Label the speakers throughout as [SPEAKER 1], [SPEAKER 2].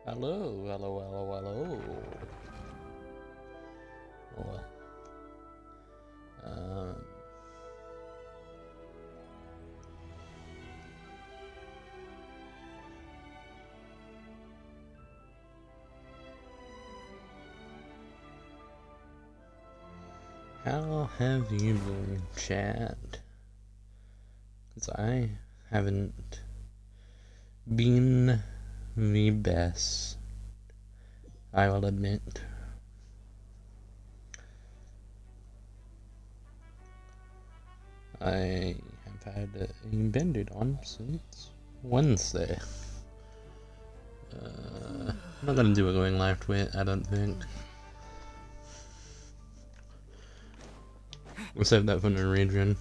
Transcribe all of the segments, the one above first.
[SPEAKER 1] Hello, hello, hello, hello. Oh, um, how have you been, chat? Because I haven't been the best, I will admit. I have had a bandit on since Wednesday. I'm not gonna do a going live tweet, I don't think. We'll save that for the region.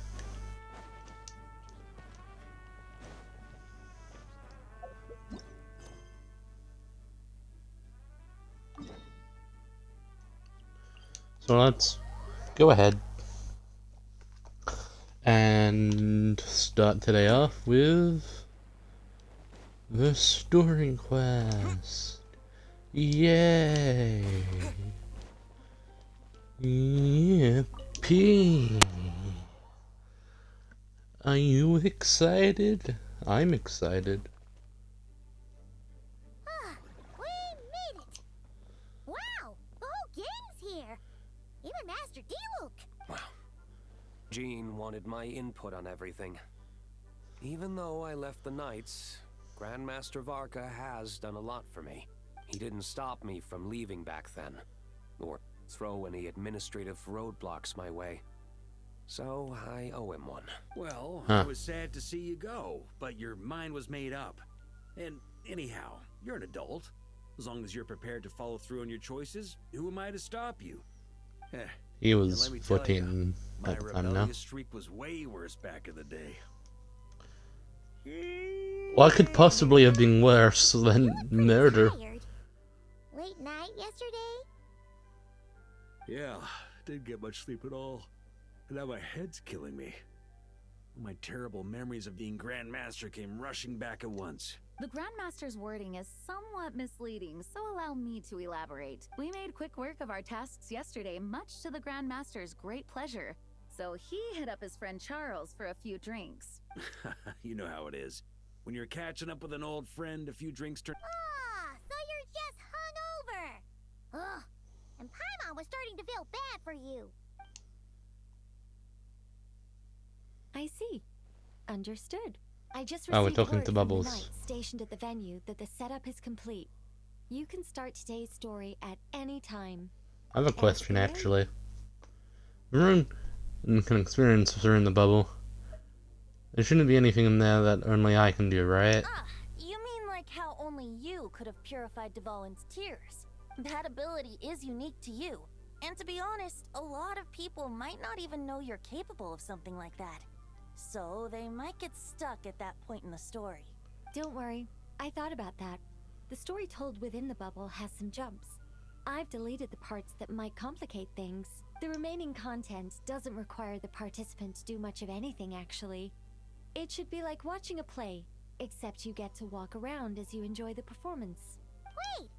[SPEAKER 1] So let's go ahead and start today off with the story quest. Yay! Yippee! Are you excited? I'm excited.
[SPEAKER 2] We made it! Wow, the whole gang's here! Even Master D-Luke!
[SPEAKER 3] Wow. Jean wanted my input on everything. Even though I left the Knights, Grandmaster Varka has done a lot for me. He didn't stop me from leaving back then, or throw any administrative roadblocks my way. So I owe him one.
[SPEAKER 4] Well, I was sad to see you go, but your mind was made up. And anyhow, you're an adult. As long as you're prepared to follow through on your choices, who am I to stop you?
[SPEAKER 1] He was
[SPEAKER 4] let me tell
[SPEAKER 1] 14
[SPEAKER 4] my
[SPEAKER 1] at the time now.
[SPEAKER 4] rebellious streak was way worse back in the day.
[SPEAKER 1] What could possibly have been worse than murder?
[SPEAKER 2] Tired. Late night yesterday?
[SPEAKER 4] Yeah, didn't get much sleep at all. And now my head's killing me. My terrible memories of being Grandmaster came rushing back at once.
[SPEAKER 5] The Grandmaster's wording is somewhat misleading, so allow me to elaborate. We made quick work of our tasks yesterday, much to the Grandmaster's great pleasure. So he hit up his friend Charles for a few drinks.
[SPEAKER 4] You know how it is. When you're catching up with an old friend, a few drinks turn...
[SPEAKER 2] Ah, so you're just hungover! Ugh, and Paimon was starting to feel bad for you.
[SPEAKER 6] I see. Understood. I just
[SPEAKER 1] Oh, we're
[SPEAKER 6] received
[SPEAKER 1] talking
[SPEAKER 6] word
[SPEAKER 1] to
[SPEAKER 6] from the
[SPEAKER 1] Bubbles.
[SPEAKER 6] knight stationed at the venue that the setup is complete. You can start today's story at any time.
[SPEAKER 1] I have a question
[SPEAKER 6] Experience?
[SPEAKER 1] actually. Everyone can experience through in the bubble. There shouldn't be anything in there that only I can do, right?
[SPEAKER 6] Ah, you mean like how only you could have purified Dvalin's tears? That ability is unique to you. And to be honest, a lot of people might not even know you're capable of something like that. So they might get stuck at that point in the story. Don't worry, I thought about that. The story told within the bubble has some jumps. I've deleted the parts that might complicate things. The remaining content doesn't require the participant to do much of anything, actually. It should be like watching a play, except you get to walk around as you enjoy the performance.
[SPEAKER 2] Wait,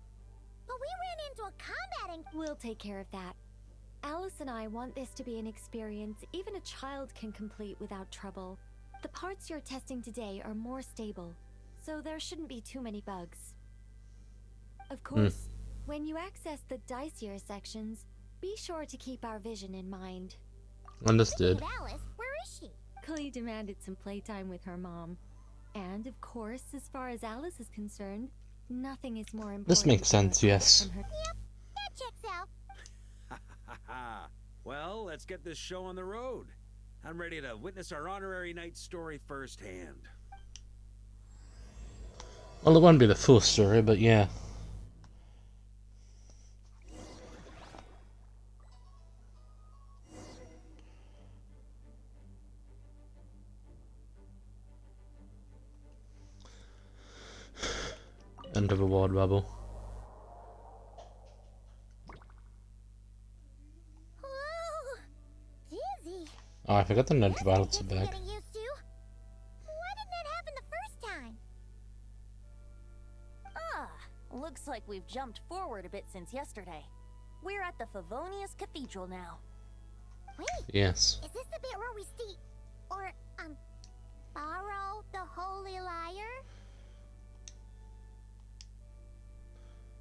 [SPEAKER 2] but we ran into a combating...
[SPEAKER 6] We'll take care of that. Alice and I want this to be an experience even a child can complete without trouble. The parts you're testing today are more stable, so there shouldn't be too many bugs. Of course, when you access the dicier sections, be sure to keep our vision in mind.
[SPEAKER 1] Understood.
[SPEAKER 2] Speaking of Alice, where is she?
[SPEAKER 6] Clee demanded some playtime with her mom. And of course, as far as Alice is concerned, nothing is more important.
[SPEAKER 1] This makes
[SPEAKER 6] than
[SPEAKER 1] sense,
[SPEAKER 6] her
[SPEAKER 1] yes.
[SPEAKER 6] from her-
[SPEAKER 2] That checks out.
[SPEAKER 4] Well, let's get this show on the road. I'm ready to witness our honorary knight story firsthand.
[SPEAKER 1] Well, it won't be the full story, but yeah. End of a ward bubble.
[SPEAKER 2] Ooh, dizzy.
[SPEAKER 1] Oh, I forgot the nudge
[SPEAKER 2] This
[SPEAKER 1] violets are
[SPEAKER 2] takes some
[SPEAKER 1] back.
[SPEAKER 2] getting used to. Why didn't that happen the first time?
[SPEAKER 6] Ah, looks Looks like we've jumped forward a bit since yesterday. We're at the Favonius Cathedral now.
[SPEAKER 2] Wait,
[SPEAKER 1] Yes.
[SPEAKER 2] is this the bit where we steal or borrow the holy lyre?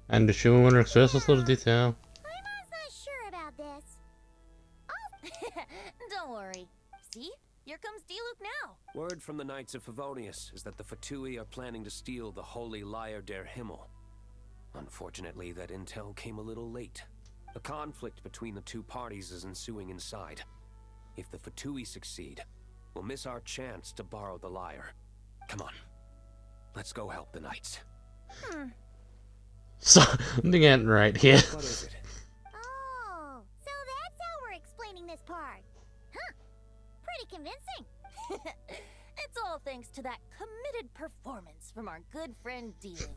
[SPEAKER 1] And the shoe will express this little detail.
[SPEAKER 2] I'm not sure about this.
[SPEAKER 6] Don't worry. See? Here comes Diluc now.
[SPEAKER 3] Word from the Knights of Favonius is that the Fatui are planning to steal the Holy Lyre der Himmel. Unfortunately, that intel came a little late. A conflict between the two parties is ensuing inside. If the Fatui succeed, we'll miss our chance to borrow the lyre. Come on. Let's go help the Knights.
[SPEAKER 1] Something ain't right here.
[SPEAKER 3] What is it?
[SPEAKER 2] Oh, so that's how we're explaining this part. Huh. Pretty convincing.
[SPEAKER 6] It's all thanks to that committed performance from our good friend Diluc.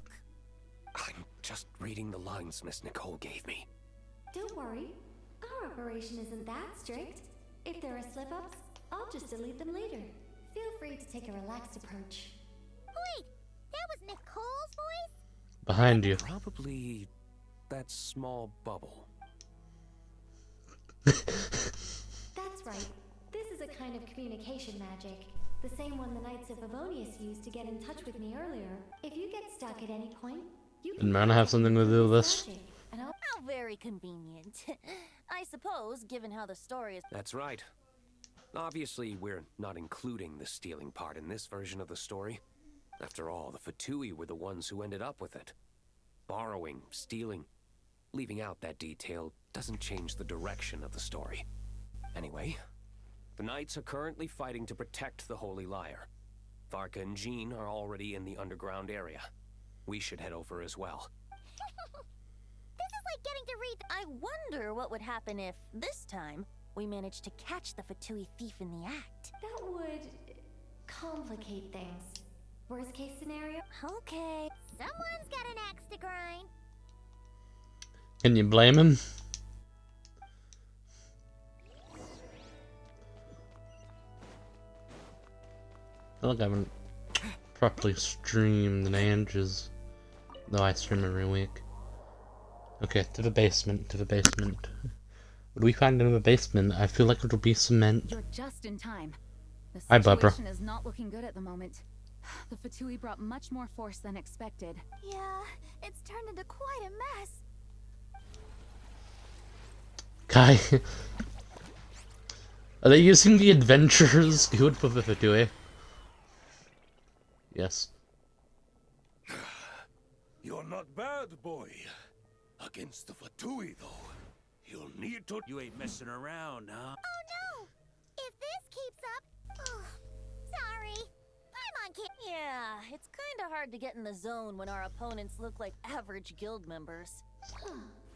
[SPEAKER 3] I'm just reading the lines Miss Nicole gave me.
[SPEAKER 7] Don't worry. Our operation isn't that strict. If there are slip-ups, I'll just delete them later. Feel free to take a relaxed approach.
[SPEAKER 2] Wait, that was Nicole's voice?
[SPEAKER 1] Behind you.
[SPEAKER 3] Probably that small bubble.
[SPEAKER 7] That's right. This is a kind of communication magic. The same one the Knights of Favonius used to get in touch with me earlier. If you get stuck at any point, you
[SPEAKER 1] Did
[SPEAKER 7] can
[SPEAKER 1] Mana have something to do with this?
[SPEAKER 7] magic, and I'll
[SPEAKER 6] How very convenient. I suppose, given how the story is.
[SPEAKER 3] That's right. Obviously, we're not including the stealing part in this version of the story. After all, the Fatui were the ones who ended up with it. Borrowing, stealing, leaving out that detail doesn't change the direction of the story. Anyway, the Knights are currently fighting to protect the Holy Lyre. Varka and Jean are already in the underground area. We should head over as well.
[SPEAKER 2] This is like getting to read
[SPEAKER 6] I wonder what would happen if, this time, we managed to catch the Fatui thief in the act.
[SPEAKER 7] that would complicate things. Worst case scenario?
[SPEAKER 6] Okay.
[SPEAKER 2] Someone's got an axe to grind.
[SPEAKER 1] Can you blame him? I feel like I haven't properly streamed in ages. Though I stream every week. Okay, to the basement, to the basement. What do we find in the basement? I feel like it'll be cement.
[SPEAKER 5] You're just in time. The
[SPEAKER 1] Hi, Barbara.
[SPEAKER 5] situation is not looking good at the moment. The Fatui brought much more force than expected.
[SPEAKER 2] Yeah, it's turned into quite a mess.
[SPEAKER 1] Kai. Are they using the adventurers good for the Fatui? Yes.
[SPEAKER 8] You're not bad, boy. Against the Fatui, though, you'll need to.
[SPEAKER 4] You ain't messing around, huh?
[SPEAKER 2] Oh no! If this keeps up... Oh, sorry. I'm on camera.
[SPEAKER 6] Yeah, it's kinda hard to get in the zone when our opponents look like average guild members.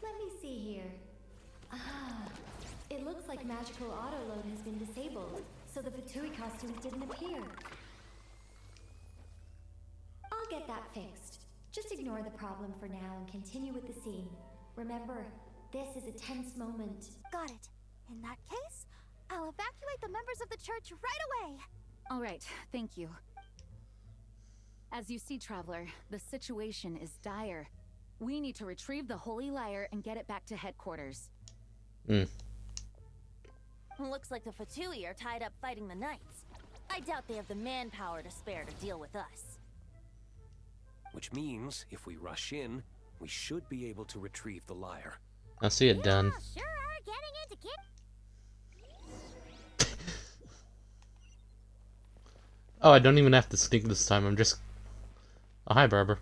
[SPEAKER 7] Let me see here. Ah, it looks like magical autoload has been disabled, so the Fatui costumes didn't appear. I'll get that fixed. Just ignore the problem for now and continue with the scene. Remember, this is a tense moment.
[SPEAKER 2] Got it. In that case, I'll evacuate the members of the church right away.
[SPEAKER 5] All right, thank you. As you see, Traveler, the situation is dire. We need to retrieve the Holy Lyre and get it back to headquarters.
[SPEAKER 6] Looks like the Fatui are tied up fighting the Knights. I doubt they have the manpower to spare to deal with us.
[SPEAKER 3] Which means, if we rush in, we should be able to retrieve the lyre.
[SPEAKER 1] I see it done.
[SPEAKER 2] Sure are getting into kick.
[SPEAKER 1] Oh, I don't even have to sneak this time. I'm just... Oh, hi, Barbara.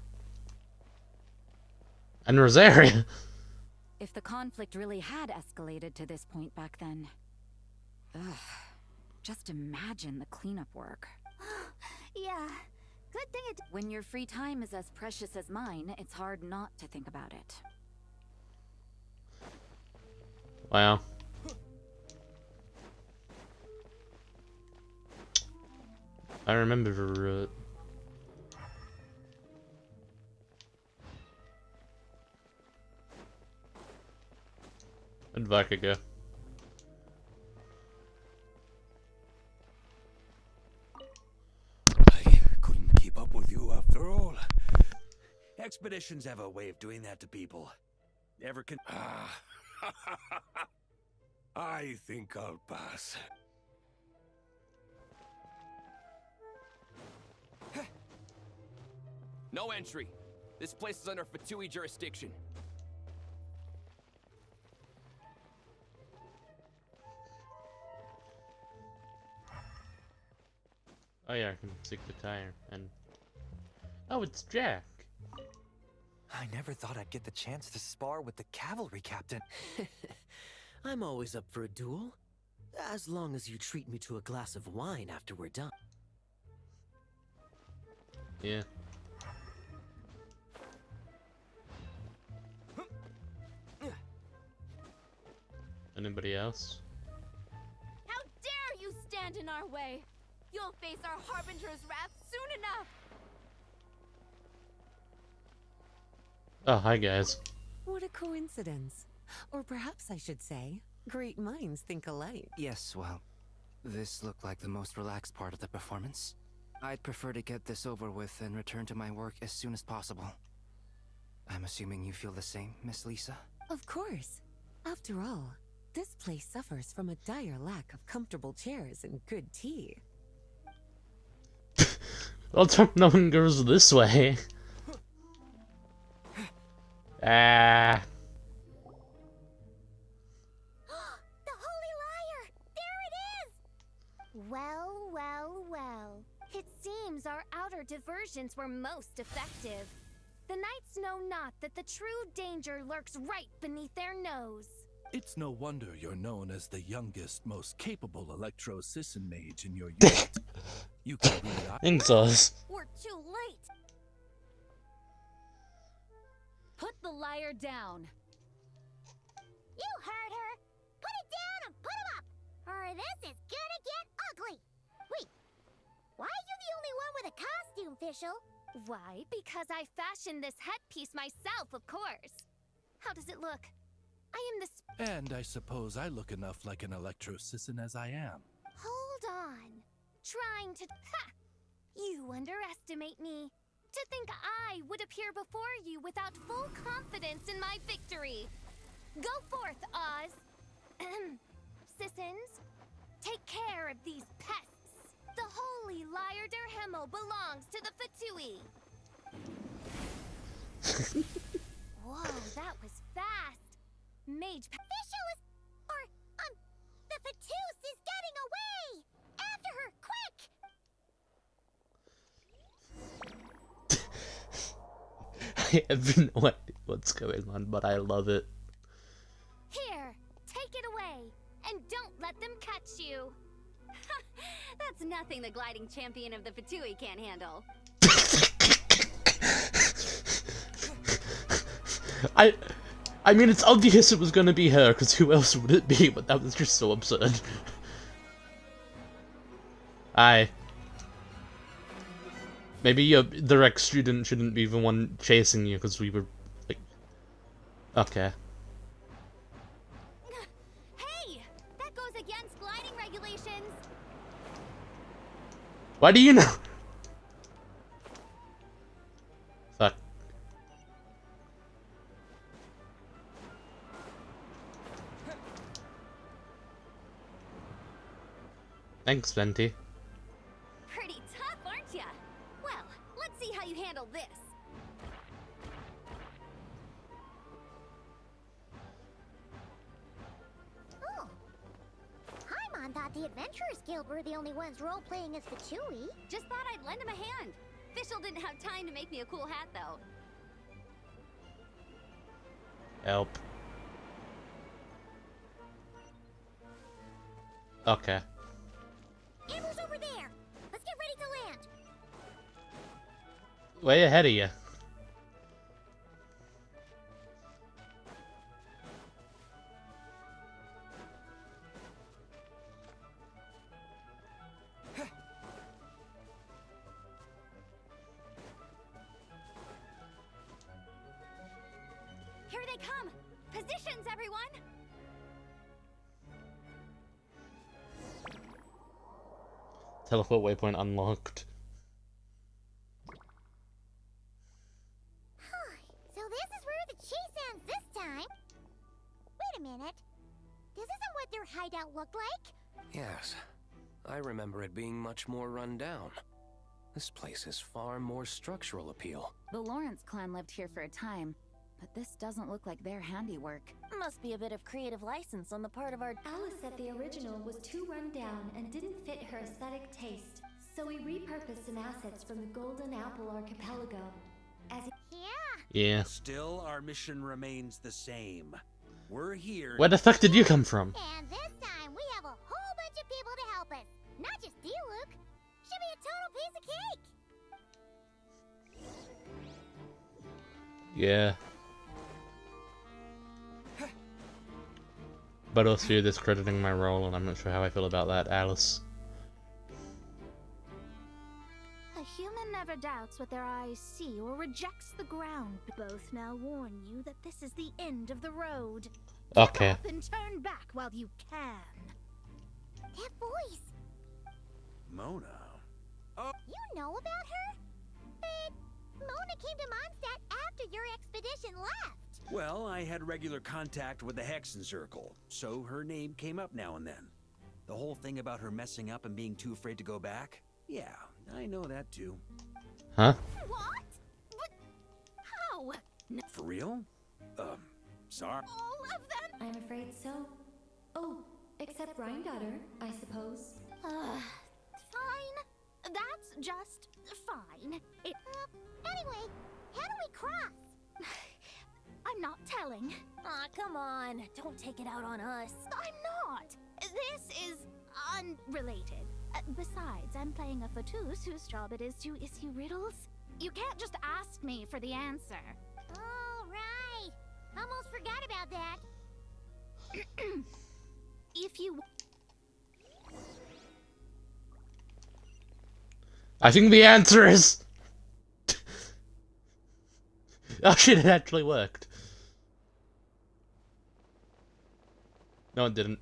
[SPEAKER 1] And Rosaria.
[SPEAKER 5] If the conflict really had escalated to this point back then... Ugh. Just imagine the cleanup work.
[SPEAKER 2] Yeah. Good thing it...
[SPEAKER 5] When your free time is as precious as mine, it's hard not to think about it.
[SPEAKER 1] Wow. I remember... Where'd Vodka go?
[SPEAKER 8] I couldn't keep up with you after all.
[SPEAKER 4] Expeditions have a way of doing that to people. Ever con-
[SPEAKER 8] I think I'll pass.
[SPEAKER 9] No entry. This place is under Fatui jurisdiction.
[SPEAKER 1] Oh yeah, I can stick the tire and... Oh, it's Jack!
[SPEAKER 10] I never thought I'd get the chance to spar with the cavalry captain.
[SPEAKER 11] I'm always up for a duel. As long as you treat me to a glass of wine after we're done.
[SPEAKER 1] Yeah. Anybody else?
[SPEAKER 6] How dare you stand in our way? You'll face our Harbinger's wrath soon enough!
[SPEAKER 1] Oh, hi guys.
[SPEAKER 12] What a coincidence. Or perhaps I should say, great minds think alike.
[SPEAKER 10] Yes, well, this looked like the most relaxed part of the performance. I'd prefer to get this over with and return to my work as soon as possible. I'm assuming you feel the same, Miss Lisa?
[SPEAKER 12] Of course. After all, this place suffers from a dire lack of comfortable chairs and good tea.
[SPEAKER 1] Well, no one goes this way. Ah.
[SPEAKER 2] The Holy Liar! There it is!
[SPEAKER 6] Well, well, well. It seems our outer diversions were most effective. The knights know not that the true danger lurks right beneath their nose.
[SPEAKER 8] It's no wonder you're known as the youngest, most capable electro-sisson mage in your unit. You can read
[SPEAKER 1] Thanks, us.
[SPEAKER 6] We're too late.
[SPEAKER 5] Put the liar down.
[SPEAKER 2] You heard her! Put it down and put him up! Or this is gonna get ugly! Wait, why are you the only one with a costume, Fischl?
[SPEAKER 6] Why? Because I fashioned this headpiece myself, of course. How does it look? I am the
[SPEAKER 8] And I suppose I look enough like an electro-sisson as I am.
[SPEAKER 6] Hold on. Trying to... Ha! You underestimate me. To think I would appear before you without full confidence in my victory. Go forth, Oz. Sissons, take care of these pests. The holy Liar der Himmel belongs to the Fatui. Whoa, that was fast. Mage
[SPEAKER 2] Fischl is... the Fatus is getting away! After her, quick!
[SPEAKER 1] I have no idea what's going on, but I love it.
[SPEAKER 6] Here, take it away, and don't let them catch you.
[SPEAKER 5] That's nothing the gliding champion of the Fatui can't handle.
[SPEAKER 1] I mean, it's obvious it was gonna be her, because who else would it be? But that was just so absurd. Aye. Maybe the rec student shouldn't be the one chasing you, because we were, like... Okay.
[SPEAKER 6] Hey! That goes against gliding regulations!
[SPEAKER 1] Why do you know? Fuck. Thanks, Venti.
[SPEAKER 6] Pretty tough, aren't ya? Well, let's see how you handle this.
[SPEAKER 2] Oh. Paimon thought the Adventurers Guild were the only ones role-playing as Fatui.
[SPEAKER 5] Just thought I'd lend him a hand. Fischl didn't have time to make me a cool hat, though.
[SPEAKER 1] Help. Okay.
[SPEAKER 2] Amber's over there! Let's get ready to land!
[SPEAKER 1] Way ahead of you.
[SPEAKER 6] Here they come! Positions, everyone!
[SPEAKER 1] Teleport waypoint unlocked.
[SPEAKER 2] Wait a minute. This isn't what their hideout looked like.
[SPEAKER 3] Yes, I remember it being much more run down. This place has far more structural appeal.
[SPEAKER 5] The Lawrence clan lived here for a time, but this doesn't look like their handiwork.
[SPEAKER 6] Must be a bit of creative license on the part of our.
[SPEAKER 7] Alice said the original was too run down and didn't fit her aesthetic taste, so we repurposed some assets from the Golden Apple Archipelago. As
[SPEAKER 1] Yeah.
[SPEAKER 4] Still, our mission remains the same. We're here.
[SPEAKER 1] Where the fuck did you come from?
[SPEAKER 2] And this time we have a whole bunch of people to help us. Not just you, Luke. Should be a total piece of cake.
[SPEAKER 1] Yeah. But also you're discrediting my role, and I'm not sure how I feel about that, Alice.
[SPEAKER 2] A human never doubts what their eyes see or rejects the ground. Both now warn you that this is the end of the road.
[SPEAKER 1] Okay.
[SPEAKER 2] Up and turn back while you can. That voice.
[SPEAKER 4] Mona.
[SPEAKER 2] You know about her? But Mona came to Mondstadt after your expedition left.
[SPEAKER 4] Well, I had regular contact with the Hexen Circle, so her name came up now and then. The whole thing about her messing up and being too afraid to go back? Yeah, I know that too.
[SPEAKER 1] Huh?
[SPEAKER 2] What? But how?
[SPEAKER 4] For real? Sorry.
[SPEAKER 2] All of them?
[SPEAKER 7] I'm afraid so. Oh, except Rhindaughter, I suppose.
[SPEAKER 2] Fine. That's just fine. Anyway, how do we cross? I'm not telling.
[SPEAKER 6] Aw, come on. Don't take it out on us.
[SPEAKER 2] I'm not. This is unrelated. Besides, I'm playing a fatus whose job it is to issue riddles. You can't just ask me for the answer. Oh, right. Almost forgot about that. If you...
[SPEAKER 1] I think the answer is... Oh shit, it actually worked. No, it didn't.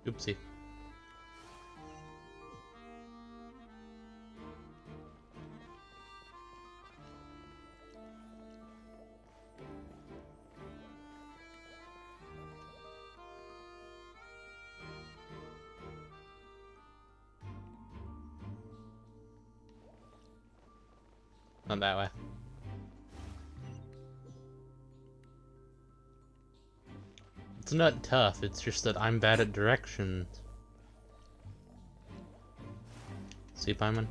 [SPEAKER 1] Oopsie. Not that way. It's not tough, it's just that I'm bad at directions. See, Paimon?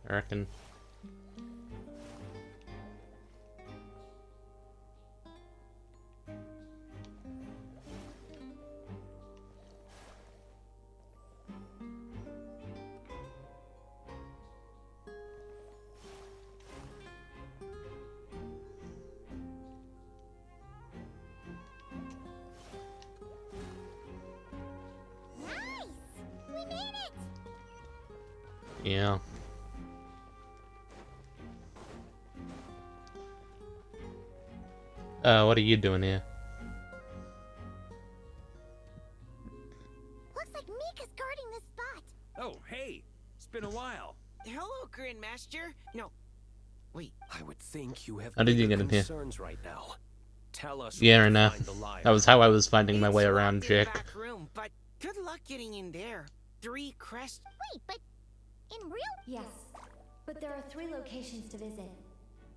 [SPEAKER 1] I reckon. Yeah. What are you doing here?
[SPEAKER 2] Looks like Mika's guarding this spot.
[SPEAKER 4] Oh, hey! It's been a while.
[SPEAKER 11] Hello, Grandmaster. No, wait.
[SPEAKER 3] I would think you have
[SPEAKER 1] How did you
[SPEAKER 3] bigger
[SPEAKER 1] get in here?
[SPEAKER 3] concerns right now. Tell us
[SPEAKER 1] Yeah,
[SPEAKER 3] where to
[SPEAKER 1] enough.
[SPEAKER 3] find the liar.
[SPEAKER 1] That was how I was finding my
[SPEAKER 11] It's
[SPEAKER 1] way
[SPEAKER 11] locked
[SPEAKER 1] around,
[SPEAKER 11] in the
[SPEAKER 1] Jake.
[SPEAKER 11] back room, but good luck getting in there. 3 crests.
[SPEAKER 2] Wait, but in real...
[SPEAKER 7] Yes, but there are 3 locations to visit.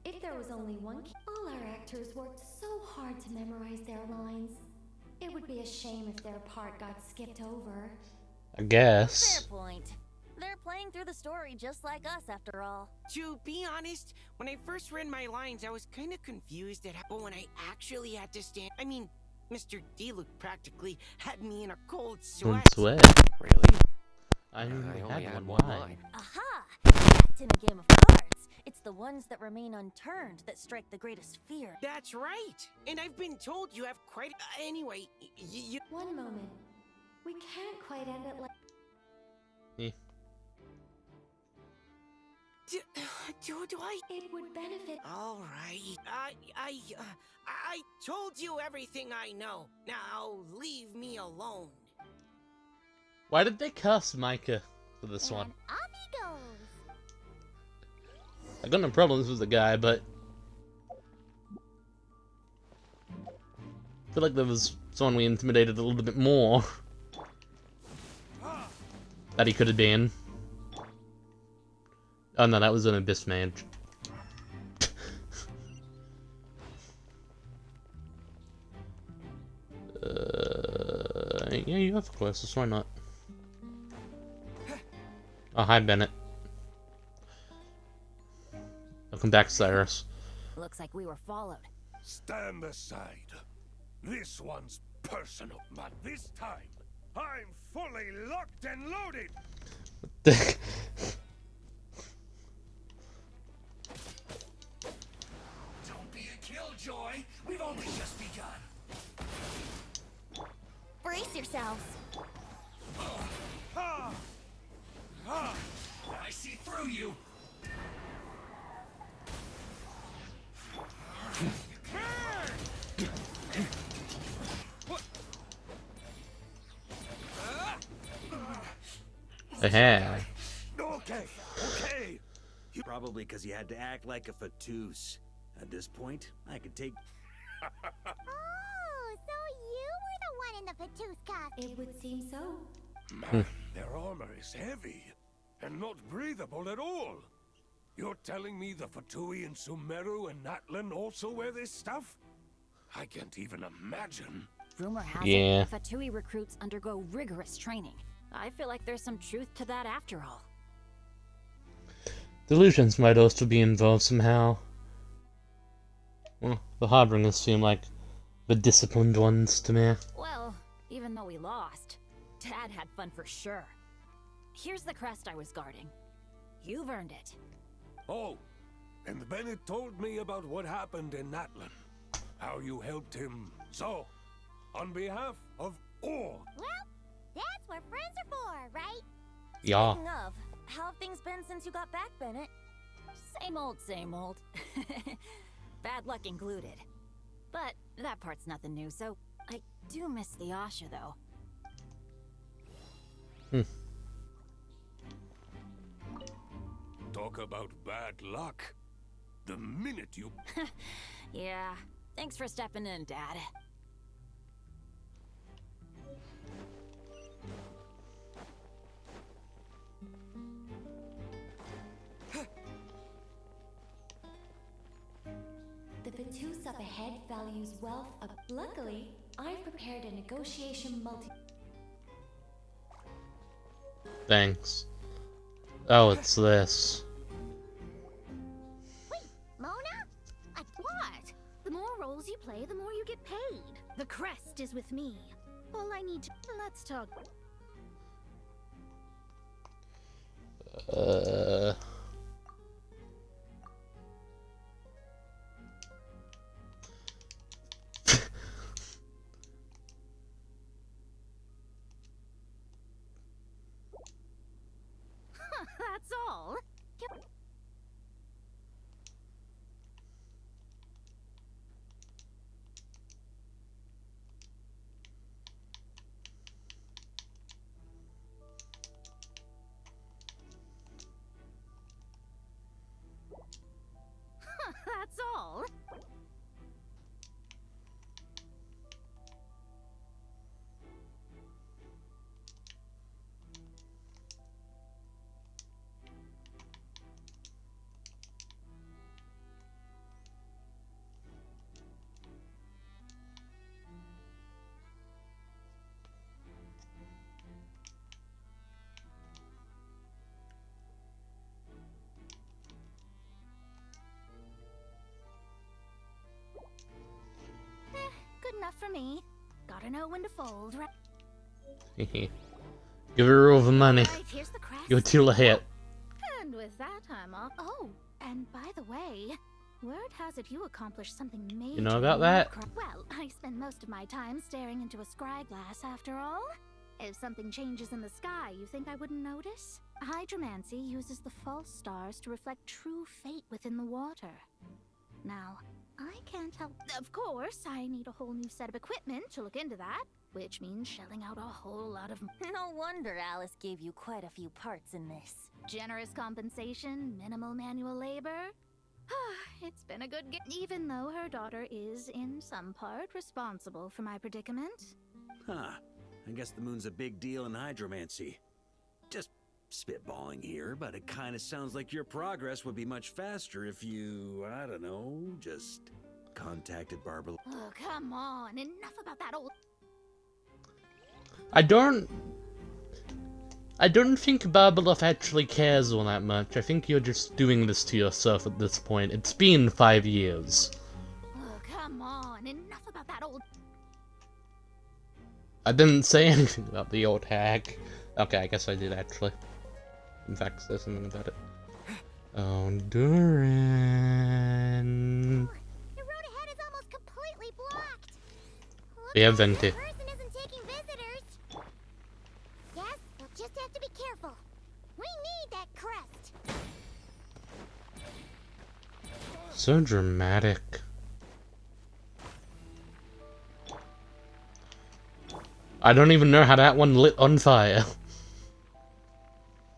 [SPEAKER 7] If there was only one all our actors worked so hard to memorize their lines. It would be a shame if their part got skipped over.
[SPEAKER 1] I guess.
[SPEAKER 6] Fair point. They're playing through the story just like us, after all.
[SPEAKER 13] To be honest, when I first read my lines, I was kind of confused at how, but when I actually had to stand, I mean, Mr. D looked practically had me in a cold sweat.
[SPEAKER 3] Really?
[SPEAKER 1] I only
[SPEAKER 3] only
[SPEAKER 1] had
[SPEAKER 3] had
[SPEAKER 1] one
[SPEAKER 3] one
[SPEAKER 1] line.
[SPEAKER 3] line.
[SPEAKER 6] Aha! That's in a game of cards. It's the ones that remain unturned that strike the greatest fear.
[SPEAKER 13] That's right. And I've been told you have quite. Anyway, you.
[SPEAKER 7] One moment. We can't quite end it like.
[SPEAKER 13] Do I?
[SPEAKER 7] It would benefit.
[SPEAKER 13] All right. I told you everything I know. Now leave me alone.
[SPEAKER 1] Why did they cast Micah for this one?
[SPEAKER 2] And off he goes.
[SPEAKER 1] I got no problems with the guy, but I feel like there was someone we intimidated a little bit more that he could have been. Oh no, that was an Abyss Mage. Yeah, you have closest, why not? Oh, hi, Bennett. Welcome back, Cyrus.
[SPEAKER 6] Looks like we were followed.
[SPEAKER 14] Stand aside. This one's personal, but this time, I'm fully locked and loaded!
[SPEAKER 15] Don't be a killjoy! We've only just begun!
[SPEAKER 6] Brace yourselves.
[SPEAKER 15] Ha! Ha! I see through you!
[SPEAKER 1] Yeah.
[SPEAKER 4] Okay. Probably because you had to act like a fatous. At this point, I could take.
[SPEAKER 2] Oh, so you were the one in the Fatous costume.
[SPEAKER 7] It would seem so.
[SPEAKER 14] Man, their armor is heavy and not breathable at all. You're telling me the Fatui in Sumeru and Natlan also wear this stuff? I can't even imagine.
[SPEAKER 6] Rumor has
[SPEAKER 1] Yeah.
[SPEAKER 6] it, Fatui recruits undergo rigorous training. I feel like there's some truth to that after all.
[SPEAKER 1] Delusions might also be involved somehow. Well, the Harbingers seem like the disciplined ones to me.
[SPEAKER 6] Well, even though we lost, Dad had fun for sure. Here's the crest I was guarding. You've earned it.
[SPEAKER 14] Oh, and Bennett told me about what happened in Natlan. How you helped him. So, on behalf of all.
[SPEAKER 2] Well, that's what friends are for, right?
[SPEAKER 1] Yeah.
[SPEAKER 6] Speaking of, how have things been since you got back, Bennett? Same old, same old. Bad luck included. But that part's nothing new, so I do miss the Asha, though.
[SPEAKER 14] Talk about bad luck. The minute you...
[SPEAKER 6] Yeah, thanks for stepping in, Dad.
[SPEAKER 7] The Fatous up ahead values wealth of. Luckily, I've prepared a negotiation multi.
[SPEAKER 1] Thanks. Oh, it's this.
[SPEAKER 2] Wait, Mona? What? The more roles you play, the more you get paid. The crest is with me. All I need to... Let's talk. That's all. for me. Gotta know when to fold, right?
[SPEAKER 1] Give her all the money.
[SPEAKER 2] Right, here's the crest.
[SPEAKER 1] You're too late.
[SPEAKER 2] And with that, I'm off. Oh, and by the way, word has it you accomplished something major.
[SPEAKER 1] You know about that?
[SPEAKER 2] Well, I spend most of my time staring into a scry glass after all. If something changes in the sky, you think I wouldn't notice? Hydromancy uses the false stars to reflect true fate within the water. Now, I can't help... Of course, I need a whole new set of equipment to look into that, which means shelling out a whole lot of...
[SPEAKER 6] No wonder Alice gave you quite a few parts in this.
[SPEAKER 2] Generous compensation, minimal manual labor. It's been a good even though her daughter is, in some part, responsible for my predicament.
[SPEAKER 4] Huh. I guess the moon's a big deal in hydromancy. Just spitballing here, but it kind of sounds like your progress would be much faster if you, I don't know, just contacted Barbara.
[SPEAKER 2] Oh, come on. Enough about that old...
[SPEAKER 1] I don't think Barbeloff actually cares all that much. I think you're just doing this to yourself at this point. It's been 5 years.
[SPEAKER 2] Oh, come on. Enough about that old...
[SPEAKER 1] I didn't say anything about the old hag. Okay, I guess I did actually. In fact, say something about it. Oh, Duran.
[SPEAKER 2] The road ahead is almost completely blocked.
[SPEAKER 1] Yeah, Venti.
[SPEAKER 2] Person isn't taking visitors. Yes, we'll just have to be careful. We need that crest.
[SPEAKER 1] So dramatic. I don't even know how that one lit on fire.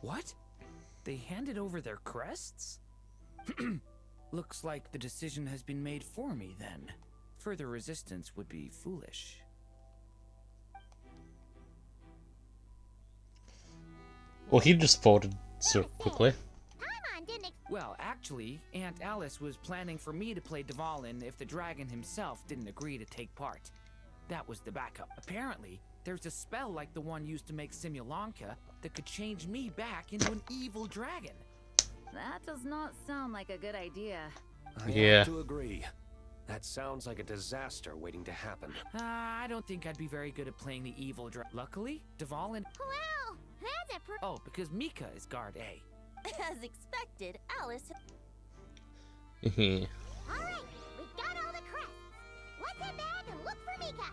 [SPEAKER 16] What? They handed over their crests? Looks like the decision has been made for me, then. Further resistance would be foolish.
[SPEAKER 1] Well, he just folded so quickly.
[SPEAKER 16] Well, actually, Aunt Alice was planning for me to play Dvalin if the dragon himself didn't agree to take part. That was the backup. Apparently, there's a spell like the one used to make Simulanka that could change me back into an evil dragon.
[SPEAKER 5] That does not sound like a good idea.
[SPEAKER 3] I have to agree. That sounds like a disaster waiting to happen.
[SPEAKER 16] I don't think I'd be very good at playing the evil dragon. Luckily, Dvalin...
[SPEAKER 2] Wow, that's a
[SPEAKER 16] Oh, because Mika is guard A.
[SPEAKER 6] As expected, Alice...
[SPEAKER 2] Alright, we got all the crests. Let's head back and look for Mika.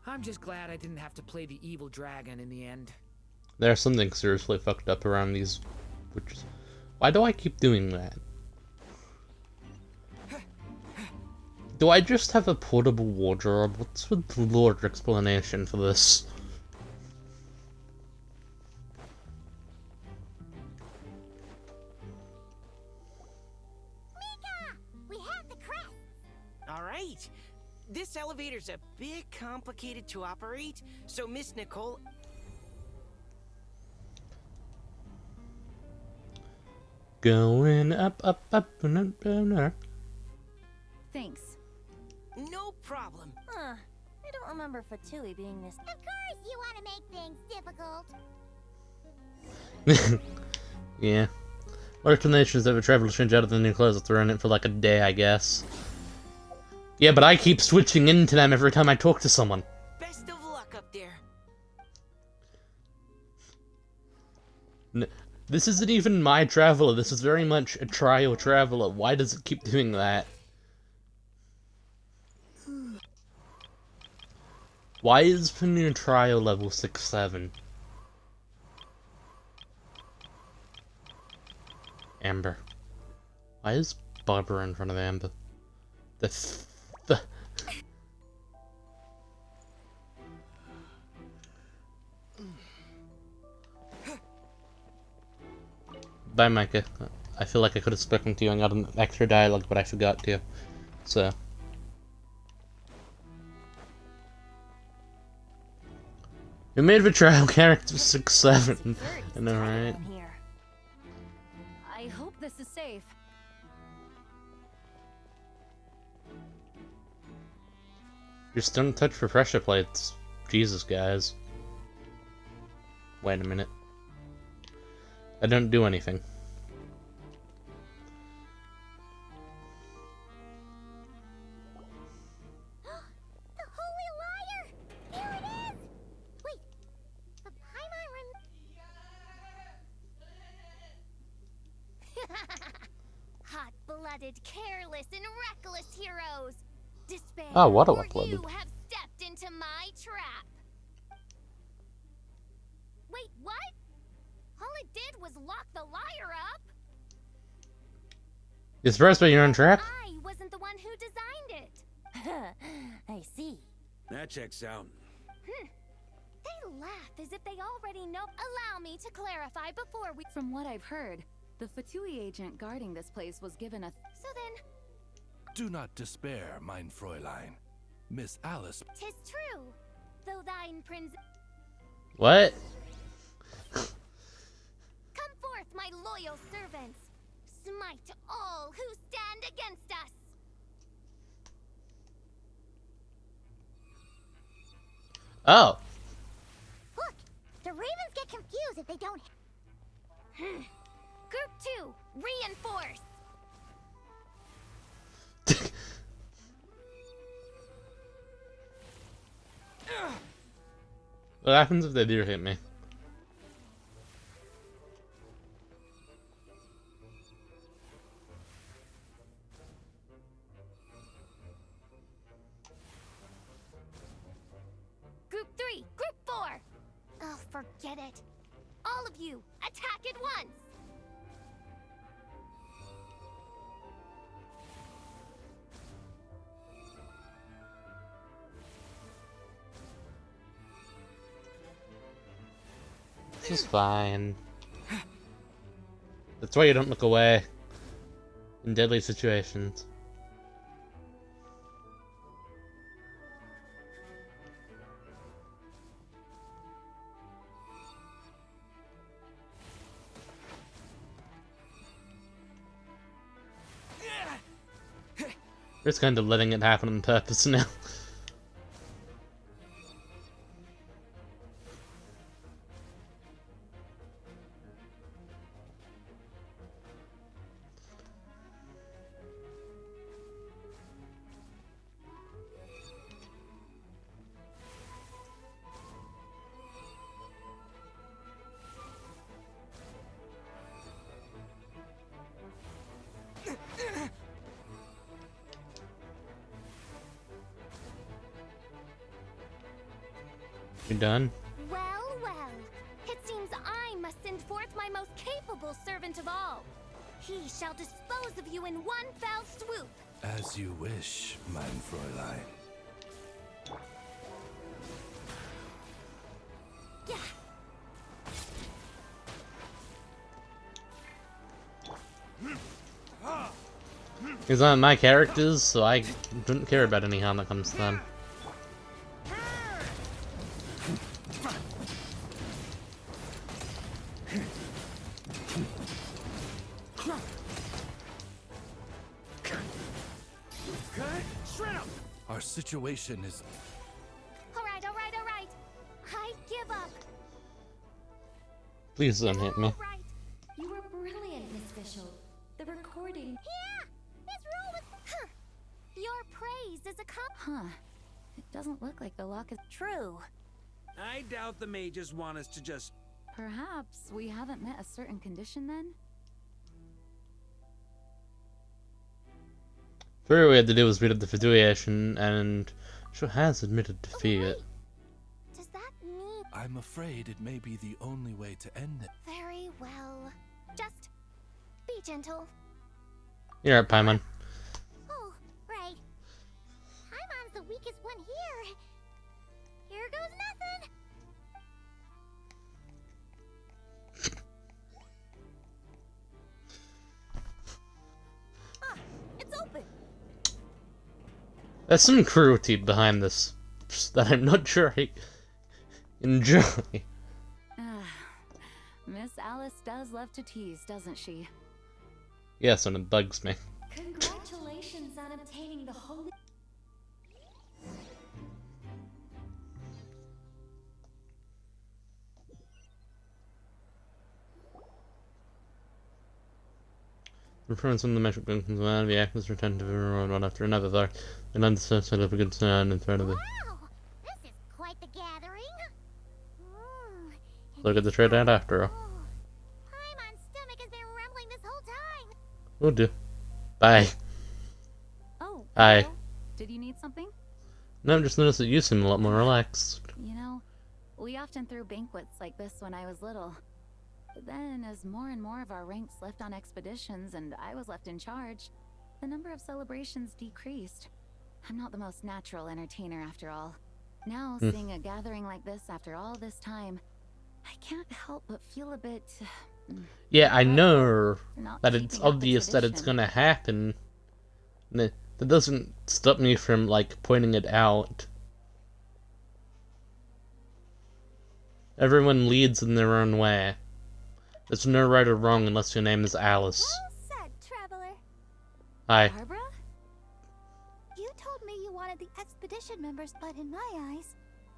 [SPEAKER 16] I'm just glad I didn't have to play the evil dragon in the end.
[SPEAKER 1] There's something seriously fucked up around these witches. Why do I keep doing that? Do I just have a portable wardrobe? What's the Lord explanation for this?
[SPEAKER 2] Mika! We have the crest!
[SPEAKER 13] Alright. This elevator's a bit complicated to operate, so Miss Nicole...
[SPEAKER 1] Going up, up, up, and up, and up.
[SPEAKER 5] Thanks.
[SPEAKER 13] No problem.
[SPEAKER 6] Huh. I don't remember Fatui being this...
[SPEAKER 2] Of course you want to make things difficult.
[SPEAKER 1] Yeah. What explanations ever travel to change out of the new clothes after running it for like a day, I guess. Yeah, but I keep switching into them every time I talk to someone.
[SPEAKER 13] Best of luck up there.
[SPEAKER 1] This isn't even my traveler, this is very much a trial traveler. Why does it keep doing that? Why is the new trial level 6-7? Amber. Why is Barbara in front of Amber? The Bye, Micah. I feel like I could have spoken to you and got an extra dialogue, but I forgot to. So. We made the trial character 6-7. I know, right?
[SPEAKER 5] I hope this is safe.
[SPEAKER 1] Just don't touch the pressure plates. Jesus, guys. Wait a minute. I don't do anything.
[SPEAKER 2] The cold-blooded, careless, and reckless heroes. Despair,
[SPEAKER 1] Oh, what a
[SPEAKER 2] or
[SPEAKER 1] uploaded.
[SPEAKER 2] you have stepped into my trap. Wait, what? All it did was lock the liar up.
[SPEAKER 1] You surprised by your own trap?
[SPEAKER 2] I wasn't the one who designed it.
[SPEAKER 6] I see.
[SPEAKER 4] That checks out.
[SPEAKER 2] They laugh as if they already know. Allow me to clarify before we...
[SPEAKER 5] From what I've heard, the Fatui agent guarding this place was given a...
[SPEAKER 2] So then,
[SPEAKER 8] Do not despair, mein Fräulein. Miss Alice.
[SPEAKER 2] 'tis true. Though thine prince...
[SPEAKER 1] What?
[SPEAKER 2] Come forth, my loyal servants. Smite all who stand against us.
[SPEAKER 1] Oh.
[SPEAKER 2] Look, the ravens get confused if they don't... Group 2, reinforce.
[SPEAKER 1] What happens if they do hit me?
[SPEAKER 2] Group 3, Group 4. Oh, forget it. All of you, attack at once.
[SPEAKER 1] This is fine. That's why you don't look away in deadly situations. We're just kind of letting it happen on purpose now. You done?
[SPEAKER 2] Well, well. It seems I must send forth my most capable servant of all. He shall dispose of you in one fell swoop.
[SPEAKER 8] As you wish, mein Fräulein.
[SPEAKER 2] Yeah.
[SPEAKER 1] These aren't my characters, so I don't care about any harm that comes to them.
[SPEAKER 8] Our situation is...
[SPEAKER 2] All right, all right, all right. I give up.
[SPEAKER 1] Please don't hit me.
[SPEAKER 2] Right.
[SPEAKER 7] You were brilliant, Miss Bishop. The recording...
[SPEAKER 2] Yeah, this rule was... Huh. Your praise is a
[SPEAKER 5] Huh. It doesn't look like the lock is...
[SPEAKER 6] True.
[SPEAKER 4] I doubt the mages want us to just...
[SPEAKER 5] Perhaps we haven't met a certain condition then?
[SPEAKER 1] Very we had to do was beat up the Federation, and she has admitted defeat.
[SPEAKER 2] Does that mean...
[SPEAKER 8] I'm afraid it may be the only way to end it.
[SPEAKER 2] Very well. Just be gentle.
[SPEAKER 1] You're right, Paimon.
[SPEAKER 2] Oh, right. Paimon's the weakest one here. Here goes nothing.
[SPEAKER 6] It's open.
[SPEAKER 1] There's some cruelty behind this that I'm not sure I enjoy.
[SPEAKER 5] Miss Alice does love to tease, doesn't she?
[SPEAKER 1] Yes, and it bugs me.
[SPEAKER 7] Congratulations on obtaining the holy...
[SPEAKER 1] Reference from the metric being comes around, the actors return to one after another, though, and then set up a good sound in front of it.
[SPEAKER 2] Wow, this is quite the gathering.
[SPEAKER 1] Look at the trade out after all.
[SPEAKER 2] Paimon's stomach has been rumbling this whole time.
[SPEAKER 1] Will do. Bye.
[SPEAKER 5] Oh,
[SPEAKER 1] Hi.
[SPEAKER 5] hello. Did you need something?
[SPEAKER 1] No, I just noticed that you seem a lot more relaxed.
[SPEAKER 5] You know, we often threw banquets like this when I was little. But then, as more and more of our ranks left on expeditions and I was left in charge, the number of celebrations decreased. I'm not the most natural entertainer after all. Now, seeing a gathering like this after all this time, I can't help but feel a bit...
[SPEAKER 1] Yeah, I know
[SPEAKER 5] not
[SPEAKER 1] that it's
[SPEAKER 5] keeping up the
[SPEAKER 1] obvious that it's
[SPEAKER 5] tradition.
[SPEAKER 1] gonna happen. That doesn't stop me from, like, pointing it out. Everyone leads in their own way. There's no right or wrong unless your name is Alice.
[SPEAKER 2] Well said, traveler.
[SPEAKER 1] Hi.
[SPEAKER 2] Barbara? You told me you wanted the expedition members, but in my eyes,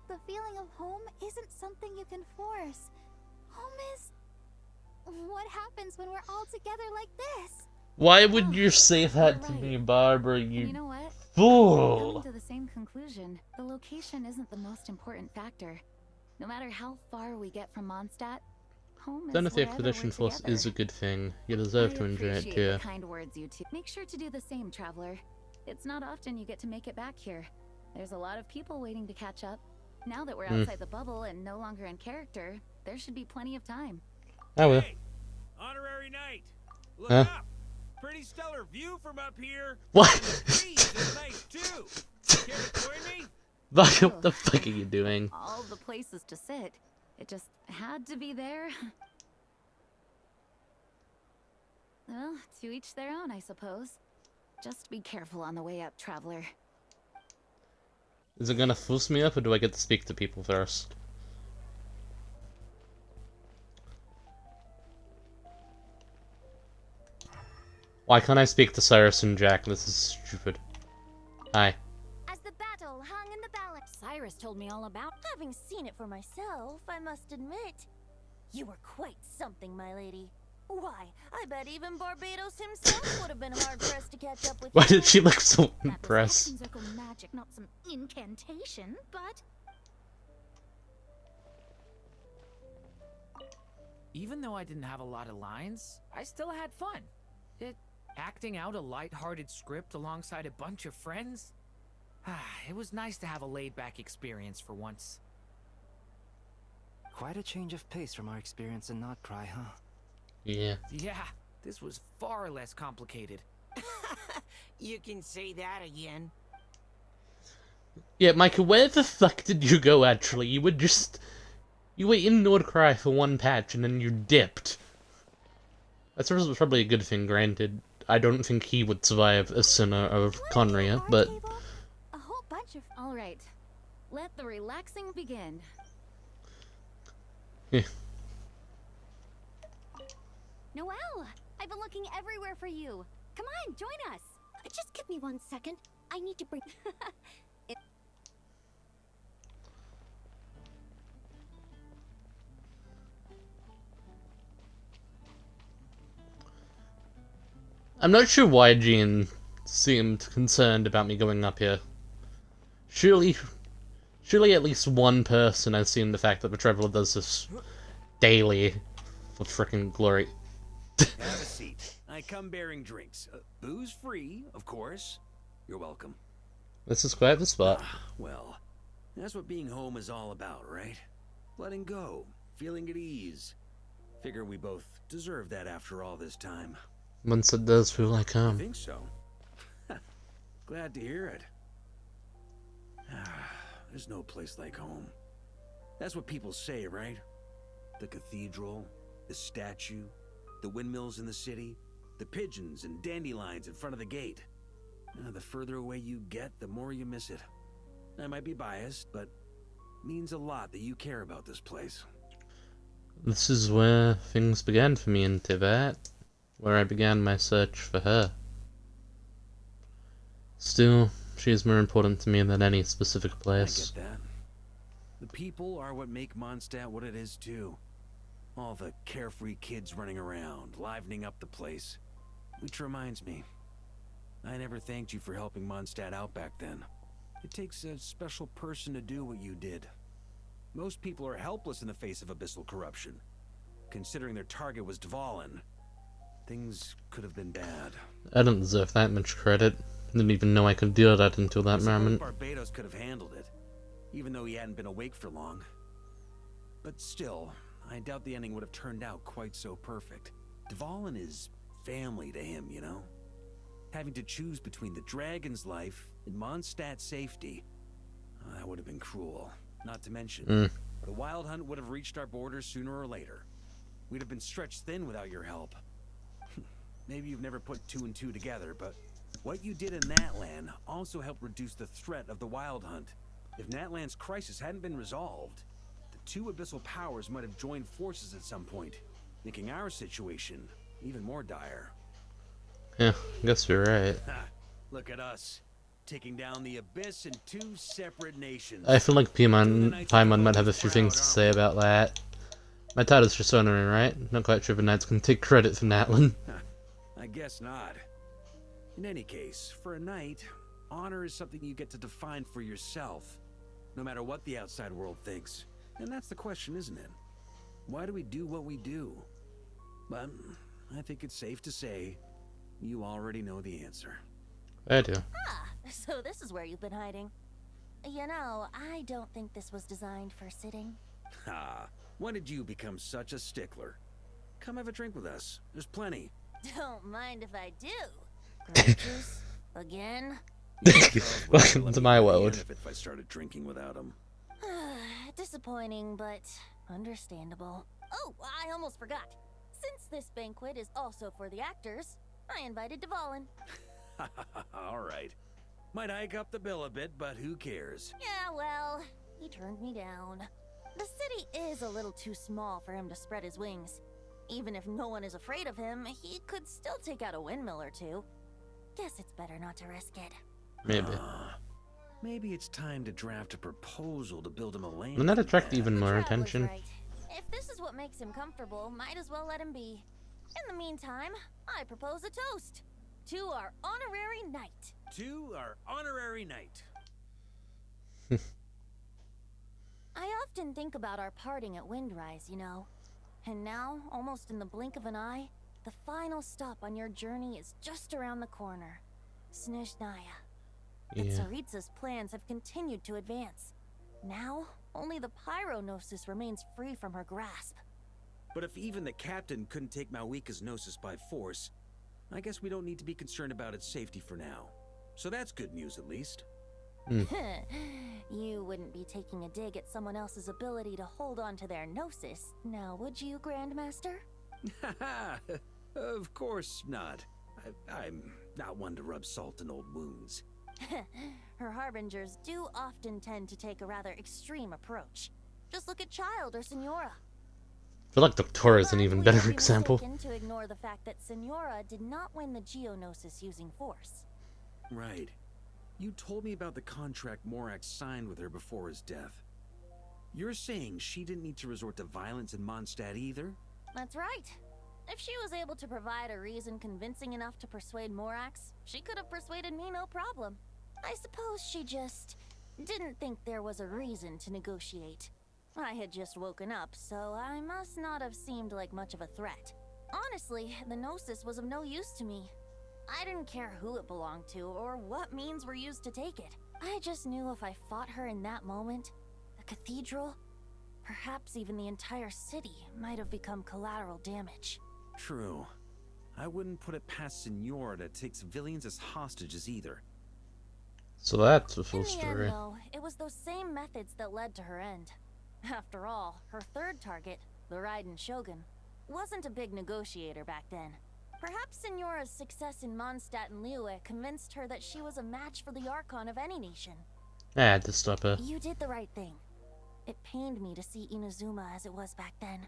[SPEAKER 2] the feeling of home isn't something you can force. Home is... what happens when we're all together like this?
[SPEAKER 1] Why would you say that to me, Barbara,
[SPEAKER 5] And
[SPEAKER 1] you
[SPEAKER 5] you know what?
[SPEAKER 1] fool?
[SPEAKER 5] Coming to the same conclusion, the location isn't the most important factor. No matter how far we get from Mondstadt, home
[SPEAKER 1] Then
[SPEAKER 5] is
[SPEAKER 1] if the
[SPEAKER 5] wherever
[SPEAKER 1] Expedition
[SPEAKER 5] we're
[SPEAKER 1] Force
[SPEAKER 5] together.
[SPEAKER 1] is a good thing, you deserve to enjoy it
[SPEAKER 5] appreciate
[SPEAKER 1] too.
[SPEAKER 5] the kind words you two. Make sure to do the same, traveler. It's not often you get to make it back here. There's a lot of people waiting to catch up. Now that we're outside the bubble and no longer in character, there should be plenty of time.
[SPEAKER 1] I will.
[SPEAKER 4] Hey, honorary knight. Look
[SPEAKER 1] Huh?
[SPEAKER 4] up. Pretty stellar view from up here.
[SPEAKER 1] What?
[SPEAKER 4] And the trees are nice too. Care to join me?
[SPEAKER 1] What the fuck are you doing?
[SPEAKER 5] All the places to sit. It just had to be there. Well, to each their own, I suppose. Just be careful on the way up, traveler.
[SPEAKER 1] Is it gonna force me up, or do I get to speak to people first? Why can't I speak to Cyrus and Jack? This is stupid. Hi.
[SPEAKER 6] As the battle hung in the balance, Cyrus told me all about. Having seen it for myself, I must admit, you were quite something, my lady. Why, I bet even Barbados himself would have been hard-pressed to catch up with
[SPEAKER 1] Why
[SPEAKER 6] you.
[SPEAKER 1] did she look so
[SPEAKER 2] That was
[SPEAKER 1] impressed?
[SPEAKER 2] action circle magic, not some incantation, but...
[SPEAKER 16] Even though I didn't have a lot of lines, I still had fun. Acting out a light-hearted script alongside a bunch of friends? It was nice to have a laid-back experience for once.
[SPEAKER 10] Quite a change of pace from our experience in Not Cry, huh?
[SPEAKER 1] Yeah.
[SPEAKER 16] Yeah, this was far less complicated.
[SPEAKER 13] You can say that again.
[SPEAKER 1] Yeah, Micah, where the fuck did you go, actually? You were in Nordcry for one patch, and then you dipped. That's probably a good thing, granted. I don't think he would survive a sinner of Conria, but...
[SPEAKER 2] a whole bunch of...
[SPEAKER 5] All right, let the relaxing begin.
[SPEAKER 1] Yeah.
[SPEAKER 2] Noelle, I've been looking everywhere for you. Come on, join us. Just give me 1 second. I need to bring...
[SPEAKER 1] I'm not sure why Jean seemed concerned about me going up here. Surely at least one person has seen the fact that the Traveler does this daily for frickin' glory.
[SPEAKER 4] Have a seat. I come bearing drinks. Booze free, of course. You're welcome.
[SPEAKER 1] This is quite the spot.
[SPEAKER 4] Well, that's what being home is all about, right? Letting go, feeling at ease. Figure we both deserve that after all this time.
[SPEAKER 1] Once it does feel like
[SPEAKER 4] I
[SPEAKER 1] home.
[SPEAKER 4] think so. Glad to hear it. There's no place like home. That's what people say, right? The cathedral, the statue, the windmills in the city, the pigeons and dandelions in front of the gate. The further away you get, the more you miss it. I might be biased, but it means a lot that you care about this place.
[SPEAKER 1] This is where things began for me in Tibet, where I began my search for her. Still, she is more important to me than any specific place.
[SPEAKER 4] I get that. The people are what make Mondstadt what it is, too. All the carefree kids running around, livening up the place. Which reminds me, I never thanked you for helping Mondstadt out back then. It takes a special person to do what you did. Most people are helpless in the face of abyssal corruption. Considering their target was Dvalin, things could have been bad.
[SPEAKER 1] I don't deserve that much credit. Didn't even know I could do that until that
[SPEAKER 4] I suppose
[SPEAKER 1] moment.
[SPEAKER 4] Barbados could have handled it, even though he hadn't been awake for long. But still, I doubt the ending would have turned out quite so perfect. Dvalin is family to him, you know? Having to choose between the dragon's life and Mondstadt's safety, that would have been cruel. Not to mention, the Wild Hunt would have reached our borders sooner or later. We'd have been stretched thin without your help. Maybe you've never put two and two together, but what you did in Natlan also helped reduce the threat of the Wild Hunt. If Natlan's crisis hadn't been resolved, the two abyssal powers might have joined forces at some point, making our situation even more dire.
[SPEAKER 1] Yeah, I guess you're right.
[SPEAKER 4] Look at us, taking down the Abyss in two separate nations.
[SPEAKER 1] I feel like Paimon might have a few things to say about that. My title's just honoring, right? Not quite sure if the Knights can take credit for Natlan.
[SPEAKER 4] I guess not. In any case, for a knight, honor is something you get to define for yourself, no matter what the outside world thinks. And that's the question, isn't it? Why do we do what we do? But I think it's safe to say you already know the answer.
[SPEAKER 1] I do.
[SPEAKER 6] Ah, so this is where you've been hiding. You know, I don't think this was designed for sitting.
[SPEAKER 4] Ah, when did you become such a stickler? Come have a drink with us. There's plenty.
[SPEAKER 6] Don't mind if I do. Grape juice? Again?
[SPEAKER 1] Welcome to my world.
[SPEAKER 4] If I started drinking without him.
[SPEAKER 6] Disappointing, but understandable. Oh, I almost forgot. Since this banquet is also for the actors, I invited Dvalin.
[SPEAKER 4] All right. Might hike up the bill a bit, but who cares?
[SPEAKER 6] Yeah, well, he turned me down. The city is a little too small for him to spread his wings. Even if no one is afraid of him, he could still take out a windmill or two. Guess it's better not to risk it.
[SPEAKER 1] Maybe.
[SPEAKER 4] Maybe it's time to draft a proposal to build him a land.
[SPEAKER 1] Wouldn't that attract even more attention?
[SPEAKER 6] Right. If this is what makes him comfortable, might as well let him be. In the meantime, I propose a toast to our honorary knight.
[SPEAKER 4] To our honorary knight.
[SPEAKER 6] I often think about our parting at Windrise, you know. And now, almost in the blink of an eye, the final stop on your journey is just around the corner. Snezhnaya. But Tsaritsa's plans have continued to advance. Now, only the Pyronosis remains free from her grasp.
[SPEAKER 4] But if even the captain couldn't take Malwika's Gnosis by force, I guess we don't need to be concerned about its safety for now. So that's good news, at least.
[SPEAKER 6] You wouldn't be taking a dig at someone else's ability to hold on to their Gnosis, now would you, Grandmaster?
[SPEAKER 4] Of course not. I'm not one to rub salt in old wounds.
[SPEAKER 6] Her harbingers do often tend to take a rather extreme approach. Just look at Child or Signora.
[SPEAKER 1] I feel like Doctora is an even better example.
[SPEAKER 6] To ignore the fact that Signora did not win the Geonosis using force.
[SPEAKER 4] Right. You told me about the contract Morak signed with her before his death. You're saying she didn't need to resort to violence in Mondstadt either?
[SPEAKER 6] That's right. If she was able to provide a reason convincing enough to persuade Morax, she could have persuaded me no problem. I suppose she just didn't think there was a reason to negotiate. I had just woken up, so I must not have seemed like much of a threat. Honestly, the Gnosis was of no use to me. I didn't care who it belonged to or what means were used to take it. I just knew if I fought her in that moment, the cathedral, perhaps even the entire city, might have become collateral damage.
[SPEAKER 4] True. I wouldn't put it past Signora to take civilians as hostages either.
[SPEAKER 1] So that's the full
[SPEAKER 6] In the
[SPEAKER 1] story.
[SPEAKER 6] end, though, it was those same methods that led to her end. After all, her third target, the Raiden Shogun, wasn't a big negotiator back then. Perhaps Signora's success in Mondstadt and Liyue convinced her that she was a match for the Archon of any nation.
[SPEAKER 1] I had to stop her.
[SPEAKER 6] You did the right thing. It pained me to see Inazuma as it was back then.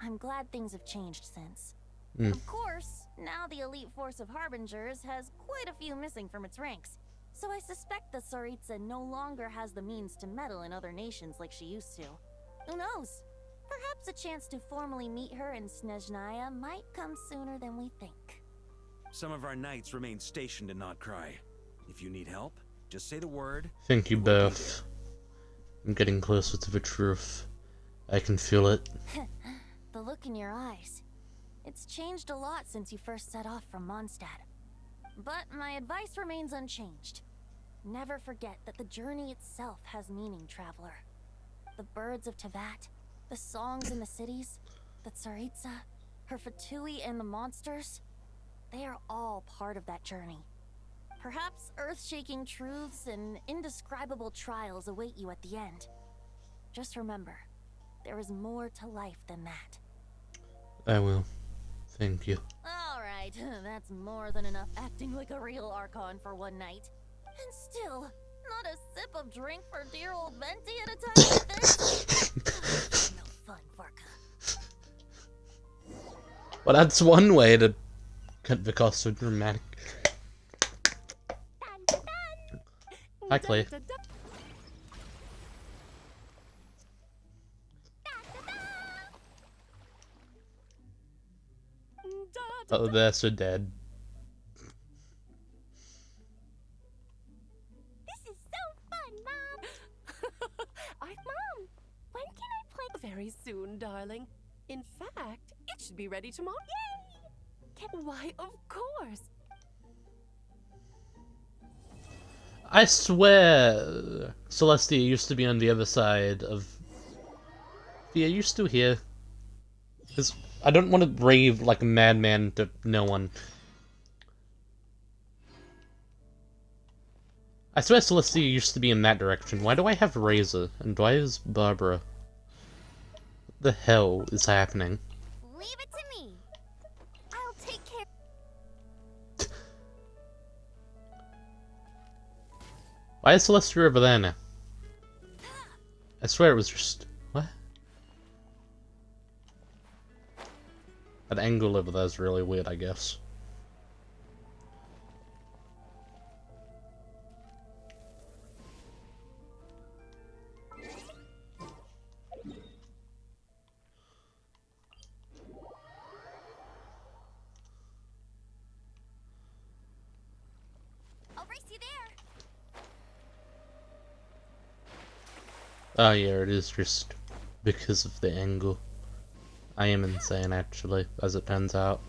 [SPEAKER 6] I'm glad things have changed since. Of course, now the elite force of Harbingers has quite a few missing from its ranks, so I suspect that Tsaritsa no longer has the means to meddle in other nations like she used to. Who knows? Perhaps a chance to formally meet her in Snezhnaya might come sooner than we think.
[SPEAKER 4] Some of our knights remain stationed in Not Cry. If you need help, just say the word.
[SPEAKER 1] Thank you both. I'm getting closer to the truth. I can feel it.
[SPEAKER 6] The look in your eyes. It's changed a lot since you first set off from Mondstadt. But my advice remains unchanged. Never forget that the journey itself has meaning, traveler. The birds of Tevat, the songs in the cities, the Tsaritsa, her Fatui and the monsters, they are all part of that journey. Perhaps earth-shaking truths and indescribable trials await you at the end. Just remember, there is more to life than that.
[SPEAKER 1] I will. Thank you.
[SPEAKER 6] Alright, that's more than enough acting like a real Archon for one night. And still, not a sip of drink for dear old Venti at a time like this? No fun, Varka.
[SPEAKER 1] Well, that's one way to cut the cost so dramatic. Hi, Clay. Oh, they're so dead.
[SPEAKER 7] This is so fun, Mom! Mom, when can I play?
[SPEAKER 17] Very soon, darling. In fact, it should be ready tomorrow. Yay! Why, of course.
[SPEAKER 1] I swear Celestia used to be on the other side of... Yeah, you still here? Because I don't want to rave like a madman to no one. I swear Celestia used to be in that direction. Why do I have Razor? And why is Barbara? What the hell is happening?
[SPEAKER 2] Leave it to me. I'll take care.
[SPEAKER 1] Why is Celestia over there now? I swear it was just... What? That angle over there is really weird, I guess.
[SPEAKER 2] I'll race you there.
[SPEAKER 1] Oh yeah, it is just because of the angle. I am insane, actually, as it turns out.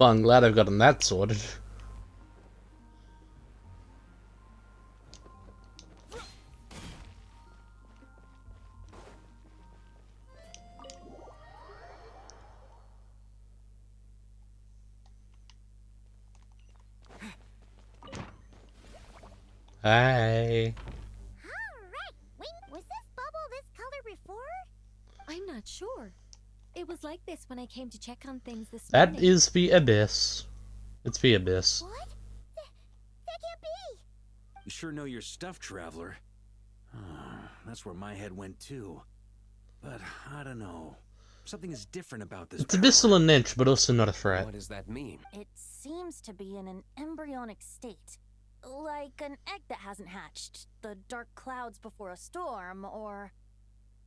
[SPEAKER 1] Well, I'm glad I've gotten that sorted. Hi.
[SPEAKER 2] Alright. Wait, was this bubble this color before?
[SPEAKER 7] I'm not sure. It was like this when I came to check on things this
[SPEAKER 1] That
[SPEAKER 7] morning.
[SPEAKER 1] is the Abyss. It's the Abyss.
[SPEAKER 2] What? That can't be.
[SPEAKER 4] You sure know your stuff, traveler. That's where my head went too. But I don't know. Something is different about this.
[SPEAKER 1] It's abyssal in inch, but also not a threat.
[SPEAKER 3] What does that mean?
[SPEAKER 6] It seems to be in an embryonic state. Like an egg that hasn't hatched, the dark clouds before a storm, or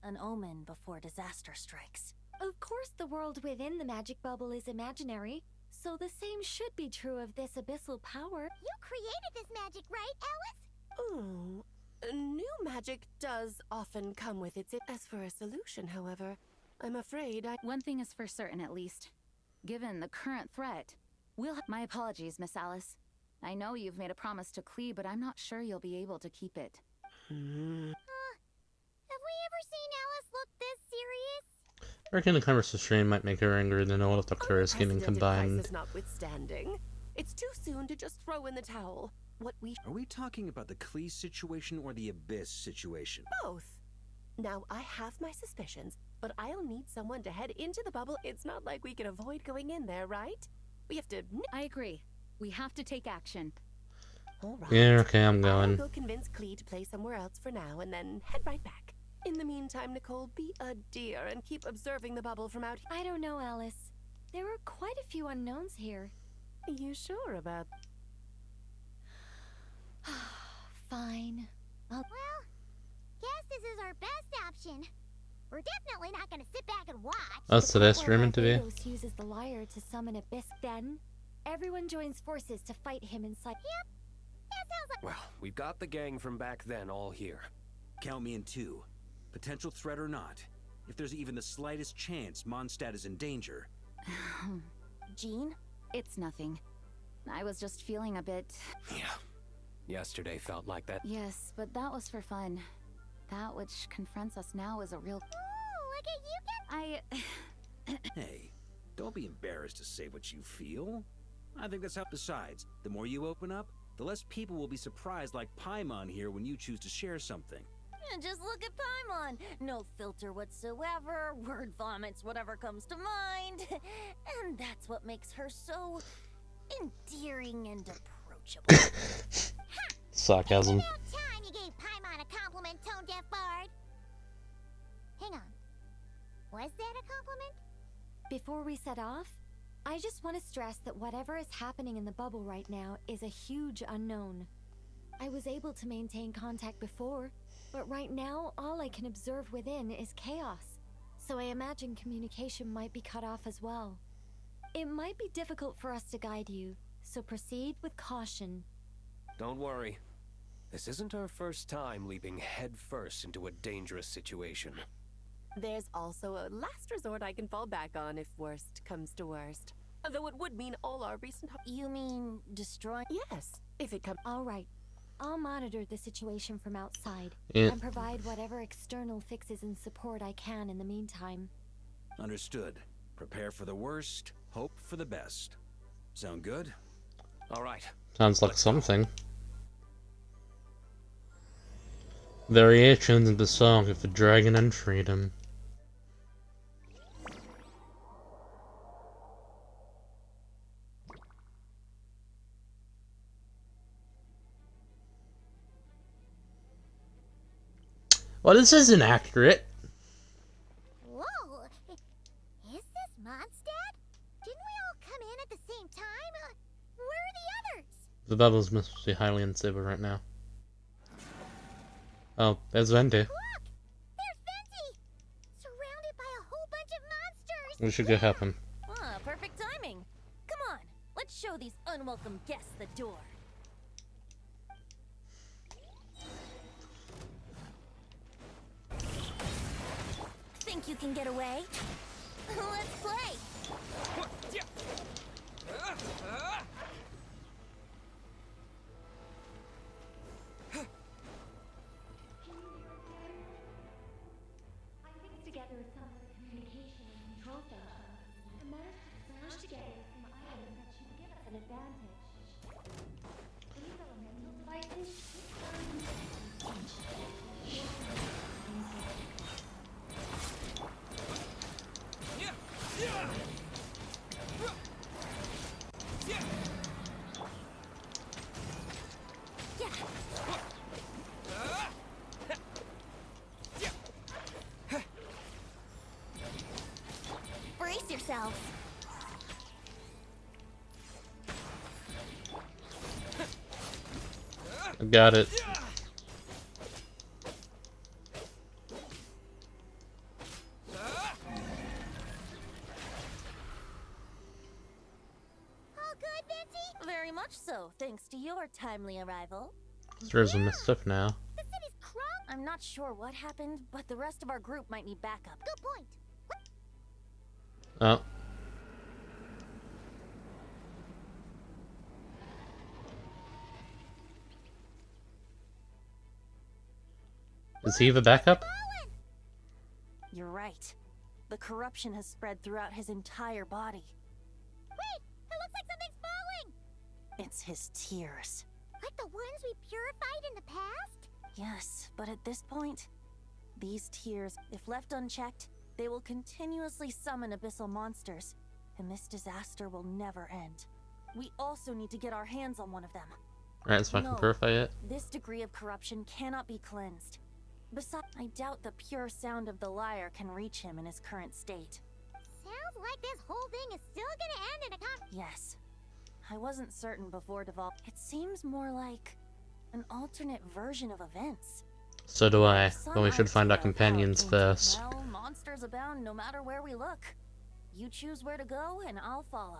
[SPEAKER 6] an omen before disaster strikes.
[SPEAKER 7] Of course, the world within the magic bubble is imaginary, so the same should be true of this abyssal power.
[SPEAKER 2] You created this magic, right, Alice?
[SPEAKER 17] Oh, new magic does often come with its... As for a solution, however, I'm afraid I...
[SPEAKER 5] One thing is for certain, at least. Given the current threat, my apologies, Miss Alice. I know you've made a promise to Klee, but I'm not sure you'll be able to keep it.
[SPEAKER 2] Have we ever seen Alice look this serious?
[SPEAKER 1] I reckon the conversation might make her angrier than all of Dr. Gaming combined.
[SPEAKER 17] Crisis notwithstanding, it's too soon to just throw in the towel. What we...
[SPEAKER 4] Are we talking about the Klee situation or the Abyss situation?
[SPEAKER 17] Both. Now, I have my suspicions, but I'll need someone to head into the bubble. It's not like we can avoid going in there, right? We have to...
[SPEAKER 5] I agree. We have to take action.
[SPEAKER 17] All right.
[SPEAKER 1] Yeah, okay, I'm
[SPEAKER 17] I'll
[SPEAKER 1] going.
[SPEAKER 17] go convince Klee to play somewhere else for now and then head right back. In the meantime, Nicole, be a dear and keep observing the bubble from out here.
[SPEAKER 7] I don't know, Alice. There are quite a few unknowns here.
[SPEAKER 17] You sure about...
[SPEAKER 7] Fine.
[SPEAKER 2] Well, guess this is our best option. We're definitely not gonna sit back and watch.
[SPEAKER 1] Oh, so they're streaming to be?
[SPEAKER 7] Barbados uses the lyre to summon Abyss. Then, everyone joins forces to fight him inside.
[SPEAKER 2] Yep. That sounds like...
[SPEAKER 3] Well, we've got the gang from back then all here.
[SPEAKER 4] Count me in 2. Potential threat or not. If there's even the slightest chance Mondstadt is in danger.
[SPEAKER 5] Jean? It's nothing. I was just feeling a bit...
[SPEAKER 3] Yeah. Yesterday felt like that.
[SPEAKER 5] Yes, but that was for fun. That which confronts us now is a real...
[SPEAKER 2] Ooh, look at you get...
[SPEAKER 4] Hey, don't be embarrassed to say what you feel. I think that's how. Besides, the more you open up, the less people will be surprised like Paimon here when you choose to share something.
[SPEAKER 6] Just look at Paimon. No filter whatsoever, word vomits whatever comes to mind. And that's what makes her so endearing and approachable.
[SPEAKER 1] Sarcasm.
[SPEAKER 2] About time you gave Paimon a compliment, tone-deaf bard. Hang on. Was that a compliment?
[SPEAKER 7] Before we set off, I just want to stress that whatever is happening in the bubble right now is a huge unknown. I was able to maintain contact before, but right now all I can observe within is chaos. So I imagine communication might be cut off as well. It might be difficult for us to guide you, so proceed with caution.
[SPEAKER 3] Don't worry. This isn't our first time leaping headfirst into a dangerous situation.
[SPEAKER 17] There's also a last resort I can fall back on if worst comes to worst. Though it would mean all our recent...
[SPEAKER 6] You mean destroy?
[SPEAKER 17] Yes, if it comes...
[SPEAKER 7] All right. I'll monitor the situation from outside
[SPEAKER 1] Yeah.
[SPEAKER 7] and provide whatever external fixes and support I can in the meantime.
[SPEAKER 4] Understood. Prepare for the worst, hope for the best. Sound good?
[SPEAKER 3] All right.
[SPEAKER 1] Sounds like something. Variations of the song of the dragon and freedom. Well, this isn't accurate.
[SPEAKER 2] Whoa! Is this Mondstadt? Didn't we all come in at the same time? Where are the others?
[SPEAKER 1] The bubbles must be highly unstable right now. Oh, there's Venti.
[SPEAKER 2] Look! There's Venti! Surrounded by a whole bunch of monsters!
[SPEAKER 1] We should go help him.
[SPEAKER 6] Ah, perfect timing. Come on, let's show these unwelcome guests the door. Think you can get away? Let's play!
[SPEAKER 7] I pieced together some communication and control functions and managed to smash together some items that should give us an advantage. These elemental devices
[SPEAKER 2] Brace yourselves.
[SPEAKER 1] I got it.
[SPEAKER 2] All good, Venti?
[SPEAKER 6] Very much so, thanks to your timely arrival.
[SPEAKER 1] Stairs are messed up now.
[SPEAKER 2] The city's crunk.
[SPEAKER 6] I'm not sure what happened, but the rest of our group might need backup.
[SPEAKER 2] Good point.
[SPEAKER 1] Oh. Is he the backup?
[SPEAKER 6] You're right. The corruption has spread throughout his entire body.
[SPEAKER 2] Wait! It looks like something's falling!
[SPEAKER 6] It's his tears.
[SPEAKER 2] Like the ones we purified in the past?
[SPEAKER 6] Yes, but at this point, these tears, if left unchecked, they will continuously summon abyssal monsters, and this disaster will never end. we also need to get our hands on one of them.
[SPEAKER 1] Alright, so I can purify it.
[SPEAKER 6] This degree of corruption cannot be cleansed. Besides, I doubt the pure sound of the lyre can reach him in his current state.
[SPEAKER 2] Sounds like this whole thing is still gonna end in a
[SPEAKER 6] Yes. I wasn't certain before It seems more like an alternate version of events.
[SPEAKER 1] So do I, but we should find our companions first.
[SPEAKER 6] Well, monsters abound no matter where we look. You choose where to go, and I'll follow.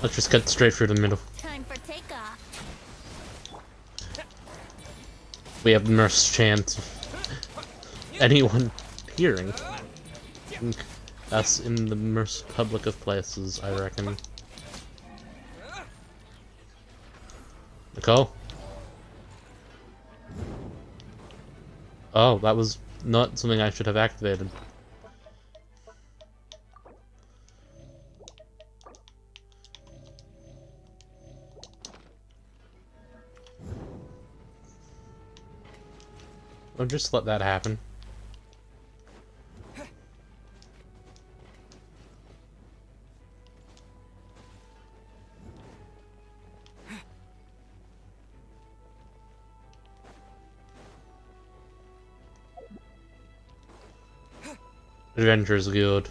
[SPEAKER 1] Let's just cut straight through the middle.
[SPEAKER 2] Time for takeoff.
[SPEAKER 1] We have the most chance of anyone hearing us in the most public of places, I reckon. Nicole? Oh, that was not something I should have activated. I'll just let that happen. Adventure's good.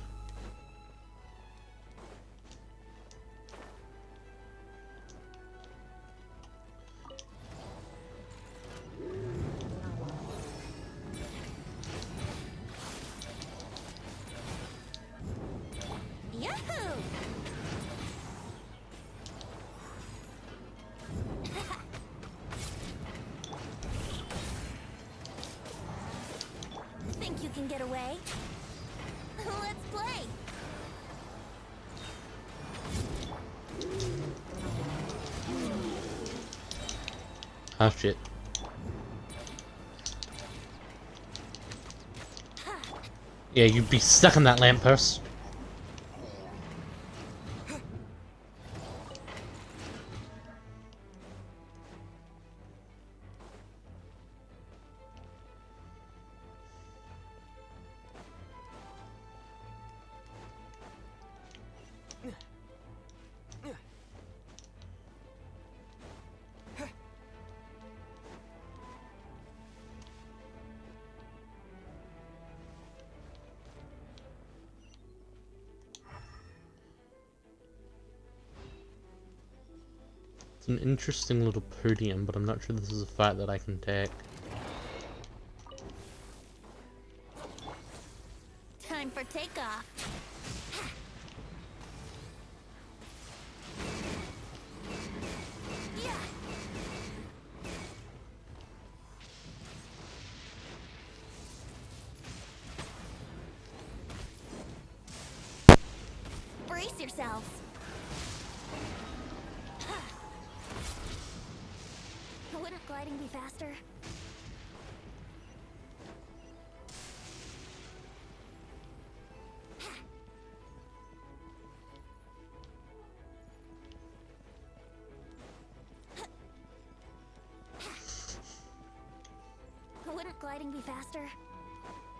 [SPEAKER 6] Think you can get away? Let's play!
[SPEAKER 1] Oh shit. Yeah, you'd be stuck in that lamppost. It's an interesting little podium, but I'm not sure this is a fight that I can take.
[SPEAKER 2] Time for takeoff. Brace yourselves. Wouldn't gliding be faster? Wouldn't gliding be faster?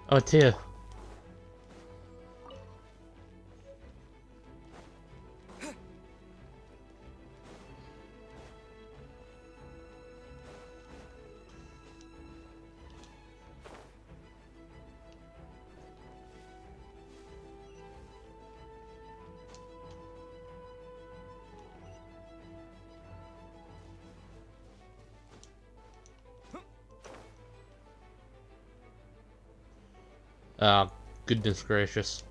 [SPEAKER 1] Oh dear. Oh, goodness gracious.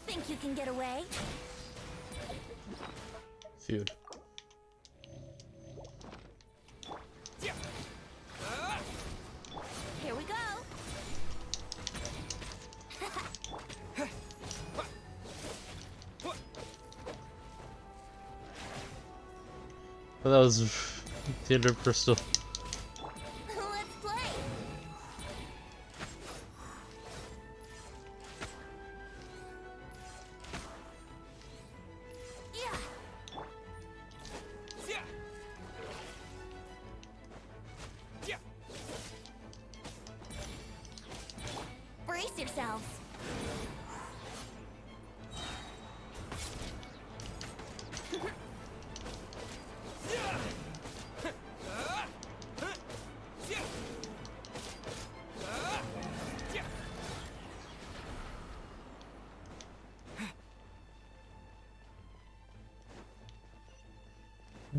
[SPEAKER 6] Think you can get away?
[SPEAKER 1] Dude.
[SPEAKER 6] Here we go.
[SPEAKER 1] But that was the Ender Crystal.
[SPEAKER 6] Let's play. Yeah. Brace yourselves.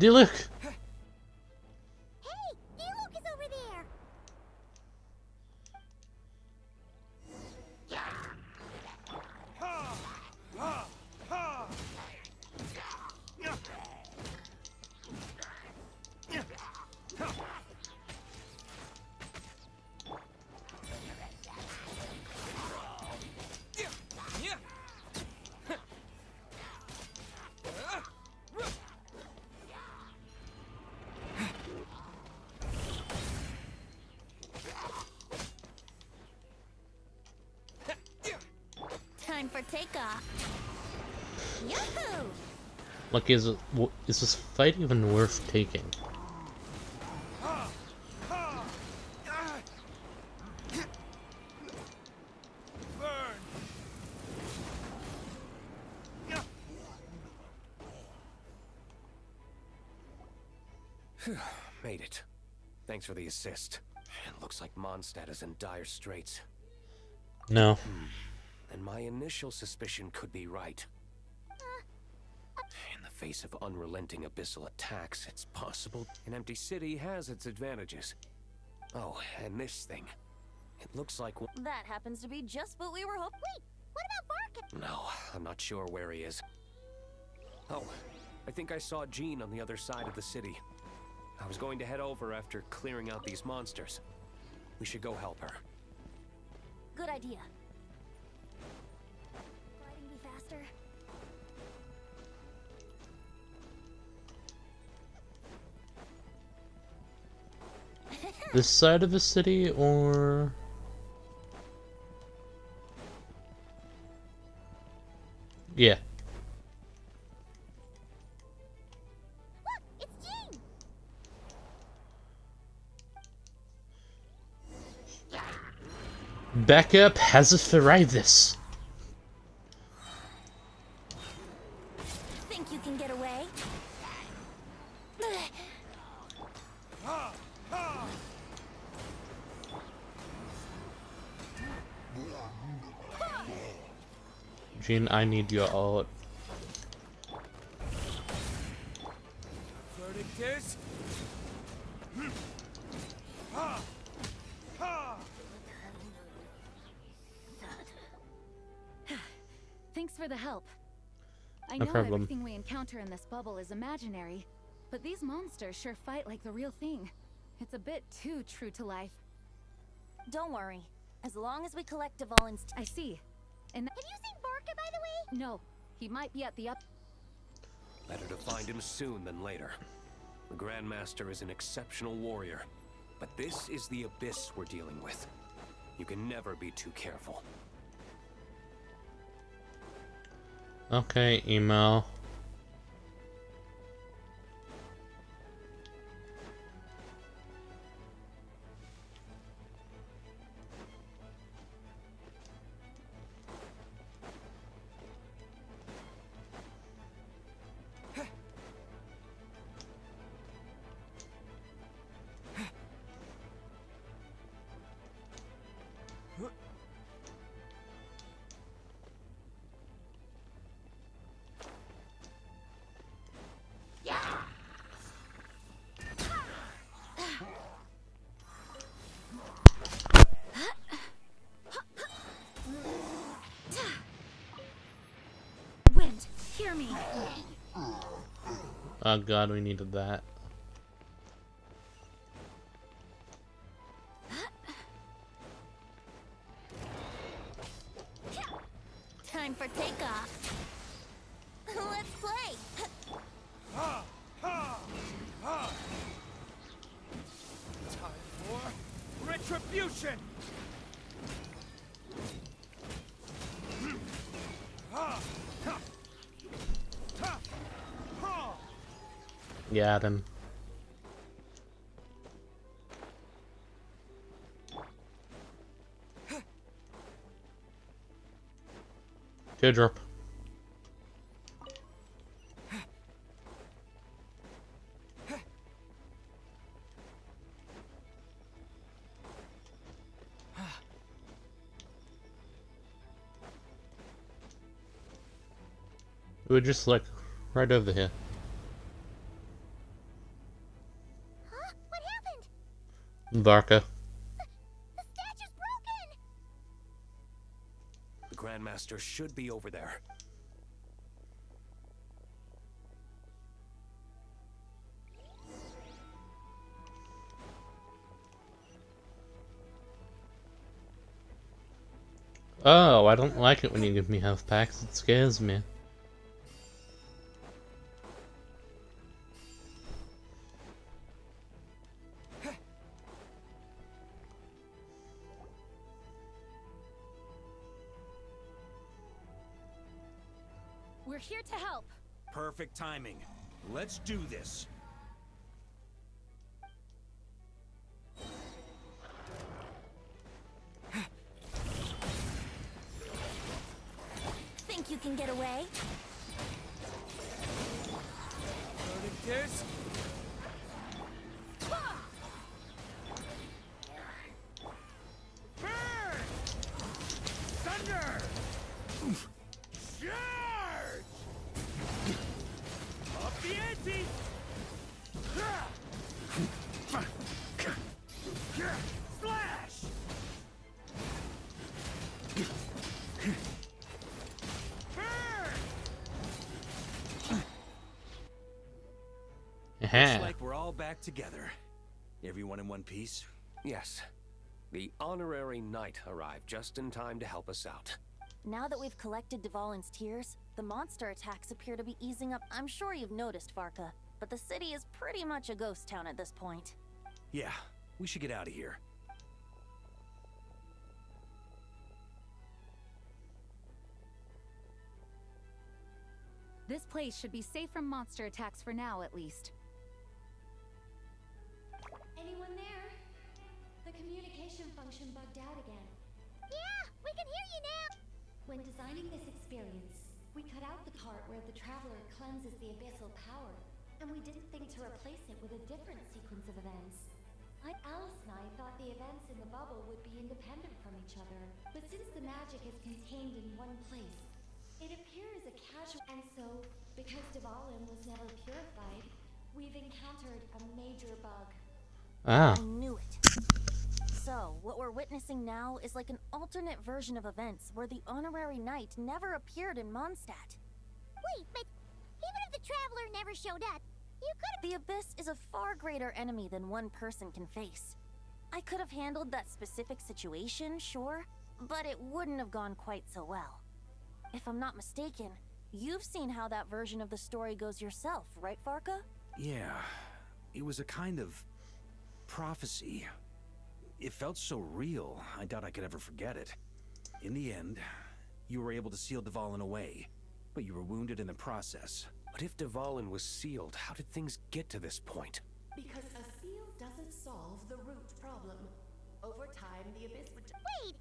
[SPEAKER 1] Look!
[SPEAKER 2] Hey, Diluc is over there. Time for takeoff. Yahoo!
[SPEAKER 1] Like, is this fight even worth taking?
[SPEAKER 3] Made it. Thanks for the assist. It looks like Mondstadt is in dire straits.
[SPEAKER 1] No.
[SPEAKER 3] And my initial suspicion could be right. In the face of unrelenting abyssal attacks, it's possible an empty city has its advantages. Oh, and this thing. It looks like...
[SPEAKER 6] That happens to be just what we were hoping. Wait, what about Varka?
[SPEAKER 3] No, I'm not sure where he is. Oh, I think I saw Jean on the other side of the city. I was going to head over after clearing out these monsters. We should go help her.
[SPEAKER 6] Good idea. Gliding be faster.
[SPEAKER 1] This side of the city, or... Yeah.
[SPEAKER 2] Look, it's Jean.
[SPEAKER 1] Backup has arrived this.
[SPEAKER 6] Think you can get away?
[SPEAKER 1] Jean, I need your ult.
[SPEAKER 14] Verdict is...
[SPEAKER 5] Thanks for the help. I
[SPEAKER 1] No
[SPEAKER 5] know
[SPEAKER 1] problem.
[SPEAKER 5] everything we encounter in this bubble is imaginary, but these monsters sure fight like the real thing. It's a bit too true to life.
[SPEAKER 6] Don't worry. As long as we collect Dvalin's...
[SPEAKER 5] I see. And
[SPEAKER 2] Have you seen Varka, by the way?
[SPEAKER 5] no, he might be at the up...
[SPEAKER 3] Better to find him soon than later. The Grandmaster is an exceptional warrior, but this is the abyss we're dealing with. You can never be too careful.
[SPEAKER 1] Okay, email.
[SPEAKER 5] Wind, hear me.
[SPEAKER 1] Oh god, we needed that.
[SPEAKER 6] Time for takeoff. Let's play.
[SPEAKER 15] Ha! Ha! Ha! Time for retribution! Ha! Ha! Ha! Ha!
[SPEAKER 1] Got him. Teardrop. We're just like right over here.
[SPEAKER 6] Huh? What happened?
[SPEAKER 1] Varka.
[SPEAKER 6] The statue's broken!
[SPEAKER 3] The Grandmaster should be over there.
[SPEAKER 1] Oh, I don't like it when you give me health packs. It scares me.
[SPEAKER 5] We're here to help.
[SPEAKER 4] Perfect timing. Let's do this.
[SPEAKER 6] Think you can get away?
[SPEAKER 15] Loading disc. Burn! Thunder! Charge! Up the ante! Flash!
[SPEAKER 4] Looks like we're all back together. Everyone in one piece?
[SPEAKER 3] Yes. The honorary knight arrived just in time to help us out.
[SPEAKER 6] Now that we've collected Dvalin's tears, the monster attacks appear to be easing up. I'm sure you've noticed, Varka, but the city is pretty much a ghost town at this point.
[SPEAKER 4] Yeah, we should get out of here.
[SPEAKER 5] This place should be safe from monster attacks for now, at least.
[SPEAKER 7] Anyone there? The communication function bugged out again.
[SPEAKER 2] Yeah, we can hear you now.
[SPEAKER 7] When designing this experience, we cut out the part where the traveler cleanses the abyssal power, and we didn't think to replace it with a different sequence of events. Alice and I thought the events in the bubble would be independent from each other, but since the magic is contained in one place, it appears a casual. And so, because Dvalin was never purified, we've encountered a major bug.
[SPEAKER 1] Ah.
[SPEAKER 6] I knew it. So, what we're witnessing now is like an alternate version of events where the honorary knight never appeared in Mondstadt.
[SPEAKER 2] Wait, but even if the traveler never showed up, you could have.
[SPEAKER 6] The Abyss is a far greater enemy than one person can face. I could have handled that specific situation, sure, but it wouldn't have gone quite so well. If I'm not mistaken, you've seen how that version of the story goes yourself, right, Varka?
[SPEAKER 4] Yeah, it was a kind of prophecy. It felt so real, I doubt I could ever forget it. In the end, you were able to seal Dvalin away, but you were wounded in the process.
[SPEAKER 3] But if Dvalin was sealed, how did things get to this point?
[SPEAKER 17] Because a seal doesn't solve the root problem. Over time, the Abyss would...
[SPEAKER 2] Wait!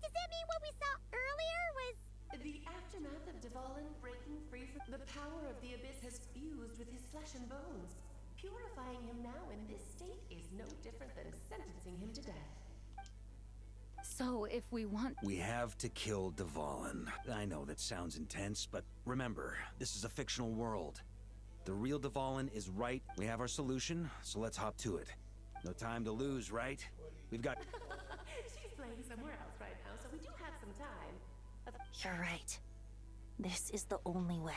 [SPEAKER 2] Does that mean what we saw earlier was...
[SPEAKER 17] The aftermath of Dvalin breaking free from... The power of the Abyss has fused with his flesh and bones. Purifying him now in this state is no different than sentencing him to death.
[SPEAKER 5] So, if we want...
[SPEAKER 4] We have to kill Dvalin. I know that sounds intense, but remember, this is a fictional world. The real Dvalin is right. We have our solution, so let's hop to it. No time to lose, right? We've got...
[SPEAKER 17] She's playing somewhere else right now, so we do have some time.
[SPEAKER 6] You're right. This is the only way.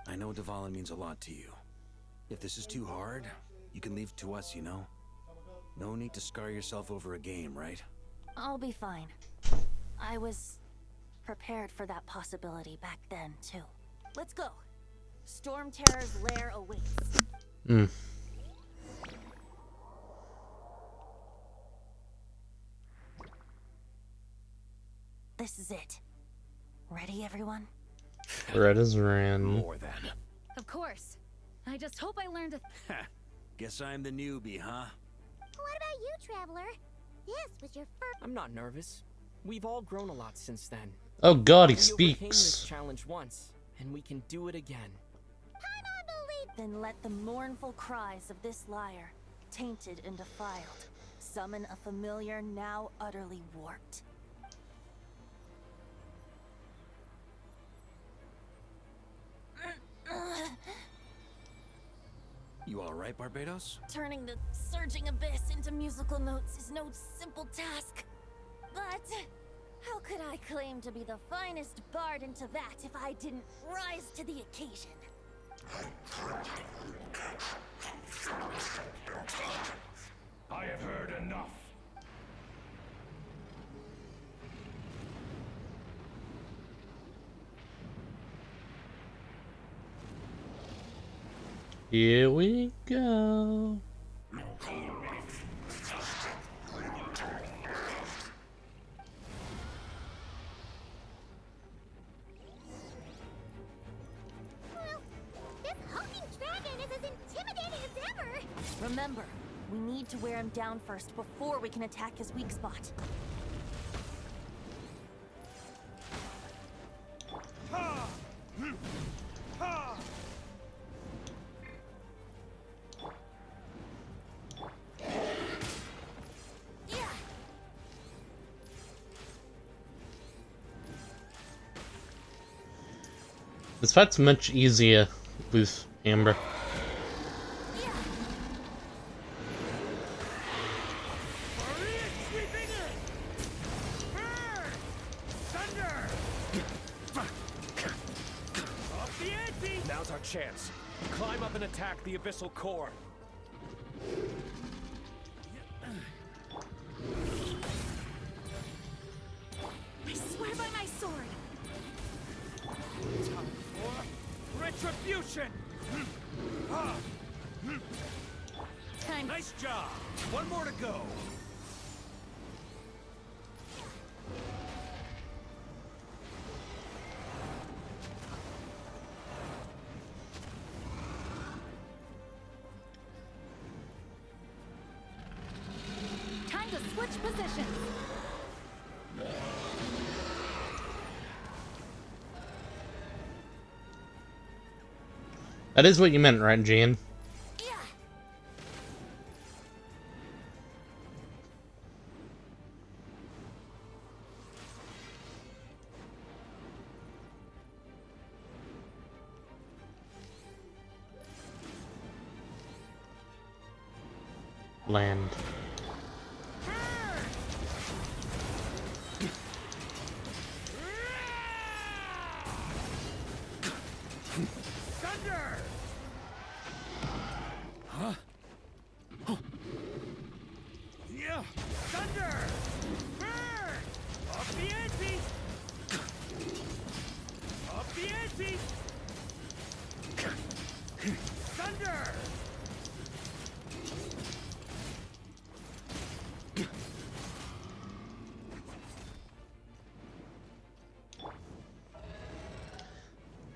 [SPEAKER 4] I know Dvalin means a lot to you. If this is too hard, you can leave it to us, you know? No need to scar yourself over a game, right?
[SPEAKER 6] I'll be fine. I was prepared for that possibility back then, too. Let's go. Storm Terror's lair awaits. This is it. Ready, everyone?
[SPEAKER 1] Red as rain.
[SPEAKER 4] More than.
[SPEAKER 5] Of course. I just hope I learned a...
[SPEAKER 4] Guess I'm the newbie, huh?
[SPEAKER 2] What about you, Traveler? This was your first...
[SPEAKER 18] I'm not nervous. We've all grown a lot since then.
[SPEAKER 1] Oh god, he
[SPEAKER 18] We overcame this
[SPEAKER 1] speaks.
[SPEAKER 18] challenge once, and we can do it again.
[SPEAKER 6] Then let the mournful cries of this liar, tainted and defiled, summon a familiar now utterly warped.
[SPEAKER 4] You alright, Barbados?
[SPEAKER 6] Turning the surging abyss into musical notes is no simple task. But how could I claim to be the finest bard in Teyvat if I didn't rise to the occasion?
[SPEAKER 14] I have heard enough.
[SPEAKER 1] Here we go.
[SPEAKER 2] This hulking dragon is as intimidating as ever!
[SPEAKER 6] Remember, we need to wear him down first before we can attack his weak spot.
[SPEAKER 1] This fight's much easier with Amber.
[SPEAKER 3] Now's our chance. Climb up and attack the abyssal core.
[SPEAKER 5] I swear by my sword!
[SPEAKER 3] Time for retribution!
[SPEAKER 5] Time.
[SPEAKER 14] Nice job. One more to go.
[SPEAKER 5] Time to switch positions!
[SPEAKER 1] That is what you meant, right, Jan? Land.
[SPEAKER 14] Thunder!
[SPEAKER 3] Huh?
[SPEAKER 14] Yeah! Thunder! Burn! Up the ante! Up the ante! Thunder!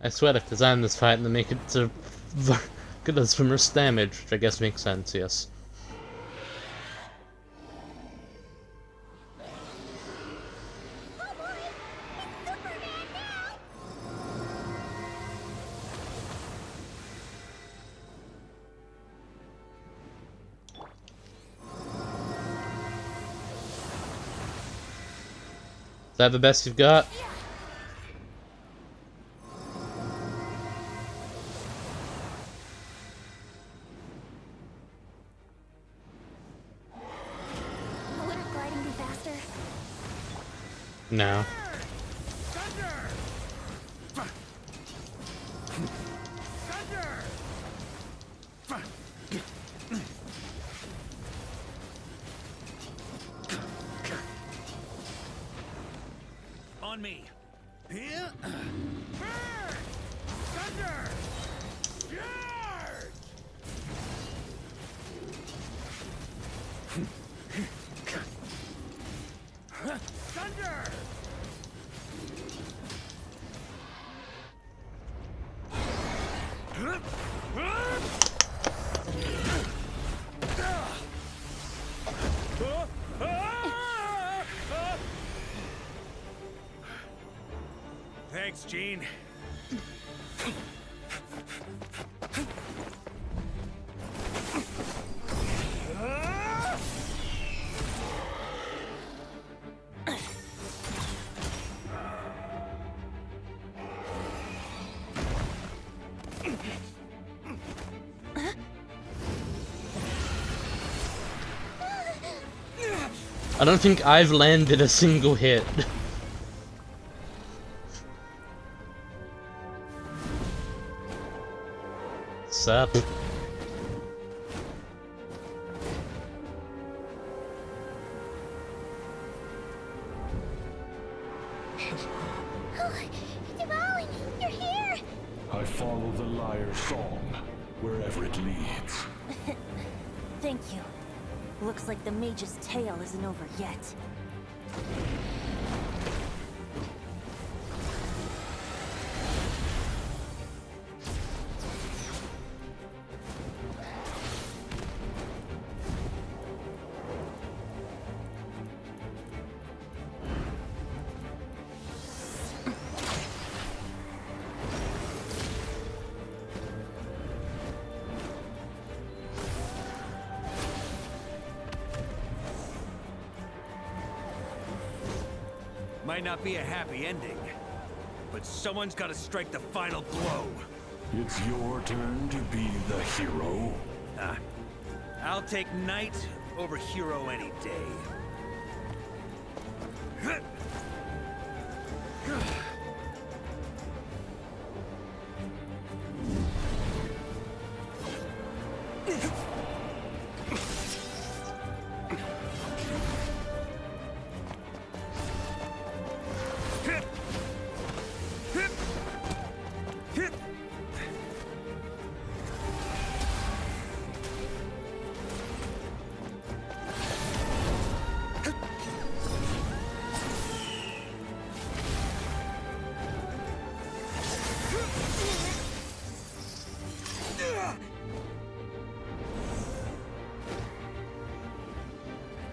[SPEAKER 1] I swear to design this fight and then make it to get us from risk damage, which I guess makes sense, yes. Is that the best you've got?
[SPEAKER 6] Would gliding be faster?
[SPEAKER 1] No.
[SPEAKER 14] Thunder! Thunder!
[SPEAKER 4] On me. Here.
[SPEAKER 14] Burn! Thunder! Charge! Thunder!
[SPEAKER 4] Thanks, Gene.
[SPEAKER 1] I don't think I've landed a single hit. Sup?
[SPEAKER 2] Dvalin, you're here!
[SPEAKER 15] I follow the lyre's song, wherever it leads.
[SPEAKER 6] Thank you. Looks like the mage's tale isn't over yet.
[SPEAKER 4] Might not be a happy ending, but someone's got to strike the final blow.
[SPEAKER 15] It's your turn to be the hero.
[SPEAKER 4] I'll take knight over hero any day.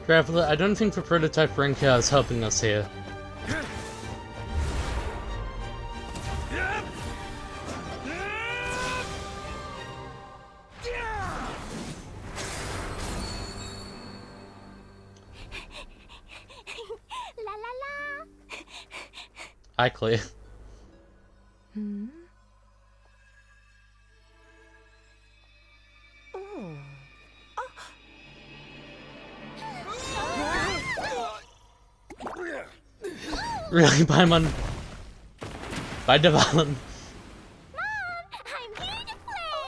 [SPEAKER 1] Traveler, I don't think the prototype ranker is helping us here.
[SPEAKER 2] La la la!
[SPEAKER 1] Hi, Clea.
[SPEAKER 7] Hmm? Oh.
[SPEAKER 1] Really, Paimon? Bye, Dvalin.
[SPEAKER 2] I'm here to play!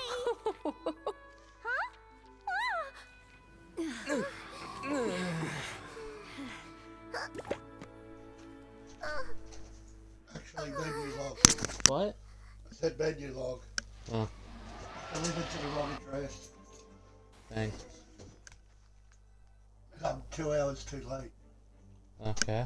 [SPEAKER 19] Actually, menu log.
[SPEAKER 1] What?
[SPEAKER 19] I said menu log.
[SPEAKER 1] Oh,
[SPEAKER 19] Delivered to the wrong address.
[SPEAKER 1] thanks.
[SPEAKER 19] I'm 2 hours too late.
[SPEAKER 1] Okay.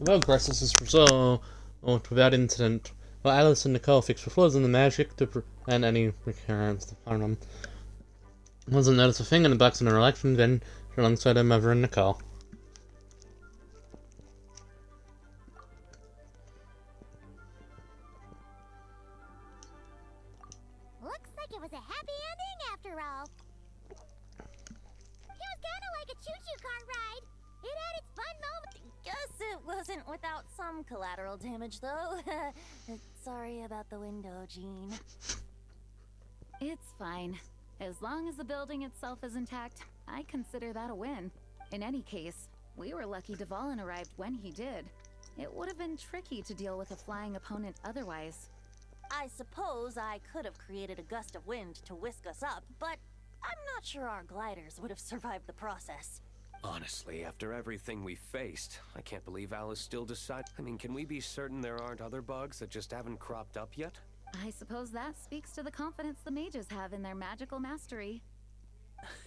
[SPEAKER 1] Well, Gressus is resolved without incident. While Alice and Nicole fix for flaws in the magic to prevent any recurrence. The farm wasn't notice a thing in the box in her election, then alongside her mother and Nicole.
[SPEAKER 2] Looks like it was a happy ending after all. It was kinda like a choo-choo car ride. It had its fun moments.
[SPEAKER 6] Guess it wasn't without some collateral damage, though. Sorry about the window, Jean.
[SPEAKER 5] It's fine. As long as the building itself is intact, I consider that a win. In any case, we were lucky Dvalin arrived when he did. It would have been tricky to deal with a flying opponent otherwise.
[SPEAKER 6] I suppose I could have created a gust of wind to whisk us up, but I'm not sure our gliders would have survived the process.
[SPEAKER 3] Honestly, after everything we faced, I can't believe Alice still decided. I mean, can we be certain there aren't other bugs that just haven't cropped up yet?
[SPEAKER 5] I suppose that speaks to the confidence the mages have in their magical mastery.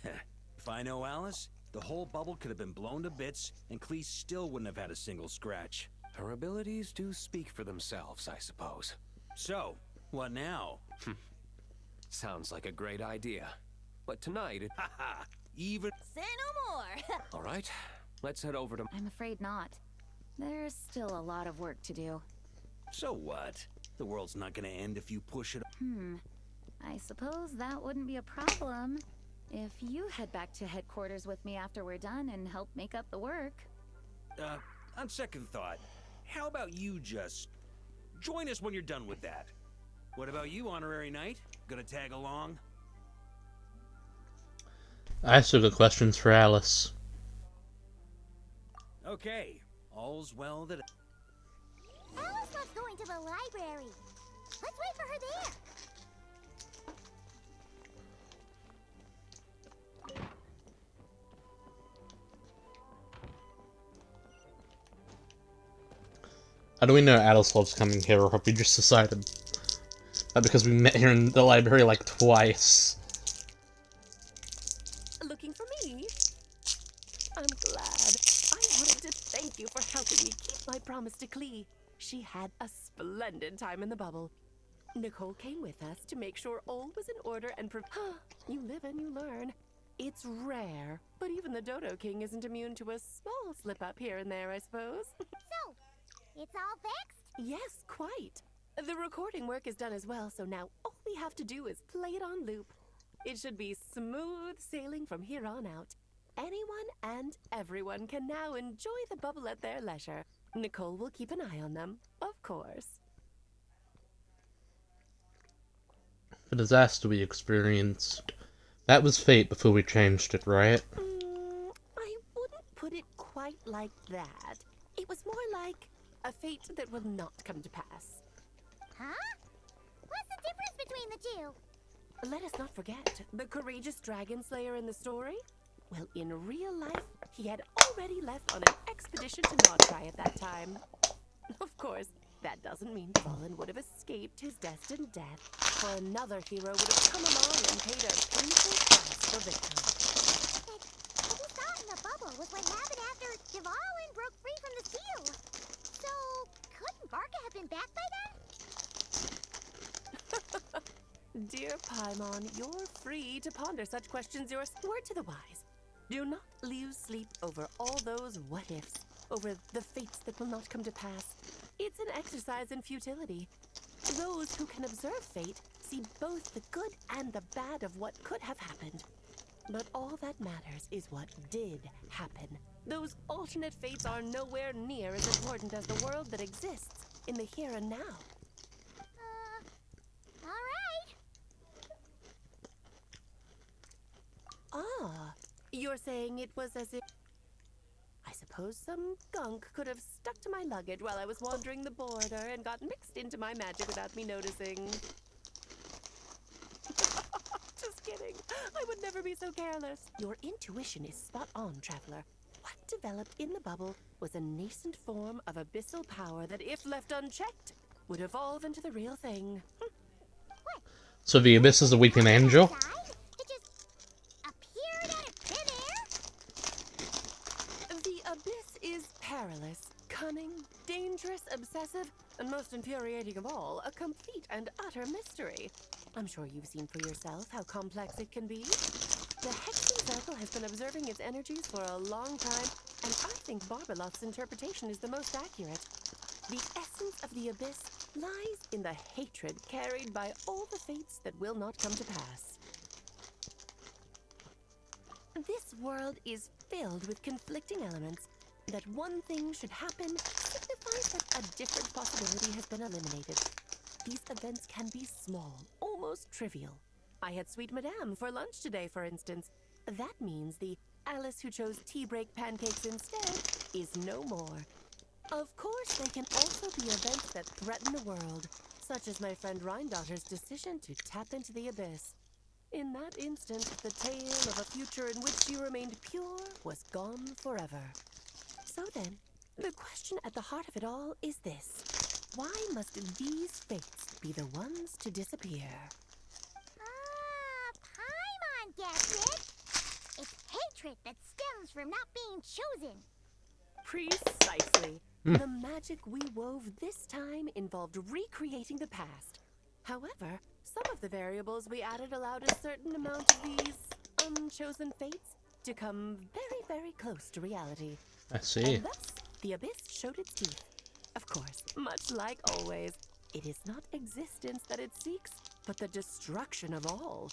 [SPEAKER 4] If I know Alice, the whole bubble could have been blown to bits, and Clee still wouldn't have had a single scratch.
[SPEAKER 3] Her abilities do speak for themselves, I suppose.
[SPEAKER 4] So, what now?
[SPEAKER 3] Sounds like a great idea. But tonight it...
[SPEAKER 4] Haha! Even...
[SPEAKER 6] Say no more!
[SPEAKER 3] Alright, let's head over to...
[SPEAKER 5] I'm afraid not. There's still a lot of work to do.
[SPEAKER 4] So what? The world's not gonna end if you push it...
[SPEAKER 5] I suppose that wouldn't be a problem if you head back to headquarters with me after we're done and help make up the work.
[SPEAKER 4] On second thought, how about you just join us when you're done with that? What about you, Honorary Knight? Gonna tag along?
[SPEAKER 1] I still got questions for Alice.
[SPEAKER 4] Okay, all's well that...
[SPEAKER 2] Alice loves going to the library. Let's wait for her there.
[SPEAKER 1] How do we know Alice loves coming here, or have we just decided that because we met here in the library like twice?
[SPEAKER 17] Looking for me? I'm glad. I wanted to thank you for helping me keep my promise to Clee. She had a splendid time in the bubble. Nicole came with us to make sure all was in order and you live and you learn. It's rare, but even the Dodo King isn't immune to a small slip-up here and there, I suppose.
[SPEAKER 2] So, it's all fixed?
[SPEAKER 17] Yes, quite. The recording work is done as well, so now all we have to do is play it on loop. It should be smooth sailing from here on out. Anyone and everyone can now enjoy the bubble at their leisure. Nicole will keep an eye on them, of course.
[SPEAKER 1] The disaster we experienced, that was fate before we changed it, right?
[SPEAKER 17] I wouldn't put it quite like that. It was more like a fate that will not come to pass.
[SPEAKER 2] Huh? What's the difference between the two?
[SPEAKER 17] Let us not forget the courageous dragon slayer in the story. Well, in real life, he had already left on an expedition to Nodtry at that time. Of course, that doesn't mean Dvalin would have escaped his destined death, for another hero would have come along and paid a painful price for victory.
[SPEAKER 2] What we saw in the bubble was what happened after Dvalin broke free from the seal. So, couldn't Varka have been back by then?
[SPEAKER 17] Dear Paimon, you're free to ponder such questions yourself. Word to the wise. Do not lose sleep over all those what-ifs, over the fates that will not come to pass. It's an exercise in futility. Those who can observe fate see both the good and the bad of what could have happened. But all that matters is what did happen. Those alternate fates are nowhere near as important as the world that exists in the here and now.
[SPEAKER 2] Alright.
[SPEAKER 17] Ah, you're saying it was as if... I suppose some gunk could have stuck to my luggage while I was wandering the border and got mixed into my magic without me noticing. Just kidding. I would never be so careless. Your intuition is spot on, Traveler. What developed in the bubble was a nascent form of abyssal power that, if left unchecked, would evolve into the real thing.
[SPEAKER 1] So the Abyss is a weeping angel?
[SPEAKER 2] It just appeared out of thin air?
[SPEAKER 17] The Abyss is perilous, cunning, dangerous, obsessive, and most infuriating of all, a complete and utter mystery. I'm sure you've seen for yourself how complex it can be. The Hexing Circle has been observing its energies for a long time, and I think Barbeloth's interpretation is the most accurate. The essence of the Abyss lies in the hatred carried by all the fates that will not come to pass. This world is filled with conflicting elements. That one thing should happen signifies that a different possibility has been eliminated. These events can be small, almost trivial. I had Sweet Madame for lunch today, for instance. That means the Alice who chose tea break pancakes instead is no more. Of course, they can also be events that threaten the world, such as my friend Rhindotter's decision to tap into the Abyss. In that instant, the tale of a future in which she remained pure was gone forever. So then, the question at the heart of it all is this. Why must these fates be the ones to disappear?
[SPEAKER 2] Paimon gets it. It's hatred that stems from not being chosen.
[SPEAKER 17] Precisely. The magic we wove this time involved recreating the past. However, some of the variables we added allowed a certain amount of these unchosen fates to come very, very close to reality.
[SPEAKER 1] I see.
[SPEAKER 17] And thus, the abyss showed its teeth. Of course, much like always, it is not existence that it seeks, but the destruction of all.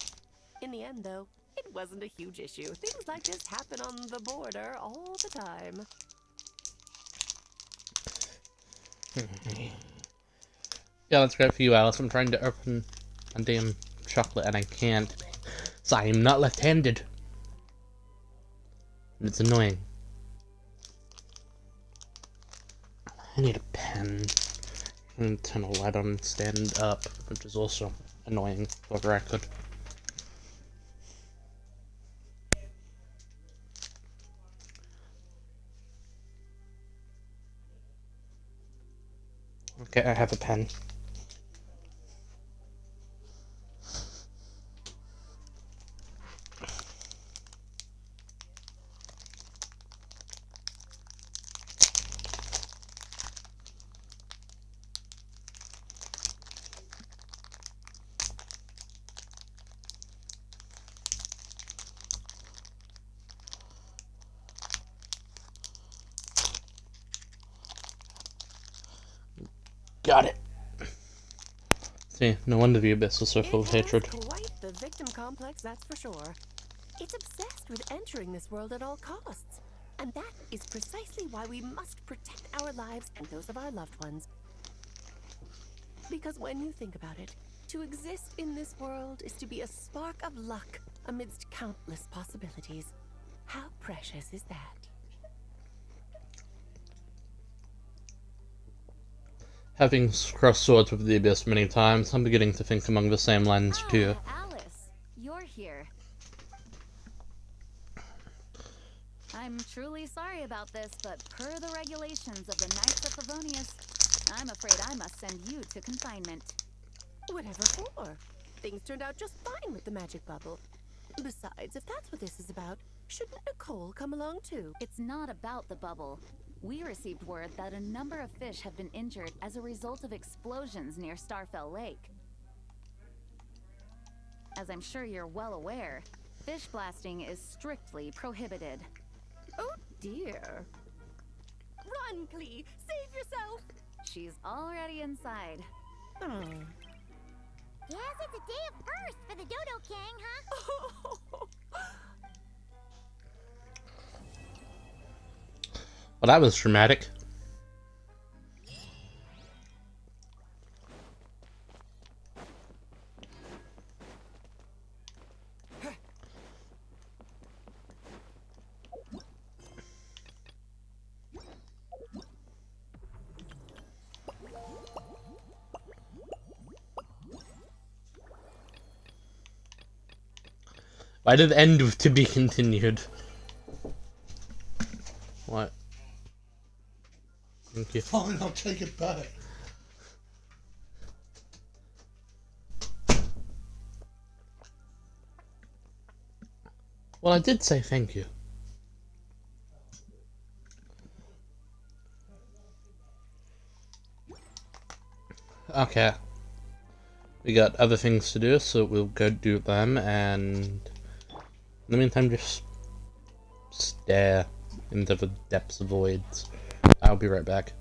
[SPEAKER 17] In the end, though, it wasn't a huge issue. Things like this happen on the border all the time.
[SPEAKER 1] Yeah, that's great for you, Alice. I'm trying to open a damn chocolate and I can't. So I'm not left-handed. And it's annoying. I need a pen. I'm gonna turn a light on and stand up, which is also annoying for the record. Okay, I have a pen. Got it. See, no wonder the abyss was so full of hatred.
[SPEAKER 17] Quite the victim complex, that's for sure. It's obsessed with entering this world at all costs. And that is precisely why we must protect our lives and those of our loved ones. Because when you think about it, to exist in this world is to be a spark of luck amidst countless possibilities. How precious is that?
[SPEAKER 1] Having crossed swords with the abyss many times, I'm beginning to think along the same lines too.
[SPEAKER 5] Alice, you're here. I'm truly sorry about this, but per the regulations of the Knights of Favonius, I'm afraid I must send you to confinement.
[SPEAKER 17] Whatever for? Things turned out just fine with the magic bubble. Besides, if that's what this is about, shouldn't Nicole come along too?
[SPEAKER 5] It's not about the bubble. We received word that a number of fish have been injured as a result of explosions near Starfell Lake. As I'm sure you're well aware, fish blasting is strictly prohibited.
[SPEAKER 17] Oh dear. Run, Clee! Save yourself!
[SPEAKER 5] She's already inside.
[SPEAKER 2] Guess it's a day of first for the Dodo King, huh?
[SPEAKER 1] Well, that was dramatic. Why did it end with to be continued? What? Thank you.
[SPEAKER 19] Fine, I'll take it back.
[SPEAKER 1] Well, I did say thank you. Okay. We got other things to do, so we'll go do them, and in the meantime, just stare into the depths of voids. I'll be right back.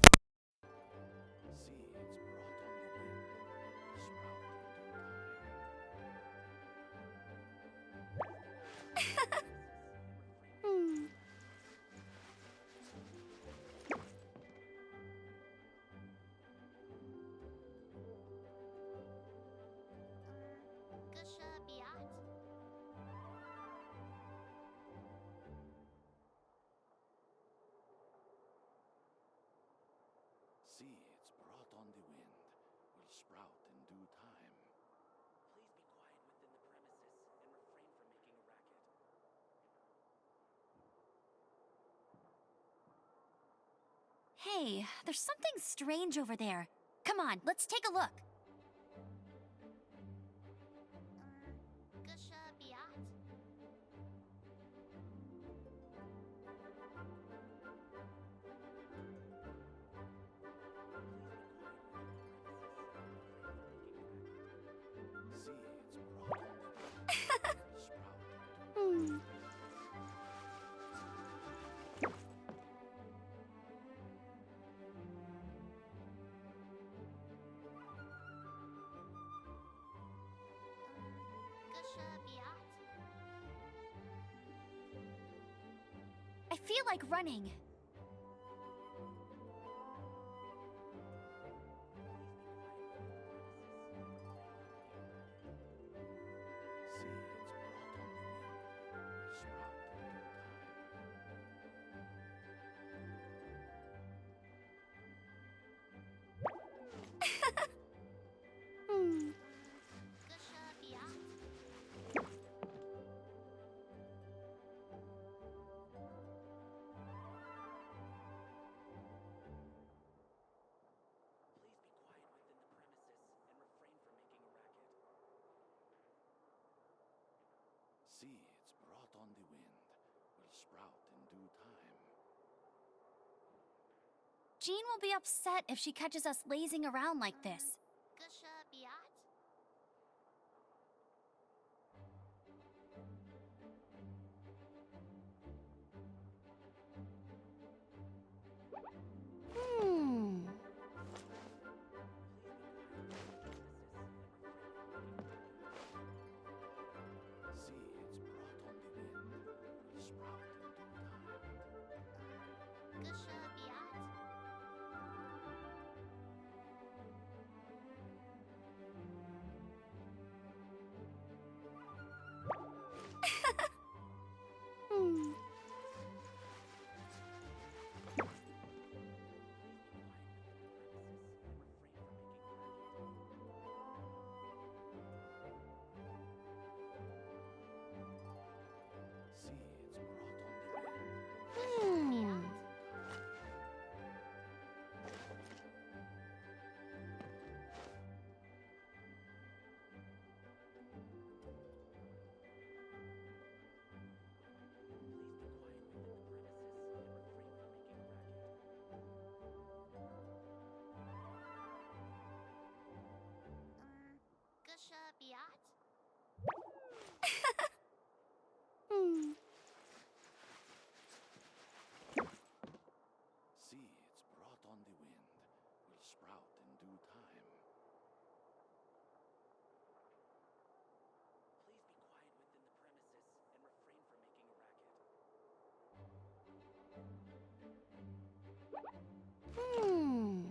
[SPEAKER 15] Seeds brought on the wind will sprout in due time.
[SPEAKER 20] Please be quiet within the premises and Hey, there's something strange over there. Come on, let's take a look.
[SPEAKER 2] Hmm.
[SPEAKER 20] I feel like running.
[SPEAKER 2] Hmm.
[SPEAKER 15] Seeds brought on the wind will sprout in due time.
[SPEAKER 20] Jean will be upset if she catches us lazing around like this.
[SPEAKER 2] Hmm.
[SPEAKER 15] Seeds brought on the wind will sprout in due time.
[SPEAKER 2] Hmm.
[SPEAKER 15] Seeds brought on the wind.
[SPEAKER 2] Hmm. Hmm.
[SPEAKER 15] Seeds brought on the wind will sprout in due time.
[SPEAKER 2] Hmm.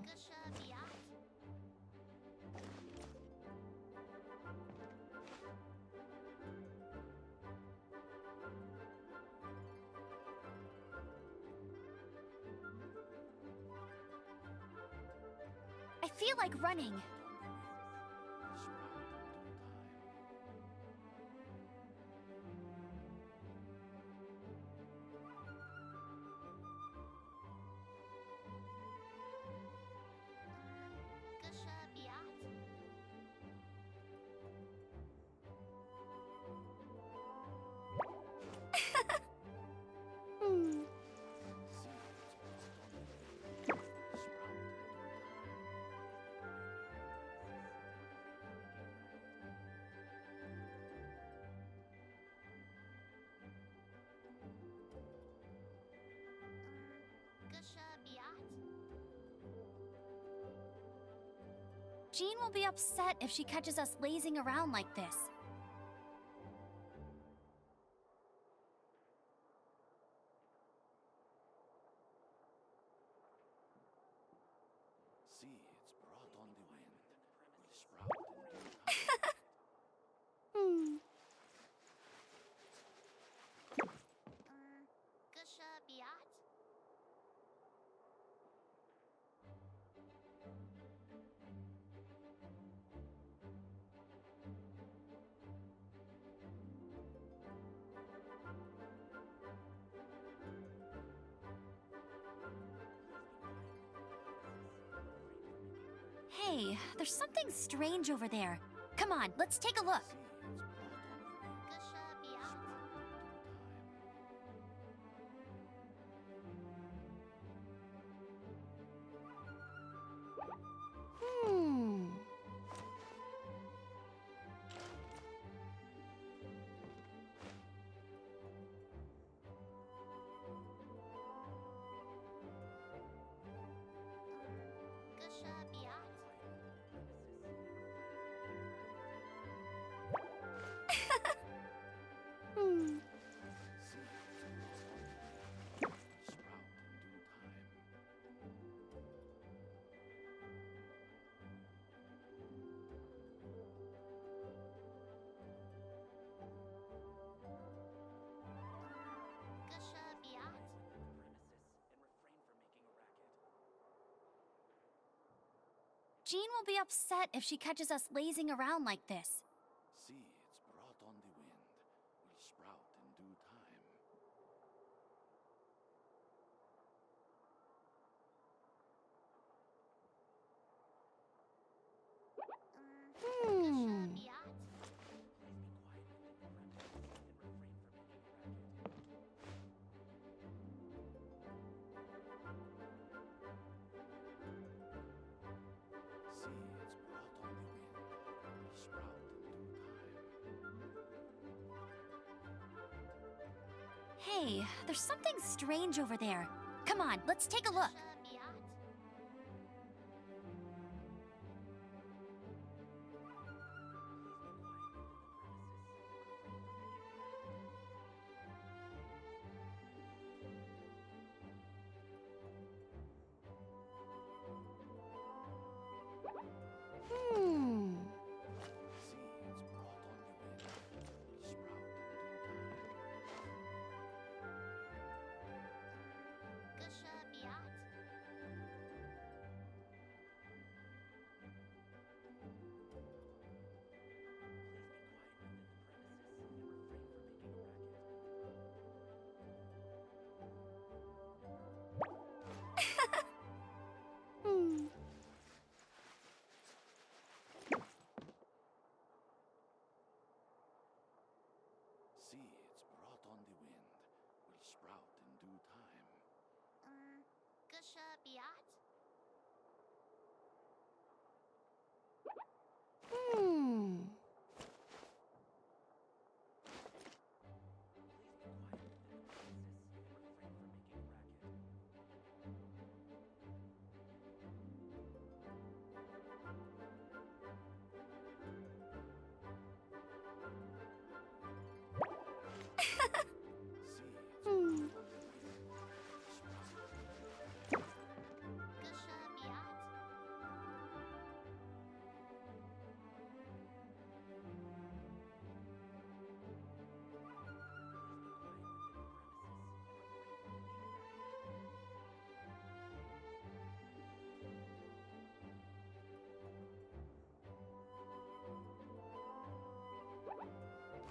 [SPEAKER 20] I feel like running.
[SPEAKER 2] Hmm.
[SPEAKER 20] Jean will be upset if she catches us lazing around like this.
[SPEAKER 15] Seeds brought on the wind will sprout in due time.
[SPEAKER 2] Hmm.
[SPEAKER 20] Hey, there's something strange over there. Come on, let's take a look.
[SPEAKER 7] Hmm. Hmm.
[SPEAKER 20] Jean will be upset if she catches us lazing around like this.
[SPEAKER 15] Seeds brought on the wind will sprout in due time.
[SPEAKER 7] Hmm.
[SPEAKER 15] Seeds brought on the wind will sprout in due time.
[SPEAKER 20] Hey, there's something strange over there. Come on, let's take a look.
[SPEAKER 7] Hmm. Hmm.
[SPEAKER 15] Seeds brought on the wind will sprout in due time.
[SPEAKER 7] Hmm. Hmm.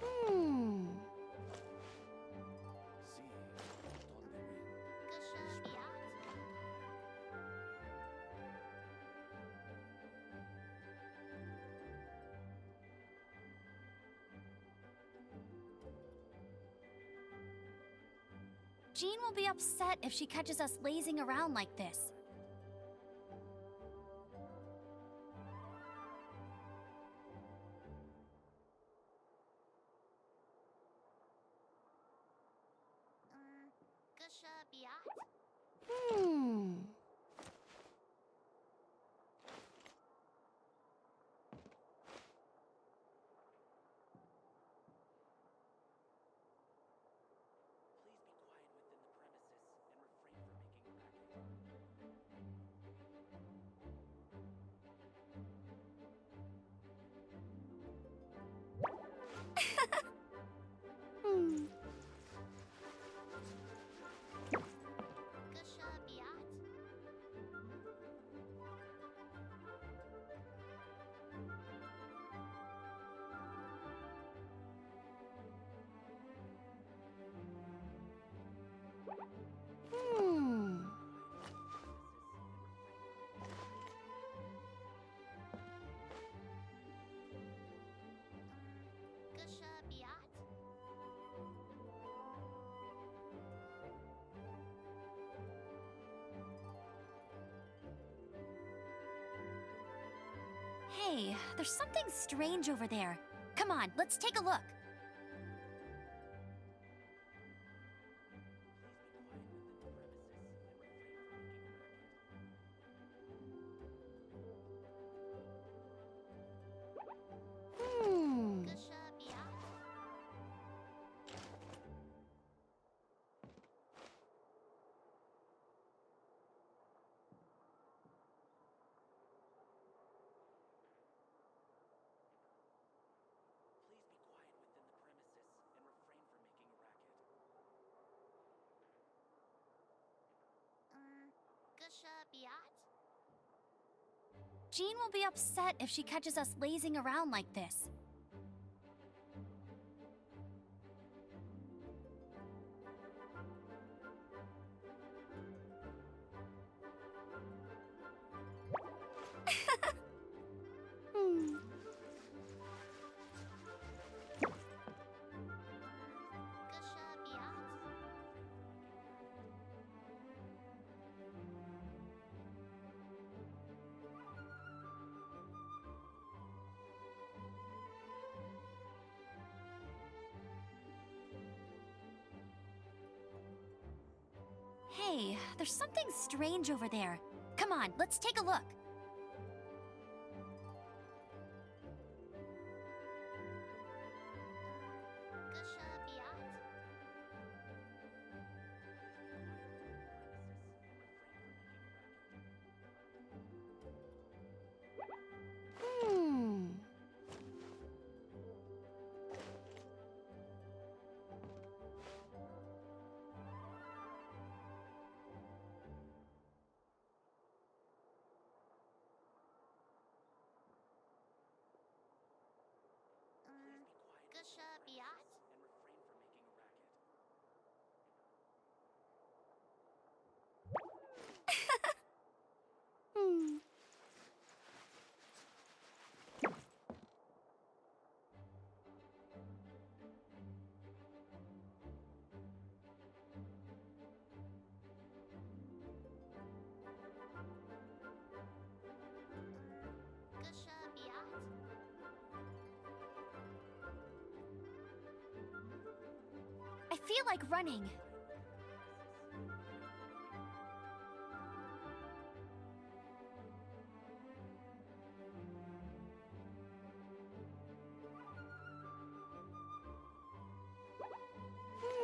[SPEAKER 7] Hmm.
[SPEAKER 20] Jean will be upset if she catches us lazing around like this.
[SPEAKER 7] Hmm. Hmm.
[SPEAKER 20] Hey, there's something strange over there. Come on, let's take a look. Jean will be upset if she catches us lazing around like this. Hmm. Hey, there's something strange over there. Come on, let's take a look. Hmm. Hmm. I feel like running.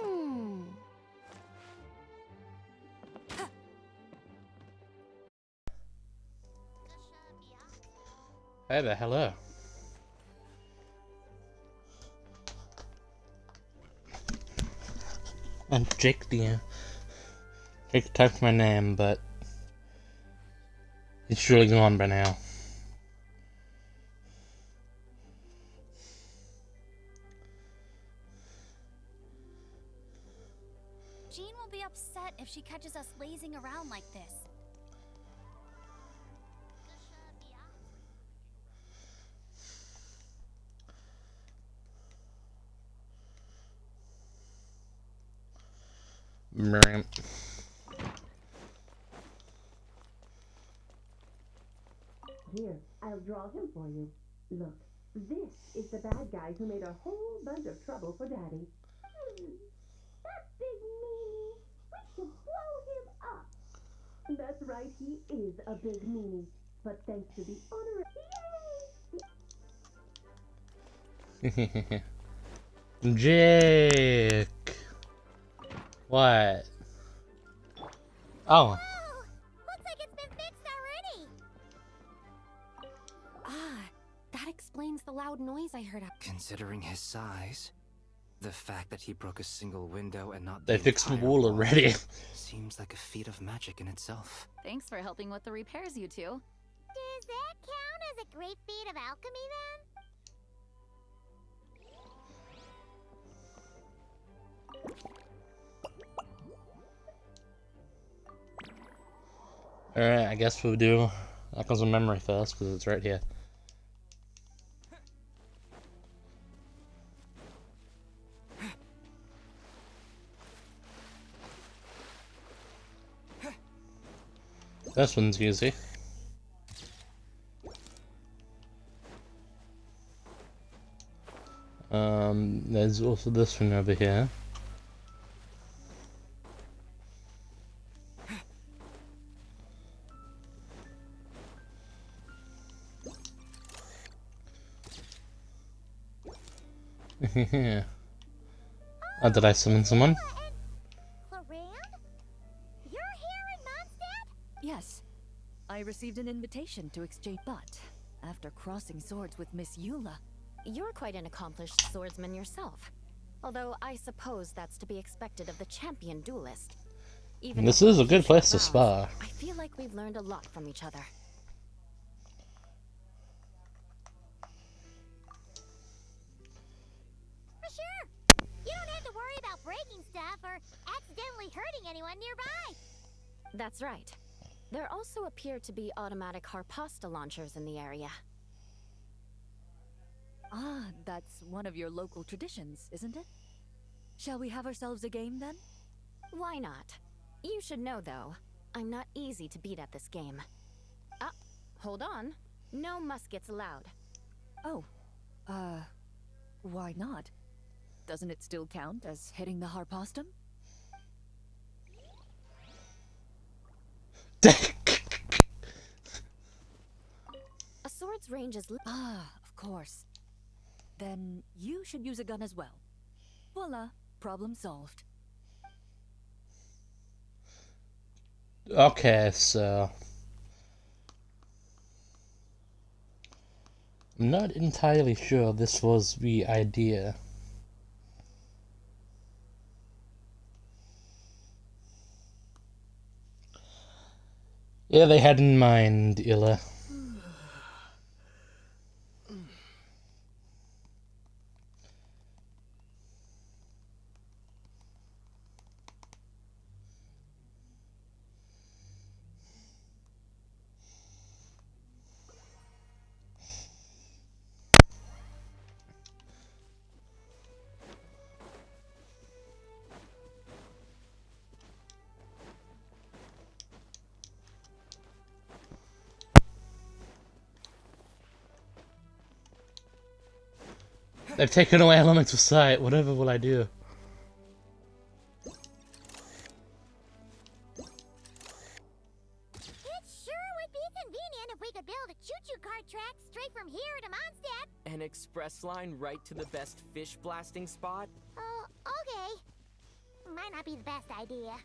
[SPEAKER 20] Hmm.
[SPEAKER 1] Hey there, hello. And Jake Jake typed my name, but it's surely gone by now.
[SPEAKER 20] Jean will be upset if she catches us lazing around like this.
[SPEAKER 1] Meh.
[SPEAKER 17] Here, I'll draw him for you. Look, this is the bad guy who made a whole bunch of trouble for Daddy. That big meanie! We should blow him up! That's right, he is a big meanie. But thanks to the honor... Yay!
[SPEAKER 1] Jake! What? Oh.
[SPEAKER 20] Looks like it's been fixed already.
[SPEAKER 7] Ah, that explains the loud noise I heard up.
[SPEAKER 10] Considering his size, the fact that he broke a single window and not
[SPEAKER 1] They
[SPEAKER 10] the
[SPEAKER 1] fixed the
[SPEAKER 10] entire
[SPEAKER 1] wall already.
[SPEAKER 10] seems like a feat of magic in itself.
[SPEAKER 5] Thanks for helping with the repairs, you two.
[SPEAKER 2] Does that count as a great feat of alchemy then?
[SPEAKER 1] Alright, I guess we'll do Echoes of Memory first, because it's right here. This one's easy. There's also this one over here. Yeah. Oh, did I summon someone?
[SPEAKER 5] Yes. I received an invitation to exchange, but after crossing swords with Miss Eula,
[SPEAKER 7] You're quite an accomplished swordsman yourself. Although I suppose that's to be expected of the champion duelist. Even
[SPEAKER 1] This
[SPEAKER 7] if
[SPEAKER 1] is
[SPEAKER 7] we're
[SPEAKER 1] a good place to
[SPEAKER 7] rounds,
[SPEAKER 1] spar.
[SPEAKER 7] I feel like we've learned a lot from each other.
[SPEAKER 2] Sure. You don't have to worry about breaking stuff or accidentally hurting anyone nearby.
[SPEAKER 7] That's right. There also appear to be automatic harpasta launchers in the area.
[SPEAKER 5] Ah, that's one of your local traditions, isn't it? Shall we have ourselves a game then?
[SPEAKER 7] Why not? You should know, though, I'm not easy to beat at this game. Ah, hold on. No muskets allowed.
[SPEAKER 5] Oh, why not? Doesn't it still count as hitting the harpastum?
[SPEAKER 7] A sword's range is
[SPEAKER 5] Ah, of course. Then you should use a gun as well. Voila, problem solved.
[SPEAKER 1] Okay, so I'm not entirely sure this was the idea. Yeah, they had in mind, Illa. They've taken away elements of sight. Whatever will I do?
[SPEAKER 2] It sure would be convenient if we could build a choo-choo cart track straight from here to Mondstadt.
[SPEAKER 18] An express line right to the best fish blasting spot?
[SPEAKER 2] Oh, okay. Might not be the best idea.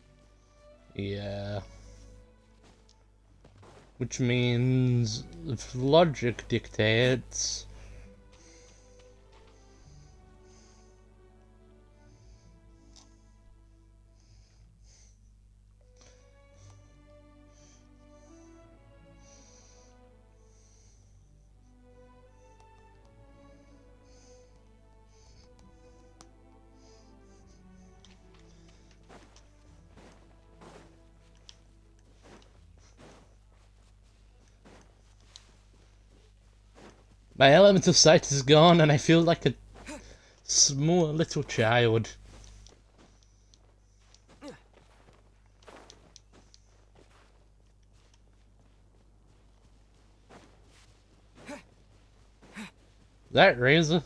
[SPEAKER 1] Yeah. Which means, if logic dictates, my element of sight is gone and I feel like a small little child. That razor?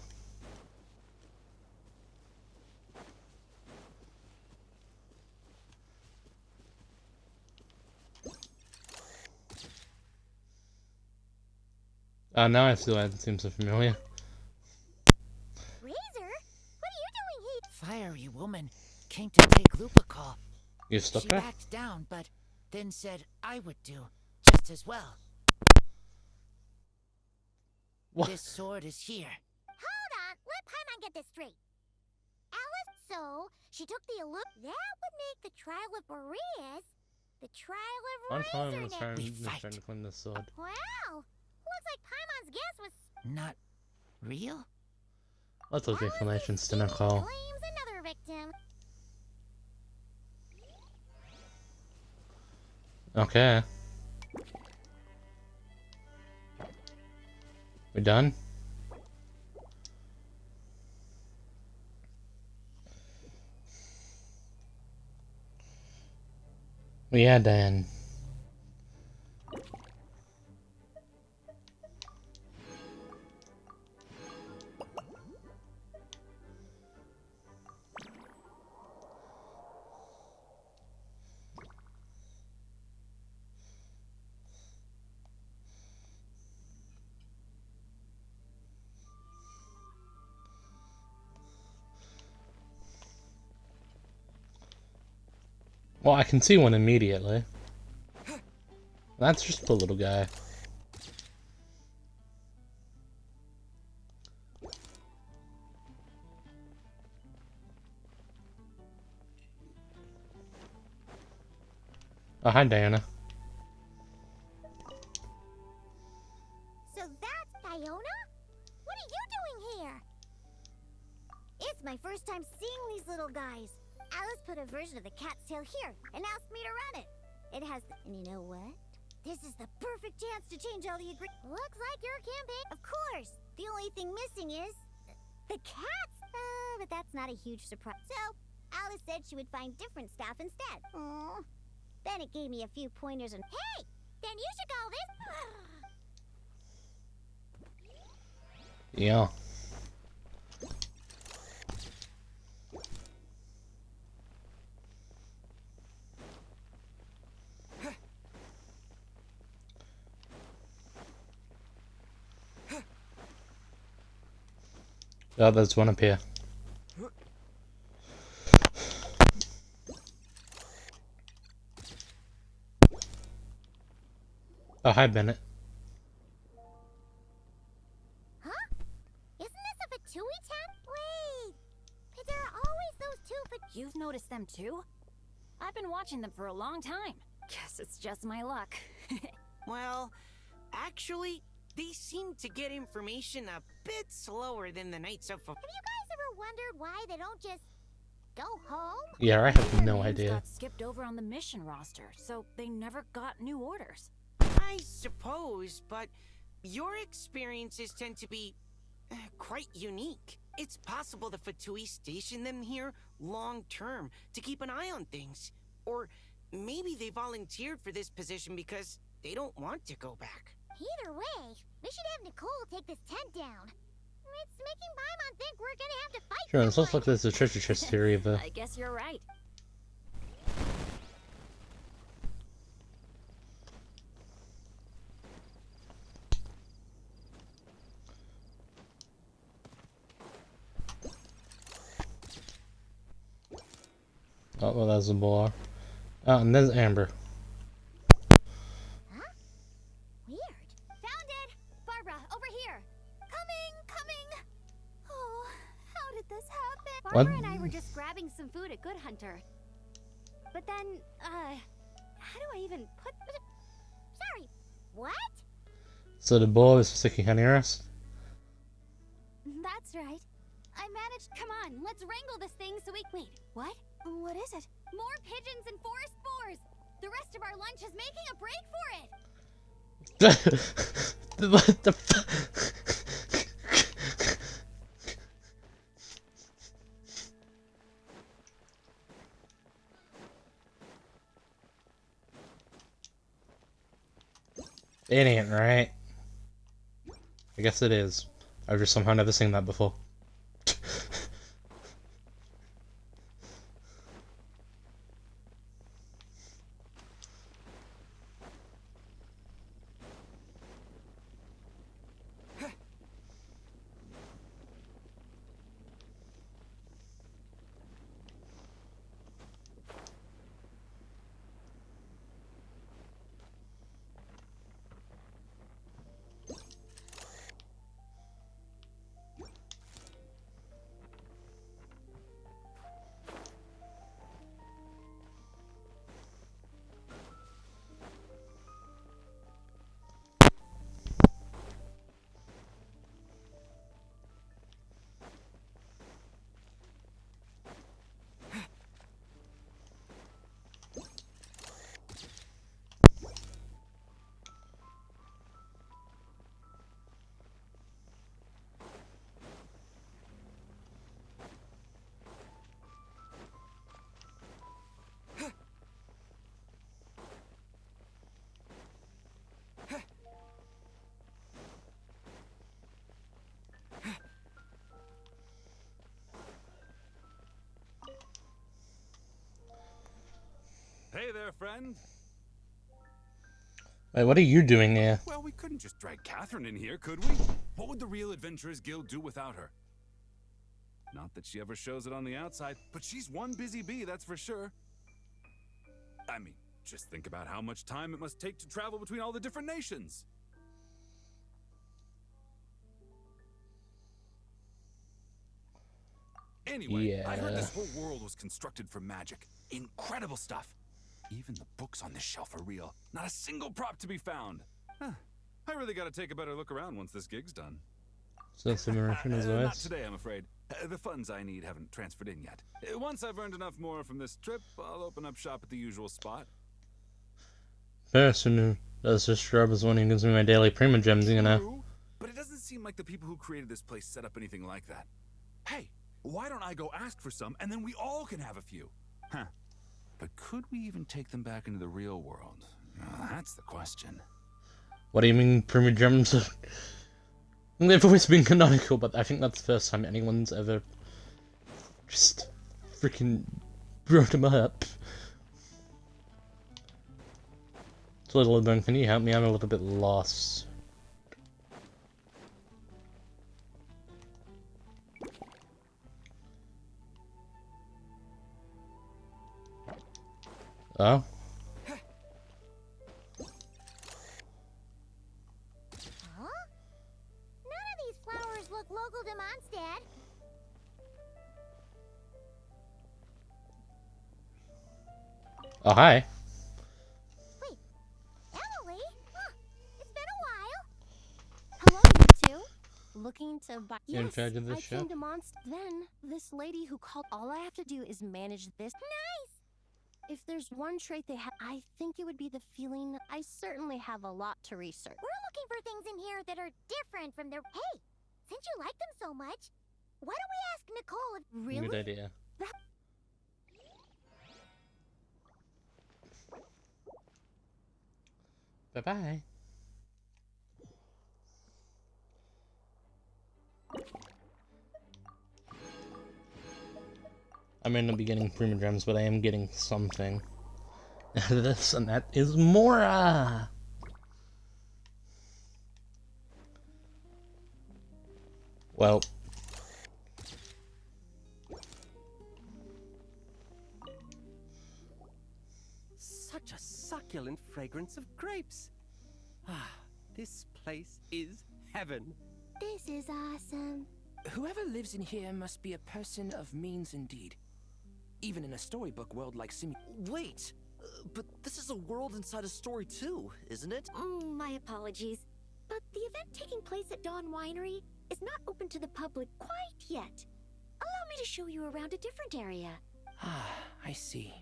[SPEAKER 1] Oh, now I feel like it seems so familiar.
[SPEAKER 2] Razor? What are you doing here?
[SPEAKER 21] Fiery woman came to take Lupical.
[SPEAKER 1] You stuck
[SPEAKER 21] She
[SPEAKER 1] her?
[SPEAKER 21] backed down, but then said I would do just as well.
[SPEAKER 1] What?
[SPEAKER 21] This sword is here.
[SPEAKER 2] Hold on, let Paimon get this straight. Alice, so she took the that would make the trial of Boreas the trial of
[SPEAKER 1] I'm fine
[SPEAKER 2] Razor
[SPEAKER 1] with trying to clean this sword.
[SPEAKER 2] Wow, looks like Paimon's guess was
[SPEAKER 21] Not real?
[SPEAKER 1] Lots of explanations to Nicole.
[SPEAKER 2] claims another victim.
[SPEAKER 1] Okay. We done? Yeah, Dan. Well, I can see one immediately. That's just the little guy. Oh, hi, Diana.
[SPEAKER 2] So that's Fiona? What are you doing here? It's my first time seeing these little guys. Alice put a version of the cat's tail here and asked me to run it. It has, and you know what? This is the perfect chance to change all the Looks like your campaign. Of course. The only thing missing is the cats. But that's not a huge surprise. So Alice said she would find different staff instead. Aww. Then it gave me a few pointers and hey, then you should call this.
[SPEAKER 1] Yeah. Oh, there's one up here. Oh, hi, Bennett.
[SPEAKER 2] Huh? Isn't this a Fatui tent? Wait! But there are always those two
[SPEAKER 5] You've noticed them too? I've been watching them for a long time. Guess it's just my luck.
[SPEAKER 13] Well, actually, they seem to get information a bit slower than the Knights of...
[SPEAKER 2] Have you guys ever wondered why they don't just go home?
[SPEAKER 1] Yeah, I have no
[SPEAKER 5] Names
[SPEAKER 1] idea.
[SPEAKER 5] got skipped over on the mission roster, so they never got new orders.
[SPEAKER 13] I suppose, but your experiences tend to be quite unique. It's possible the Fatui stationed them here long-term to keep an eye on things. Or maybe they volunteered for this position because they don't want to go back.
[SPEAKER 2] Either way, we should have Nicole take this tent down. It's making Paimon think we're gonna have to fight.
[SPEAKER 1] Sure, this looks like there's a treasure chest theory of
[SPEAKER 5] I guess you're right.
[SPEAKER 1] Oh, well, there's a bar. Oh, and there's Amber.
[SPEAKER 2] Weird. Found it! Barbara, over here! Coming! Oh, how did this happen?
[SPEAKER 1] What?
[SPEAKER 2] Barbara and I were just grabbing some food at Good Hunter. But then, how do I even put... Sorry, what?
[SPEAKER 1] So the boy is sticking near us?
[SPEAKER 2] That's right. I managed... Come on, let's wrangle this thing so we... Wait, what? What is it? More pigeons and forest boars! The rest of our lunch is making a break for it!
[SPEAKER 1] What the fuck? It ain't right. I guess it is. I've just somehow never seen that before.
[SPEAKER 9] Hey there, friend.
[SPEAKER 1] Wait, what are you doing here?
[SPEAKER 9] Well, we couldn't just drag Catherine in here, could we? What would the real Adventurers Guild do without her? Not that she ever shows it on the outside, but she's one busy bee, that's for sure. I mean, just think about how much time it must take to travel between all the different nations. Anyway, I heard this whole world was constructed for magic. Incredible stuff. Even the books on this shelf are real. Not a single prop to be found. Huh. I really gotta take a better look around once this gig's done.
[SPEAKER 1] So that's the American as well.
[SPEAKER 9] Not today, I'm afraid. The funds I need haven't transferred in yet. Once I've earned enough more from this trip, I'll open up shop at the usual spot.
[SPEAKER 1] Person who does this job is one who gives me my daily prima gems, you know.
[SPEAKER 9] True, but it doesn't seem like the people who created this place set up anything like that. Hey, why don't I go ask for some, and then we all can have a few? Huh. But could we even take them back into the real world? That's the question.
[SPEAKER 1] What do you mean prima gems? They've always been canonical, but I think that's the first time anyone's ever just freaking brought them up. It's a little bit, can you help me? I'm a little bit lost. Oh?
[SPEAKER 2] Local to Mondstadt.
[SPEAKER 1] Oh, hi.
[SPEAKER 2] Wait, Emily? Huh, it's been a while.
[SPEAKER 6] Hello, you two. Looking to buy.
[SPEAKER 1] You're in charge of this
[SPEAKER 6] I
[SPEAKER 1] show?
[SPEAKER 6] came to Monst. Then this lady who called. All I have to do is manage this.
[SPEAKER 2] Nice.
[SPEAKER 6] If there's one trait they have, I think it would be the feeling. I certainly have a lot to research.
[SPEAKER 2] We're looking for things in here that are different from their. Hey, since you like them so much, why don't we ask Nicole if really?
[SPEAKER 1] Good idea. Bye-bye. I may not be getting prima gems, but I am getting something. This and that is Mora. Well.
[SPEAKER 12] Such a succulent fragrance of grapes. Ah, this place is heaven.
[SPEAKER 2] This is awesome.
[SPEAKER 16] Whoever lives in here must be a person of means indeed. Even in a storybook world like
[SPEAKER 22] Wait! But this is a world inside a story too, isn't it?
[SPEAKER 7] My apologies. But the event taking place at Dawn Winery is not open to the public quite yet. Allow me to show you around a different area.
[SPEAKER 16] Ah, I see.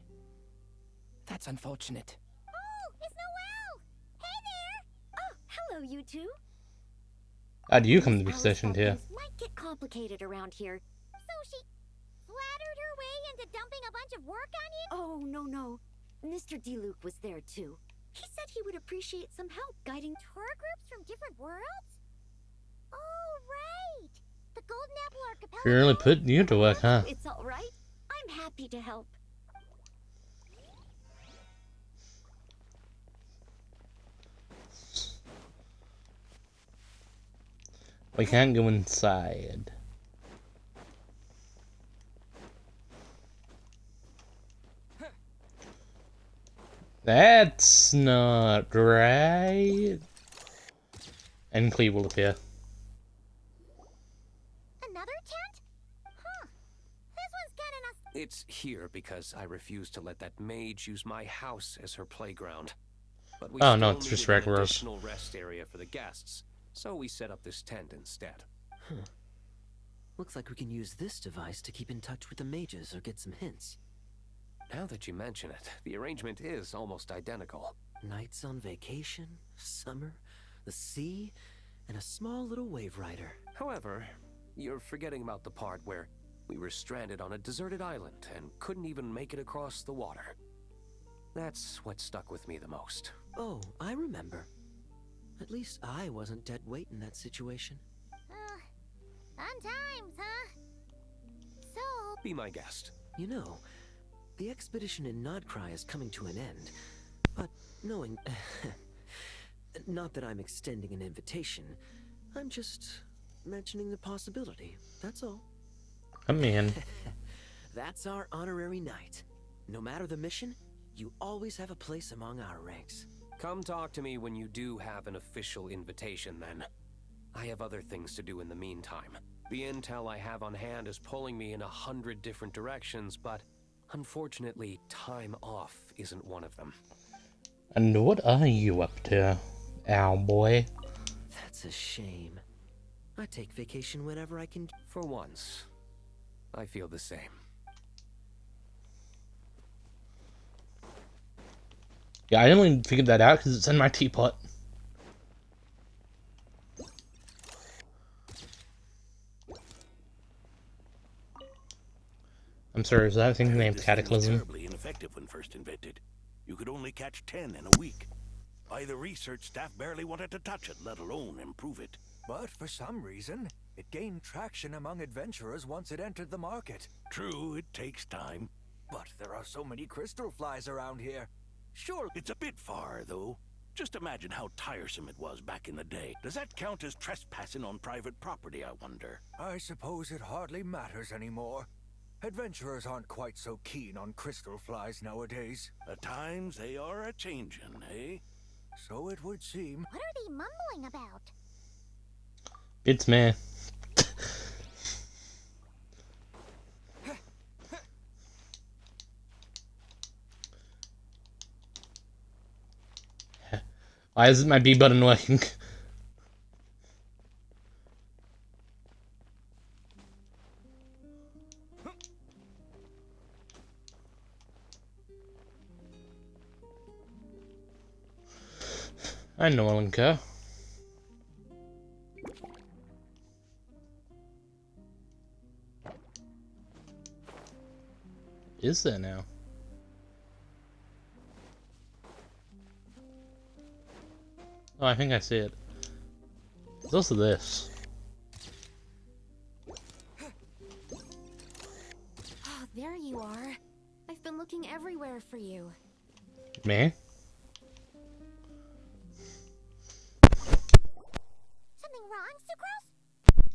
[SPEAKER 16] That's unfortunate.
[SPEAKER 2] Oh, it's Noelle! Hey there!
[SPEAKER 7] Oh, hello, you two.
[SPEAKER 1] How do you come to be
[SPEAKER 7] Alice
[SPEAKER 1] stationed here?
[SPEAKER 7] things might get complicated around here.
[SPEAKER 2] So she flattered her way into dumping a bunch of work on you?
[SPEAKER 7] Oh, no. Mr. DeLuke was there too. He said he would appreciate some help guiding
[SPEAKER 2] tour groups from different worlds? Oh, right! The Golden Apple Archipelago.
[SPEAKER 1] She really put you to work, huh?
[SPEAKER 7] It's all right. I'm happy to help.
[SPEAKER 1] We can't go inside. That's not right. And Cleve will appear.
[SPEAKER 2] Another tent? Huh. This one's kinda
[SPEAKER 3] It's here because I refused to let that mage use my house as her playground. But we
[SPEAKER 1] Oh, no,
[SPEAKER 3] still
[SPEAKER 1] it's just
[SPEAKER 3] needed an
[SPEAKER 1] regular.
[SPEAKER 3] additional rest area for the guests, so we set up this tent instead.
[SPEAKER 11] Looks like we can use this device to keep in touch with the mages or get some hints.
[SPEAKER 3] Now that you mention it, the arrangement is almost identical.
[SPEAKER 11] Nights on vacation, summer, the sea, and a small little wave rider.
[SPEAKER 3] However, you're forgetting about the part where we were stranded on a deserted island and couldn't even make it across the water. That's what stuck with me the most.
[SPEAKER 11] Oh, I remember. At least I wasn't dead weight in that situation.
[SPEAKER 2] Fun times, huh? So...
[SPEAKER 3] Be my guest.
[SPEAKER 11] You know, the expedition in Nodcry is coming to an end. But knowing... not that I'm extending an invitation. I'm just mentioning the possibility, that's all.
[SPEAKER 1] Come in.
[SPEAKER 11] That's our honorary knight. No matter the mission, you always have a place among our ranks.
[SPEAKER 3] Come talk to me when you do have an official invitation, then. I have other things to do in the meantime. The intel I have on hand is pulling me in 100 different directions, but unfortunately, time off isn't one of them.
[SPEAKER 1] And what are you up to, owlboy?
[SPEAKER 11] That's a shame. I take vacation whenever I can.
[SPEAKER 3] For once, I feel the same.
[SPEAKER 1] Yeah, I only figured that out because it's in my teapot. I'm sorry, is that thing named Cataclysm?
[SPEAKER 15] Terribly ineffective when first invented. You could only catch 10 in a week. Why, the research staff barely wanted to touch it, let alone improve it.
[SPEAKER 8] But for some reason, it gained traction among adventurers once it entered the market.
[SPEAKER 15] True, it takes time.
[SPEAKER 8] But there are so many crystal flies around here. Sure,
[SPEAKER 15] It's a bit far, though. Just imagine how tiresome it was back in the day. Does that count as trespassing on private property, I wonder?
[SPEAKER 8] I suppose it hardly matters anymore. Adventurers aren't quite so keen on crystal flies nowadays.
[SPEAKER 15] At times they are a-changin', eh?
[SPEAKER 8] So it would seem.
[SPEAKER 2] What are they mumbling about?
[SPEAKER 1] It's me. Why isn't my B button working? I know I don't care. Is there now? Oh, I think I see it. There's also this.
[SPEAKER 7] Oh, there you are. I've been looking everywhere for you.
[SPEAKER 1] Me?
[SPEAKER 2] Something wrong, Sucrose?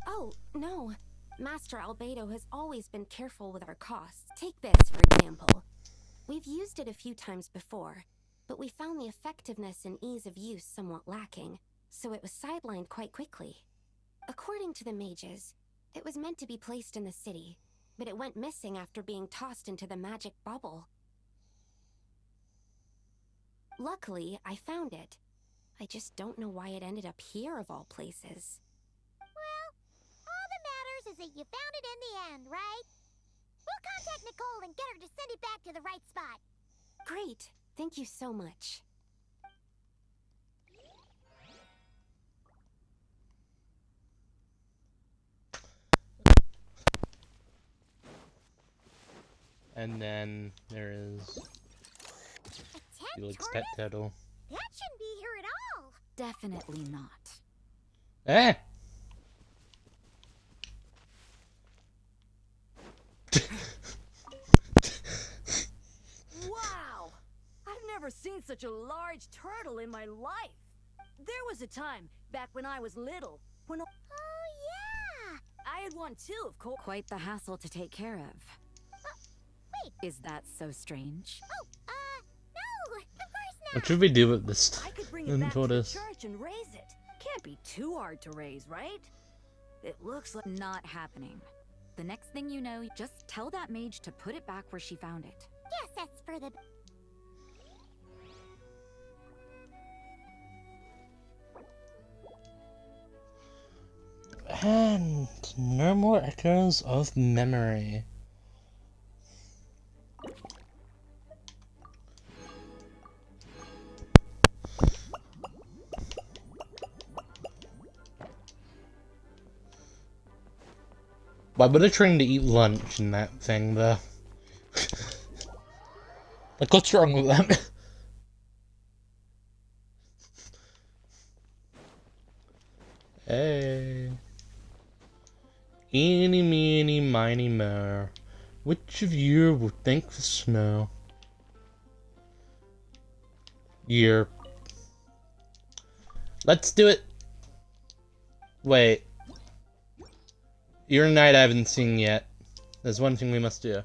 [SPEAKER 7] Oh, no. Master Albedo has always been careful with our costs. Take this, for example. We've used it a few times before, but we found the effectiveness and ease of use somewhat lacking, so it was sidelined quite quickly. According to the mages, it was meant to be placed in the city, but it went missing after being tossed into the magic bubble. Luckily, I found it. I just don't know why it ended up here of all places.
[SPEAKER 2] Well, all that matters is that you found it in the end, right? We'll contact Nicole and get her to send it back to the right spot.
[SPEAKER 7] Great. Thank you so much.
[SPEAKER 1] And then there is Felix Pet Turtle.
[SPEAKER 2] That shouldn't be here at all.
[SPEAKER 5] Definitely not.
[SPEAKER 1] Eh!
[SPEAKER 14] Wow! I've never seen such a large turtle in my life. There was a time, back when I was little, when
[SPEAKER 2] Oh, yeah!
[SPEAKER 14] I had one too, of course.
[SPEAKER 5] Quite the hassle to take care of.
[SPEAKER 2] Wait.
[SPEAKER 5] Is that so strange?
[SPEAKER 2] Oh, no! Of course not!
[SPEAKER 1] What should we do with this
[SPEAKER 14] I could bring it back to the
[SPEAKER 1] tortoise?
[SPEAKER 14] church and raise it. Can't be too hard to raise, right? It looks like...
[SPEAKER 5] Not happening. The next thing you know, just tell that mage to put it back where she found it.
[SPEAKER 2] Yes, that's for the...
[SPEAKER 1] And no more echoes of memory. Why would I trying to eat lunch in that thing though? Like, what's wrong with that? Hey. Eeny, meeny, miny, mo. Which of you would think the snow? You're... Let's do it! Wait. You're a knight I haven't seen yet. There's one thing we must do.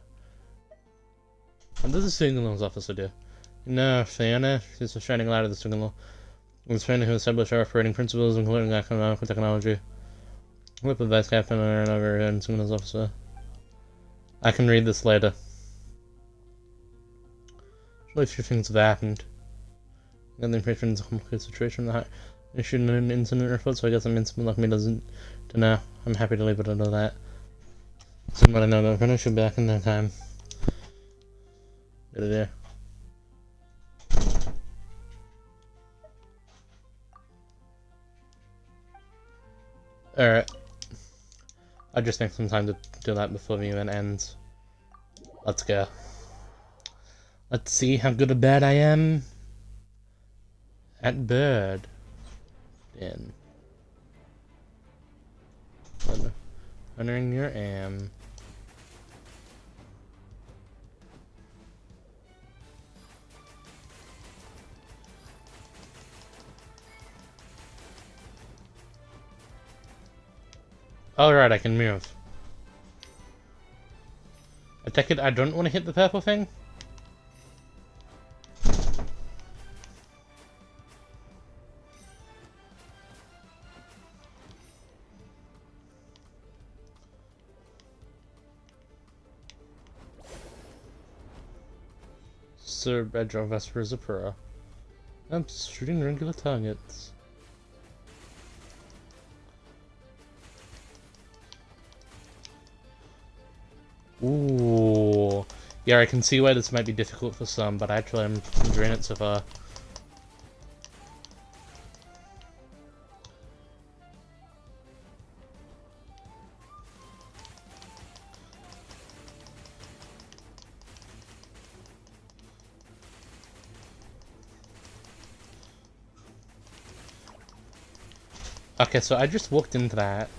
[SPEAKER 1] What does the signals officer do? No, Fiona. She's a shining light of the signal. It's Fiona who established our operating principles, including economic technology. Whip of Vice Captain and overhead signals officer. I can read this later. Surely a few things have happened. And the impression is a complicated situation. I issued an incident report, so I guess I'm incident like me doesn't to know. I'm happy to leave it under that. Soon what I know that I should be back in no time. Get it there. Alright. I just need some time to do that before the event ends. Let's go. Let's see how good a bird I am at bird. In. Honoring your am. Alright, I can move. I take it I don't want to hit the purple thing? Sir Bedrock Vesper is a pro. I'm shooting regular targets. Ooh. Yeah, I can see why this might be difficult for some, but actually I'm enjoying it so far. Okay, so I just walked into that.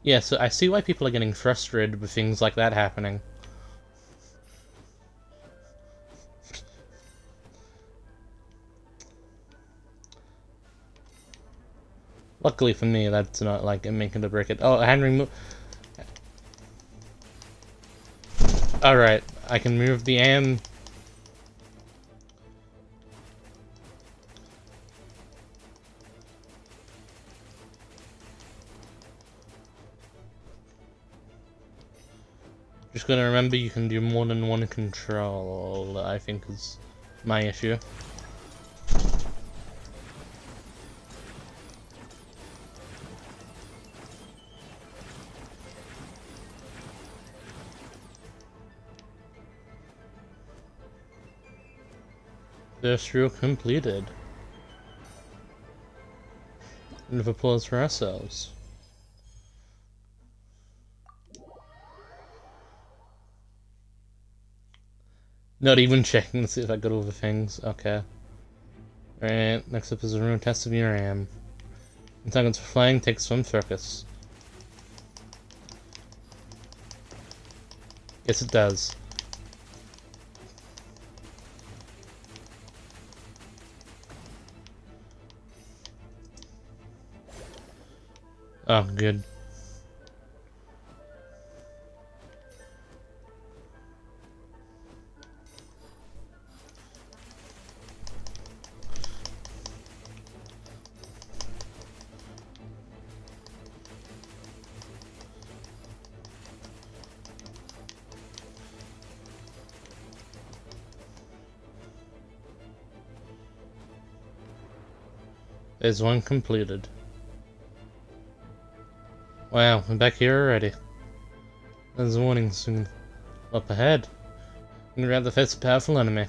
[SPEAKER 1] Yeah, so I see why people are getting frustrated with things like that happening. Luckily for me, that's not like making to break it. Oh, Henry move. Alright, I can move the AM. Just gonna remember you can do more than one control, I think is my issue. First row completed. Round of applause for ourselves. Not even checking to see if I got all the things. Okay. Alright, next up is a room test of your AM. Seconds for flying takes some focus. Yes, it does. Oh, good. Phase 1 completed. Wow, we're back here already. There's a warning soon up ahead. We're at the face of a powerful enemy.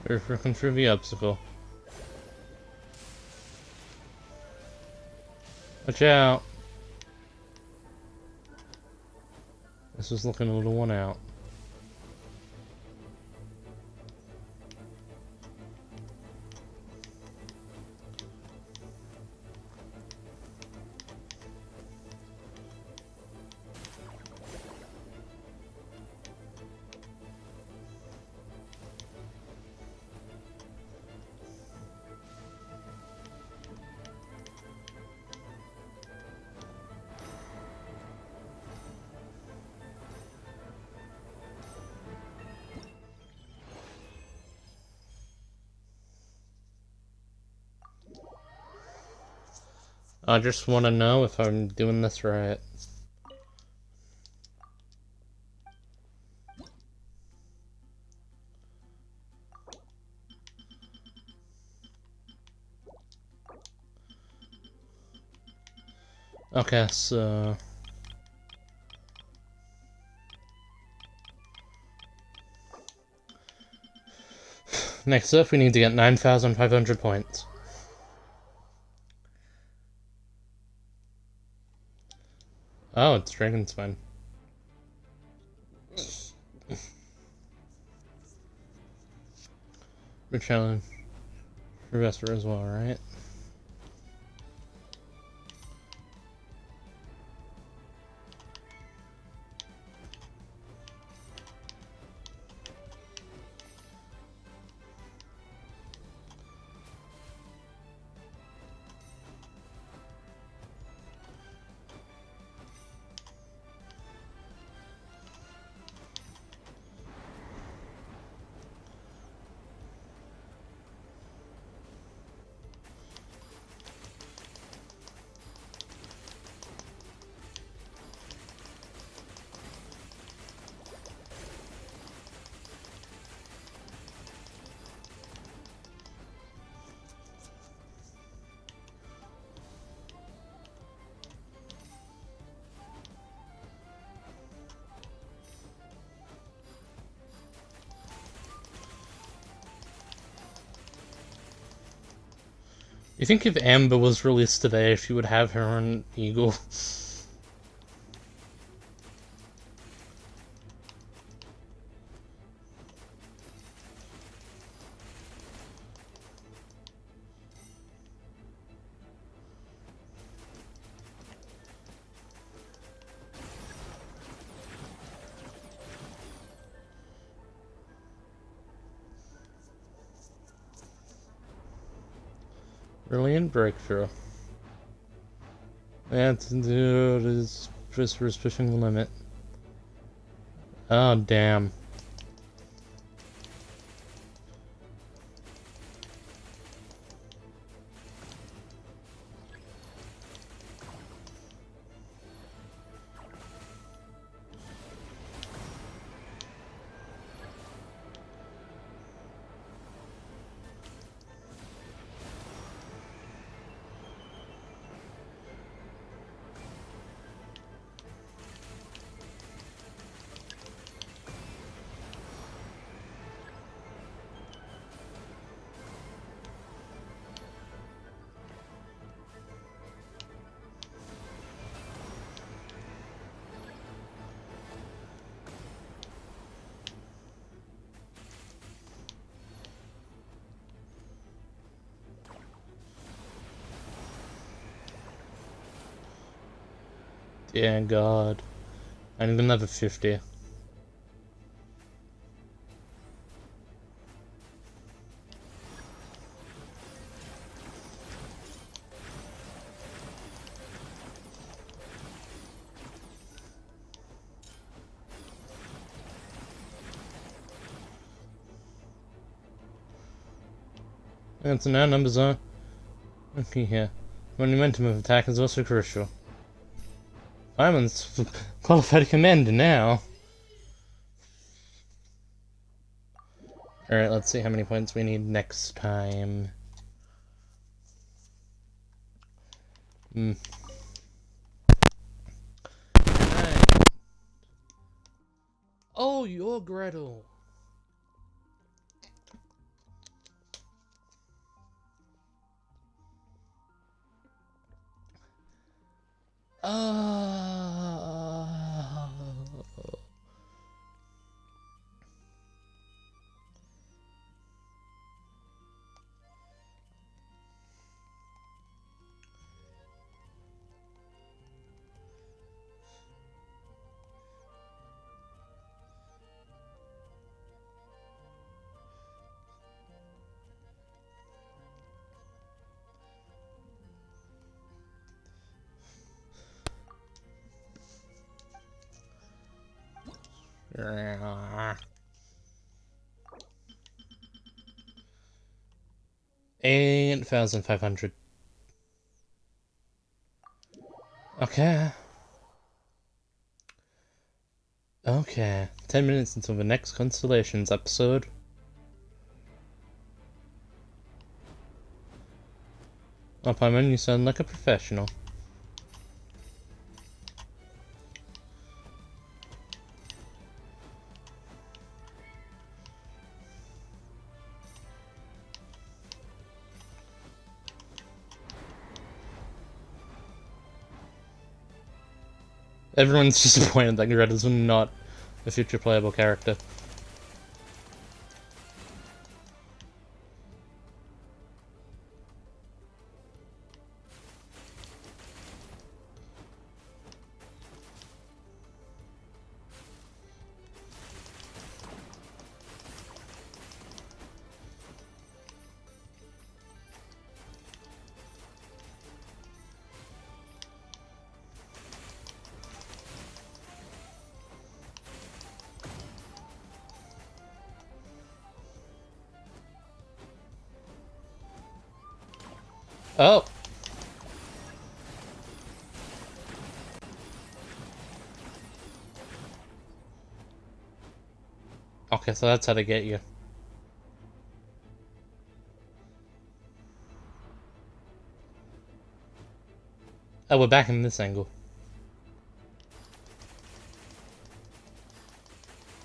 [SPEAKER 1] We're freaking through the obstacle. Watch out! This was looking a little one out. I just want to know if I'm doing this right. Okay, so... Next up, we need to get 9,500 points. Oh, it's Dragon's Spine. We're challenge. Revester as well, right? You think if Amber was released today, she would have her own eagle? Brilliant breakthrough. That's dude is Christopher's pushing the limit. Oh damn. Yeah, God. I need another 50. And so now numbers are... Okay, here. Momentum of attack is also crucial. Fireman's qualified commander now. Alright, let's see how many points we need next time. Oh, you're Gretel. $8,500. Okay. Okay. 10 minutes until the next Constellations episode. Oh, Paimon, you sound like a professional. Everyone's disappointed that Greta's not a future playable character. Oh! Okay, so that's how to get you. Oh, we're back in this angle.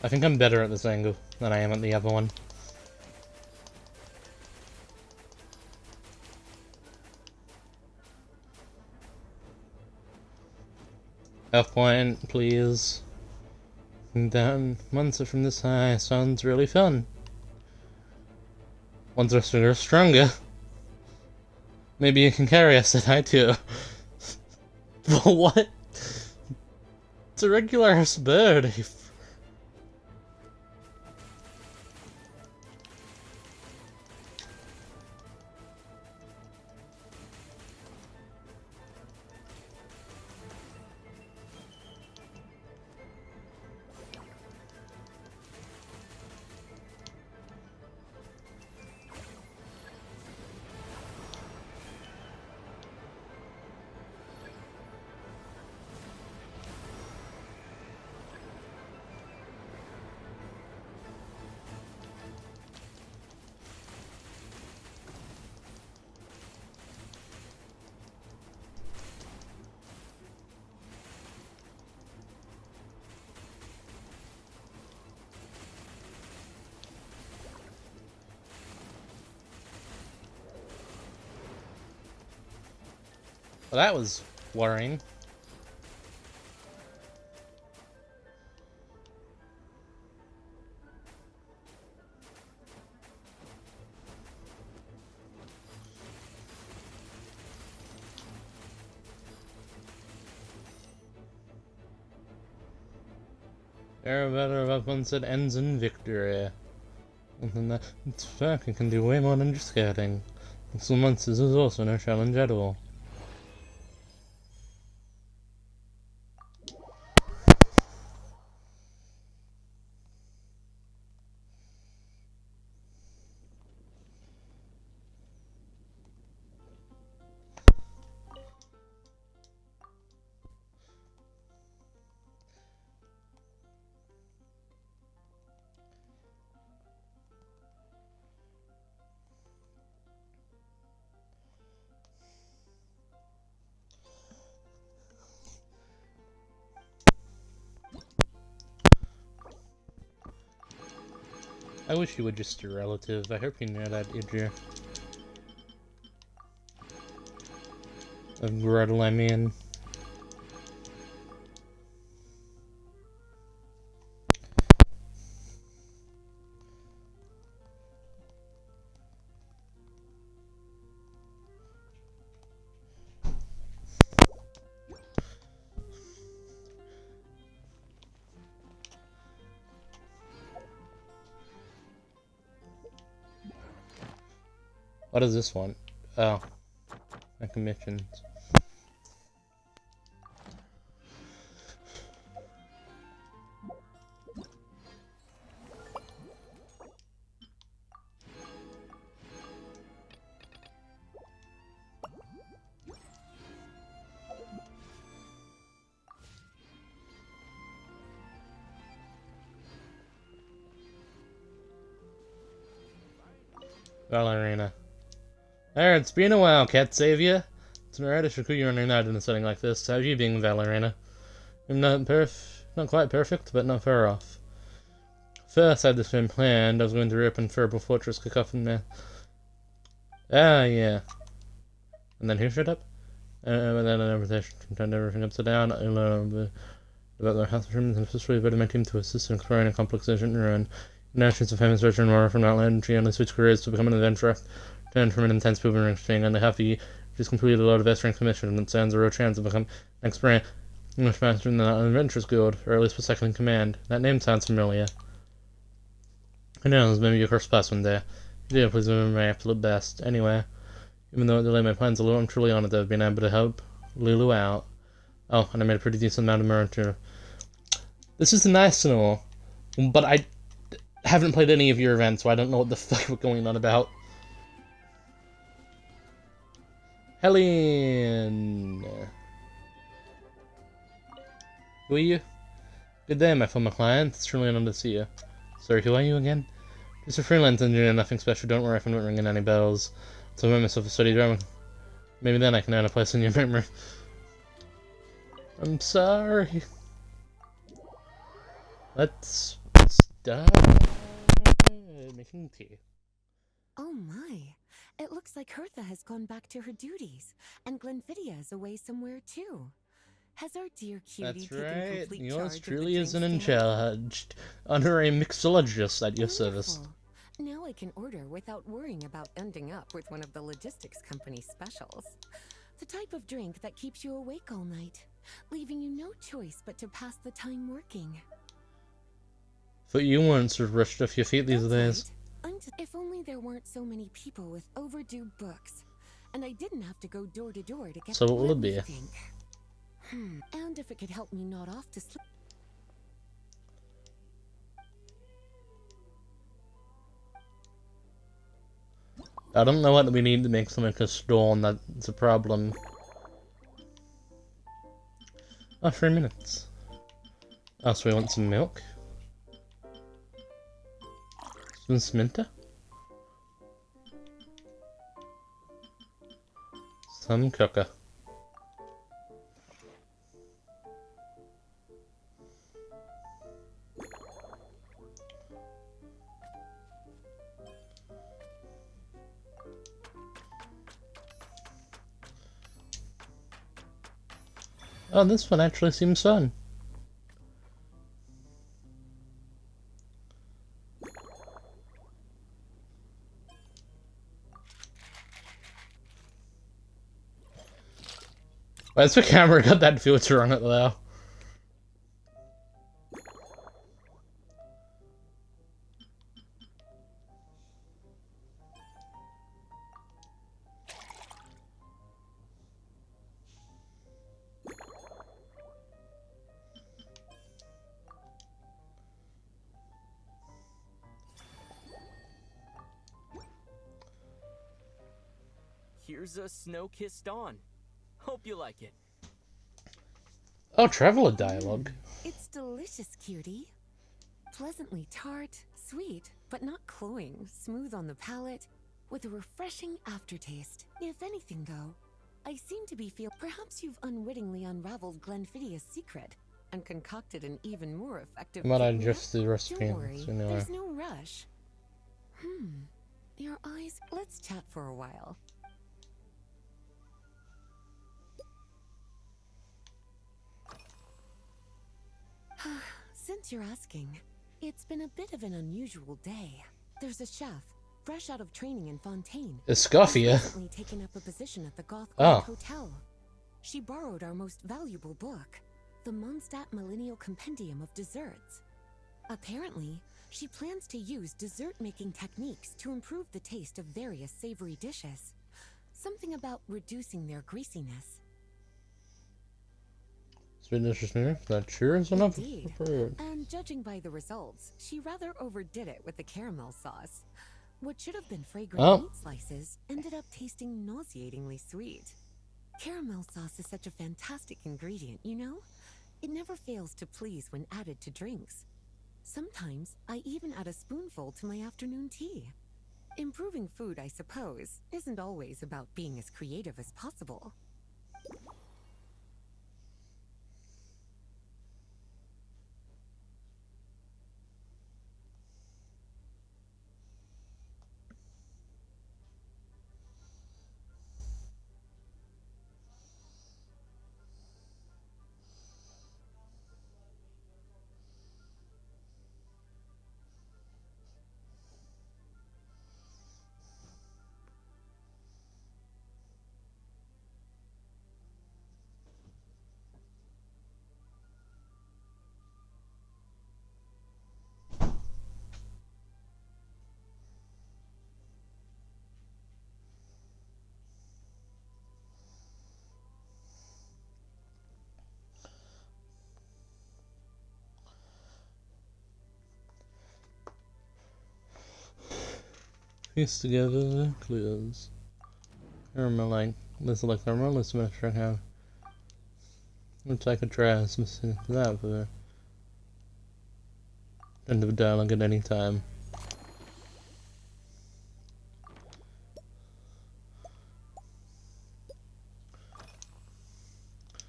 [SPEAKER 1] I think I'm better at this angle than I am at the other one. Health point, please. Down monster from this high sounds really fun. Once we're stronger, maybe you can carry us at high too. But what? It's a regular ass bird. Well, that was worrying. There are better weapons that ends in victory. And then that it's fact it can do way more than just scouting. So monsters is also no challenge at all. I wish you were just a relative. I hope you know that, Idria. Of Gretel, I mean. What is this one? Oh, my commissions. Valerina. There, it's been a while, Cat Savior. It's an alright to you running out in a setting like this. How's you being, Valerina? I'm not quite perfect, but not far off. First, I had this been planned. I was going to reopen Furble Fortress Cacophony. Ah, yeah. And then who showed up? And then everything turned everything upside down. I learned about their house rooms and officially invited my team to assist in exploring a complex ancient ruin. Now she's a famous treasure and more from Outland. She only switched careers to become an adventurer. Turned from an intense boomerang string, and happy she's completed a lot of S-rank commissions and stands a real chance to become next brand English master in the Adventurers Guild, or at least with second in command. That name sounds familiar. Who knows, maybe your first class one day. If you do, please remember my absolute best. Anyway, even though it delayed my plans a little, I'm truly honored to have been able to help Lulu out. Oh, and I made a pretty decent amount of money too. This is nice and all, but I haven't played any of your events, so I don't know what the fuck we're going on about. Helen! Who are you? Good day, my former client. It's truly an honor to see you. Sorry, who are you again? Just a freelance engineer, nothing special. Don't worry if I'm not ringing any bells. So I made myself a study drama. Maybe then I can earn a place in your memory. I'm sorry. Let's start making tea.
[SPEAKER 4] Oh my. It looks like Hertha has gone back to her duties, and Glenfiddia is away somewhere too. Has our dear cutie
[SPEAKER 1] That's
[SPEAKER 4] taken
[SPEAKER 1] right.
[SPEAKER 4] complete
[SPEAKER 1] Yours
[SPEAKER 4] charge
[SPEAKER 1] truly
[SPEAKER 4] of
[SPEAKER 1] is
[SPEAKER 4] the
[SPEAKER 1] in
[SPEAKER 4] drink stand?
[SPEAKER 1] charge. Under a mixologist at your service.
[SPEAKER 4] Now I can order without worrying about ending up with one of the logistics company specials. The type of drink that keeps you awake all night, leaving you no choice but to pass the time working.
[SPEAKER 1] But you weren't so rushed off your feet these days.
[SPEAKER 4] If only there weren't so many people with overdue books, and I didn't have to go door to door to get.
[SPEAKER 1] So what will
[SPEAKER 4] Let
[SPEAKER 1] it
[SPEAKER 4] me
[SPEAKER 1] be?
[SPEAKER 4] think. And if it could help me nod off to sleep.
[SPEAKER 1] I don't know what we need to make something like a stone, that's a problem. Oh, 3 minutes. Oh, so we want some milk? Some Sminta? Some cocoa. Oh, this one actually seems fun. Why's the camera got that filter on it though?
[SPEAKER 18] Here's a snow-kissed dawn. Hope you like it.
[SPEAKER 1] Oh, traveler dialogue.
[SPEAKER 4] It's delicious, cutie. Pleasantly tart, sweet, but not cloying, smooth on the palate, with a refreshing aftertaste. If anything, though, I seem to be perhaps you've unwittingly unraveled Glenfiddia's secret and concocted an even more effective.
[SPEAKER 1] Might I
[SPEAKER 4] treatment?
[SPEAKER 1] just the recipe?
[SPEAKER 4] Don't worry,
[SPEAKER 1] Anyway.
[SPEAKER 4] there's no rush. Your eyes. Let's chat for a while. Since you're asking, it's been a bit of an unusual day. There's a chef, fresh out of training in Fontaine.
[SPEAKER 1] Escoffia?
[SPEAKER 4] Who's recently taken up a position at the Goth
[SPEAKER 1] Oh.
[SPEAKER 4] Hotel. She borrowed our most valuable book, the Mondstadt Millennial Compendium of Desserts. Apparently, She plans to use dessert-making techniques to improve the taste of various savory dishes. Something about reducing their greasiness.
[SPEAKER 1] Sweet dishes here. That sure is enough
[SPEAKER 4] Indeed.
[SPEAKER 1] for food.
[SPEAKER 4] And judging by the results, she rather overdid it with the caramel sauce. What should have been fragrant meat slices ended up tasting nauseatingly sweet. Caramel sauce is such a fantastic ingredient, you know? It never fails to please when added to drinks. Sometimes I even add a spoonful to my afternoon tea. Improving food, I suppose, isn't always about being as creative as possible.
[SPEAKER 1] Piece together the clues. Caramel this like caramel is smash I have. Looks like a try specific for that for end of dialogue at any time.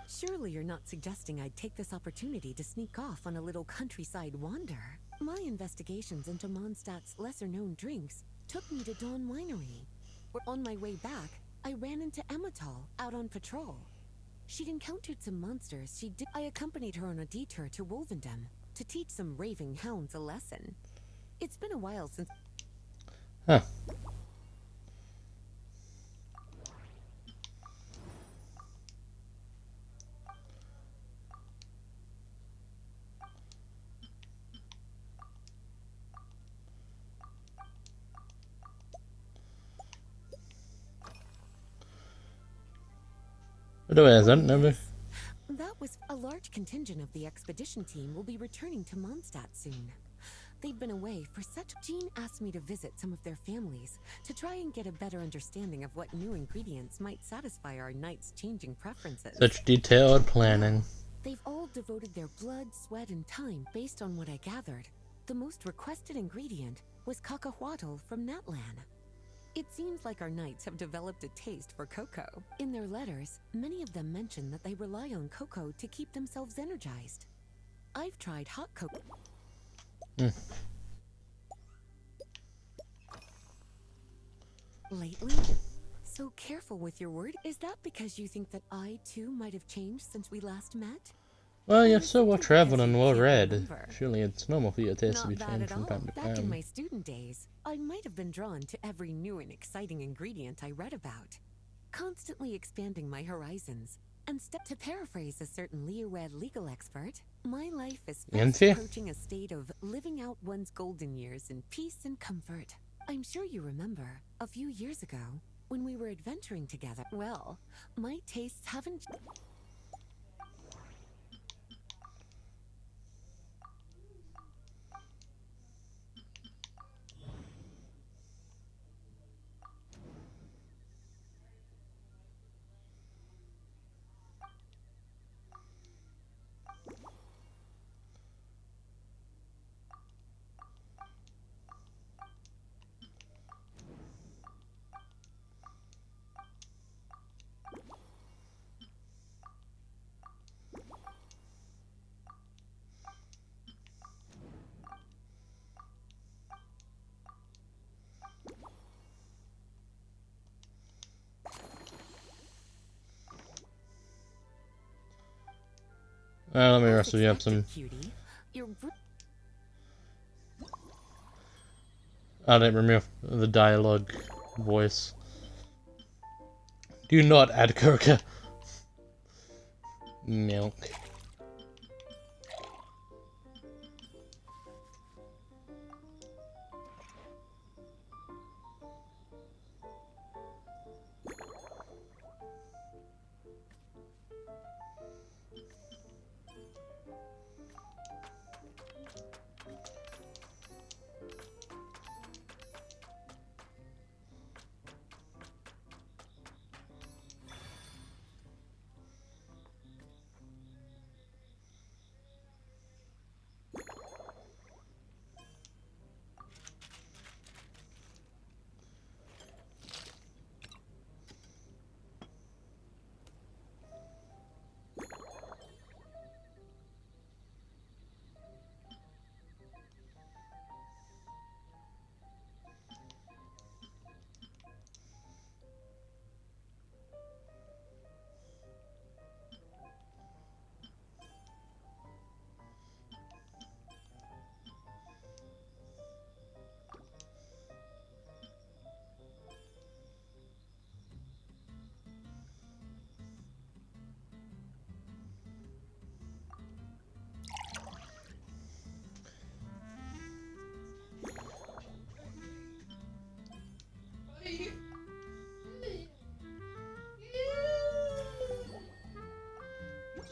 [SPEAKER 4] Surely you're not suggesting I'd take this opportunity to sneak off on a little countryside wander? My investigations into Mondstadt's lesser-known drinks took me to Dawn Winery. On my way back, I ran into Emmetall out on patrol. She'd encountered some monsters. I accompanied her on a detour to Wolvendom to teach some raving hounds a lesson. It's been a while since...
[SPEAKER 1] Huh.
[SPEAKER 4] That was a large contingent of the expedition team will be returning to Mondstadt soon. They've been away for such... Jean asked me to visit some of their families to try and get a better understanding of what new ingredients might satisfy our knights' changing preferences.
[SPEAKER 1] Such detailed planning.
[SPEAKER 4] They've all devoted their blood, sweat, and time based on what I gathered. The most requested ingredient was cacahuatl from Natlan. It seems like our knights have developed a taste for cocoa. In their letters, many of them mention that they rely on cocoa to keep themselves energized. I've tried hot cocoa. Lately? So careful with your word. Is that because you think that I, too, might have changed since we last met?
[SPEAKER 1] Well, you're so well traveled and well read. Surely it's normal for your taste to be
[SPEAKER 4] Not
[SPEAKER 1] changed
[SPEAKER 4] bad
[SPEAKER 1] from
[SPEAKER 4] at
[SPEAKER 1] time
[SPEAKER 4] all.
[SPEAKER 1] to
[SPEAKER 4] Back in
[SPEAKER 1] time.
[SPEAKER 4] my student days, I might have been drawn to every new and exciting ingredient I read about, constantly expanding my horizons. And to paraphrase a certain Leowed legal expert, my life is fast approaching a state of living out one's golden years in peace and comfort. I'm sure you remember, a few years ago, when we were adventuring together. Well, my tastes haven't...
[SPEAKER 1] Let me wrestle you up some. I didn't remove the dialogue voice. Do not add coca. Milk.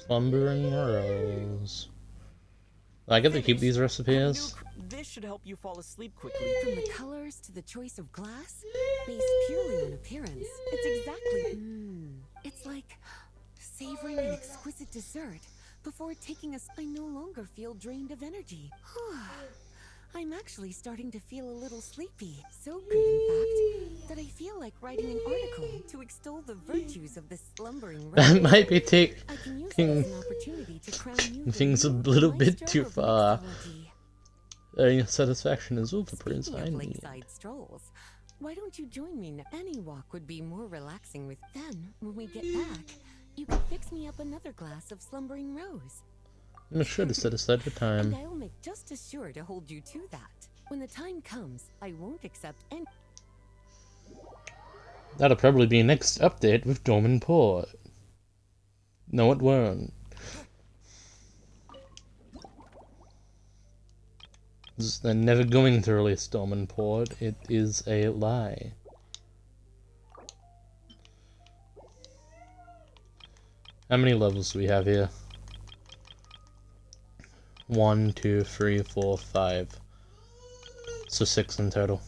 [SPEAKER 1] Slumbering Rose. I get to keep these recipes.
[SPEAKER 18] This should help you fall asleep quickly.
[SPEAKER 4] From the colors to the choice of glass, based purely on appearance, it's exactly. It's like savoring an exquisite dessert before taking us. I no longer feel drained of energy. I'm actually starting to feel a little sleepy. So good, in fact, that I feel like writing an article to extol the virtues of this slumbering rose.
[SPEAKER 1] That might be taking
[SPEAKER 4] I can use it as an opportunity to crown you
[SPEAKER 1] things a little bit too far. Your satisfaction is all the praise I need.
[SPEAKER 4] Lakeside strolls. Why don't you join me now? Any walk would be more relaxing with. Then, when we get back, you can fix me up another glass of slumbering rose.
[SPEAKER 1] I'm sure to set aside the time.
[SPEAKER 4] And I'll make just as sure to hold you to that. When the time comes, I won't accept any.
[SPEAKER 1] That'll probably be next update with Dorman Port. No, it won't. They're never going to release Dorman Port. It is a lie. How many levels do we have here? 1, 2, 3, 4, 5. So 6 in total.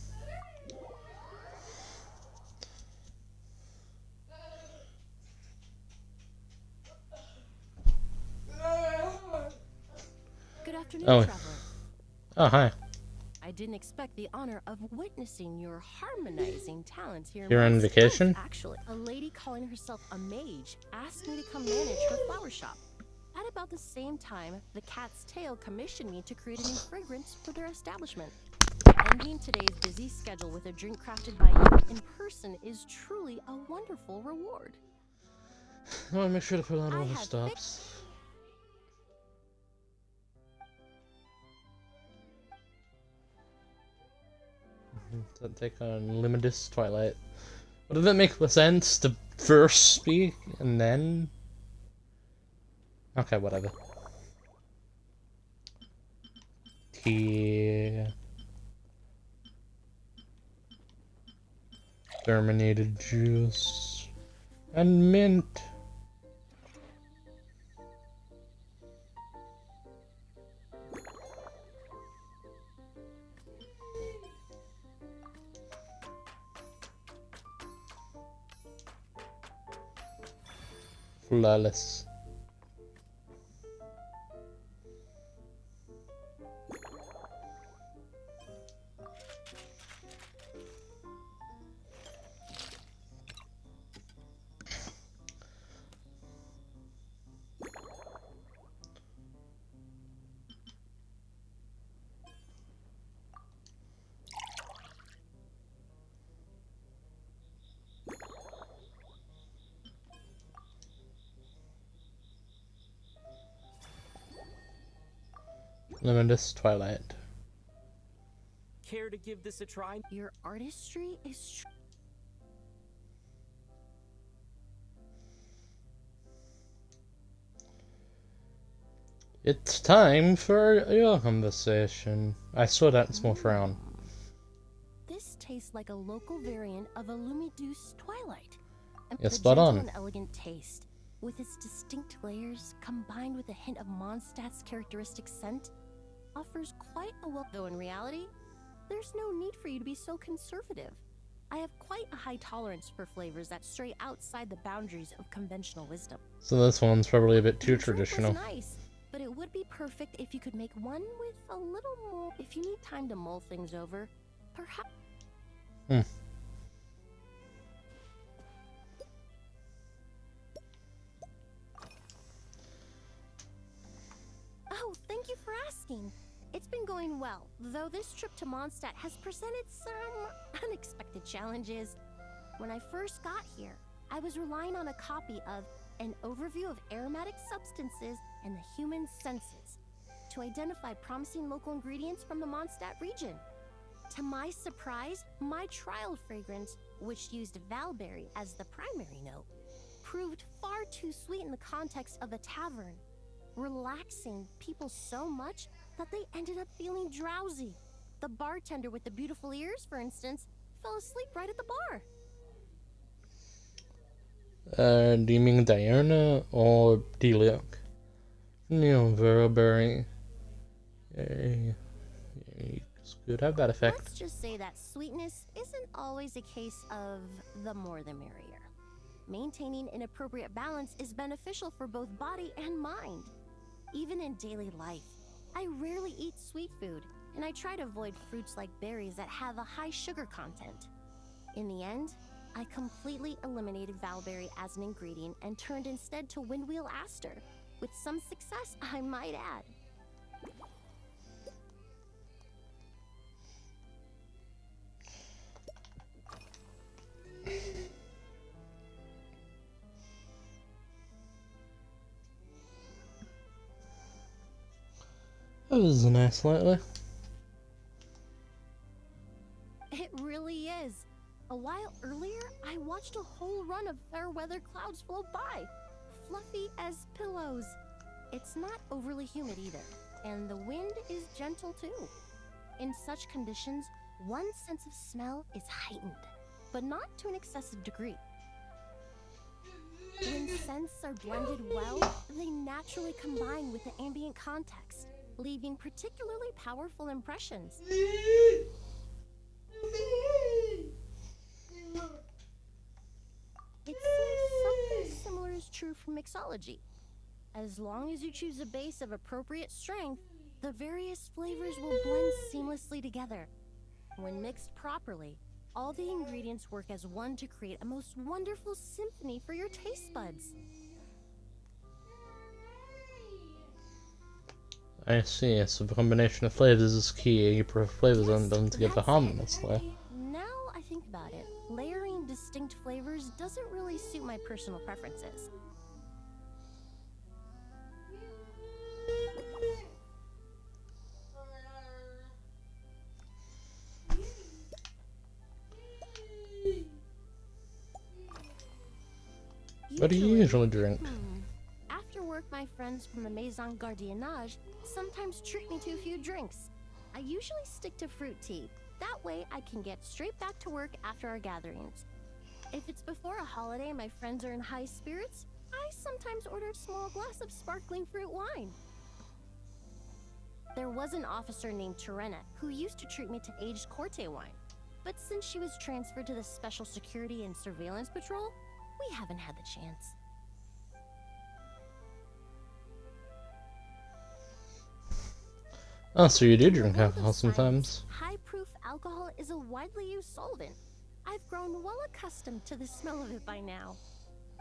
[SPEAKER 17] Good afternoon,
[SPEAKER 1] Oh.
[SPEAKER 17] Traveler.
[SPEAKER 1] Oh, hi.
[SPEAKER 17] I didn't expect the honor of witnessing your harmonizing talents here.
[SPEAKER 1] You're on vacation?
[SPEAKER 17] Actually, a lady calling herself a mage asked me to come manage her flower shop. At about the same time, the Cat's Tail commissioned me to create a new fragrance for their establishment. Ending today's busy schedule with a drink crafted by you in person is truly a wonderful reward.
[SPEAKER 1] I'll make sure to put on all the stops. To take on Limitless Twilight. Well, does that make sense to first speak and then? Okay, whatever. Tea. Terminated juice. And mint. Flawless. Limitless Twilight.
[SPEAKER 18] Care to give this a try?
[SPEAKER 17] Your artistry is
[SPEAKER 1] It's time for your conversation. I saw that small frown.
[SPEAKER 17] This tastes like a local variant of a Lumiduce Twilight.
[SPEAKER 1] Yes, spot on.
[SPEAKER 17] And elegant taste, with its distinct layers combined with a hint of Mondstadt's characteristic scent, offers quite a well. Though in reality, there's no need for you to be so conservative. I have quite a high tolerance for flavors that stray outside the boundaries of conventional wisdom.
[SPEAKER 1] So this one's probably a bit too
[SPEAKER 17] Your drink
[SPEAKER 1] traditional.
[SPEAKER 17] was nice, but it would be perfect if you could make one with a little more. If you need time to mull things over, perhaps. Oh, thank you for asking. It's been going well, though this trip to Mondstadt has presented some unexpected challenges. When I first got here, I was relying on a copy of An Overview of Aromatic Substances and the Human Senses to identify promising local ingredients from the Mondstadt region. To my surprise, my trial fragrance, which used Valberry as the primary note, proved far too sweet in the context of a tavern, relaxing people so much that they ended up feeling drowsy. The bartender with the beautiful ears, for instance, fell asleep right at the bar.
[SPEAKER 1] Do you mean Diana or D-Luke? Verberry. Yay. It's good. Have that effect.
[SPEAKER 6] Let's just say that sweetness isn't always a case of the more the merrier. Maintaining an appropriate balance is beneficial for both body and mind. Even in daily life, I rarely eat sweet food, and I try to avoid fruits like berries that have a high sugar content. In the end, I completely eliminated Valberry as an ingredient and turned instead to Windwheel Aster, with some success, I might add.
[SPEAKER 1] That was nice lately.
[SPEAKER 6] It really is. A while earlier, I watched a whole run of fair weather clouds float by, fluffy as pillows. It's not overly humid either, and the wind is gentle too. In such conditions, one's sense of smell is heightened, but not to an excessive degree. When scents are blended well, they naturally combine with the ambient context, leaving particularly powerful impressions. It seems something similar is true for mixology. As long as you choose a base of appropriate strength, the various flavors will blend seamlessly together. When mixed properly, all the ingredients work as one to create a most wonderful symphony for your taste buds.
[SPEAKER 1] I see, so the combination of flavors is key. You put flavors on them together harmoniously.
[SPEAKER 6] Now I think about it, layering distinct flavors doesn't really suit my personal preferences.
[SPEAKER 1] What do you usually drink?
[SPEAKER 6] After work, my friends from the Maison Gardiennage sometimes treat me to a few drinks. I usually stick to fruit tea. That way I can get straight back to work after our gatherings. If it's before a holiday and my friends are in high spirits, I sometimes order a small glass of sparkling fruit wine. There was an officer named Terena who used to treat me to aged Corte wine. But since she was transferred to the Special Security and Surveillance Patrol, we haven't had the chance.
[SPEAKER 1] Oh, so you do drink alcohol sometimes?
[SPEAKER 6] High-proof alcohol is a widely used solvent. I've grown well accustomed to the smell of it by now.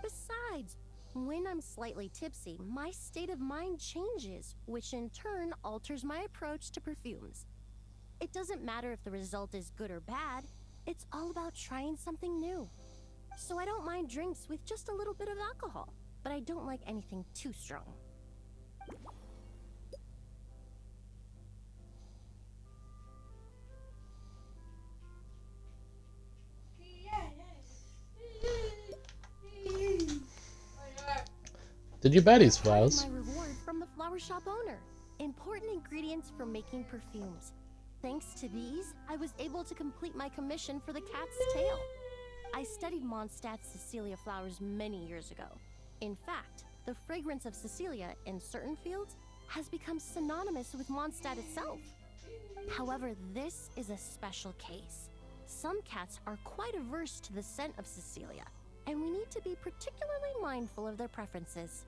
[SPEAKER 6] Besides, when I'm slightly tipsy, my state of mind changes, which in turn alters my approach to perfumes. It doesn't matter if the result is good or bad, it's all about trying something new. So I don't mind drinks with just a little bit of alcohol, but I don't like anything too strong.
[SPEAKER 1] Did you buy these flowers?
[SPEAKER 6] My reward from the flower shop owner. Important ingredients for making perfumes. Thanks to these, I was able to complete my commission for the cat's tail. I studied Mondstadt's Cecilia flowers many years ago. In fact, the fragrance of Cecilia in certain fields has become synonymous with Mondstadt itself. However, this is a special case. Some cats are quite averse to the scent of Cecilia, and we need to be particularly mindful of their preferences.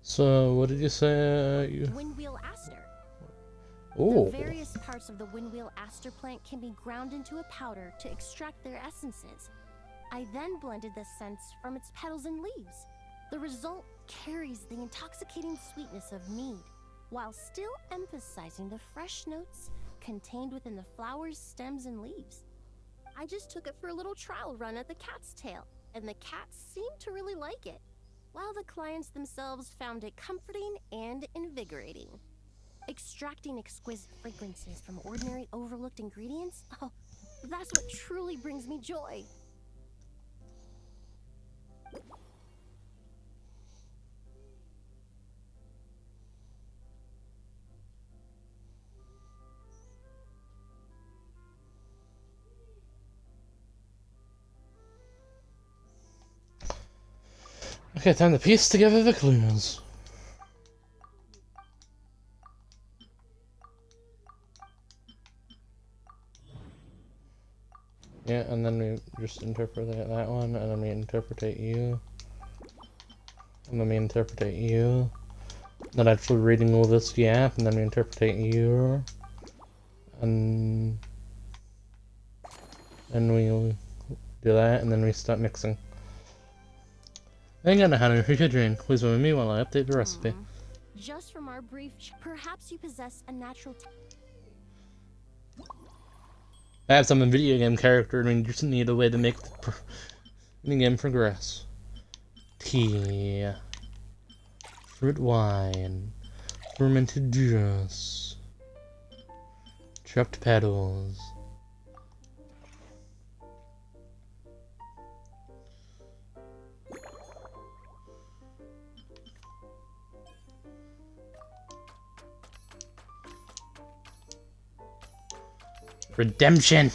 [SPEAKER 1] So, what did you say?
[SPEAKER 6] Windwheel aster.
[SPEAKER 1] Oh.
[SPEAKER 6] The various parts of the windwheel aster plant can be ground into a powder to extract their essences. I then blended the scents from its petals and leaves. The result carries the intoxicating sweetness of mead, while still emphasizing the fresh notes contained within the flowers, stems, and leaves. I just took it for a little trial run at the cat's tail, and the cats seemed to really like it, while the clients themselves found it comforting and invigorating. Extracting exquisite fragrances from ordinary overlooked ingredients, oh, that's what truly brings me joy.
[SPEAKER 1] Okay, time to piece together the clues. Yeah, and then we just interpret that one, and then we interpretate you. And then we interpretate you. Then actually reading all this gap, and then we interpretate you. And we do that, and then we start mixing. Hang on, honey, if you could drink, please with me while I update the recipe.
[SPEAKER 17] Just from our brief, perhaps you possess a natural.
[SPEAKER 1] I have some video game character, and we just need a way to make the game progress. Tea, fruit wine, fermented juice, chopped petals. Redemption!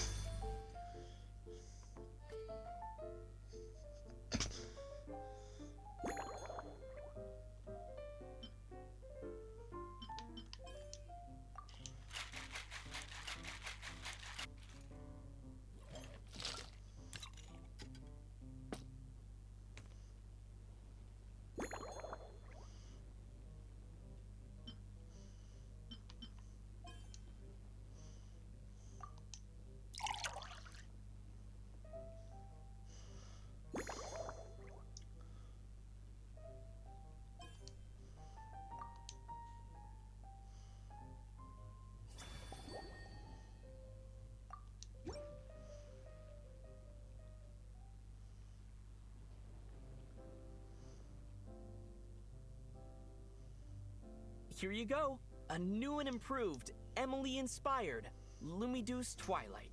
[SPEAKER 18] Here you go. A new and improved, Emily-inspired Lumiduce Twilight.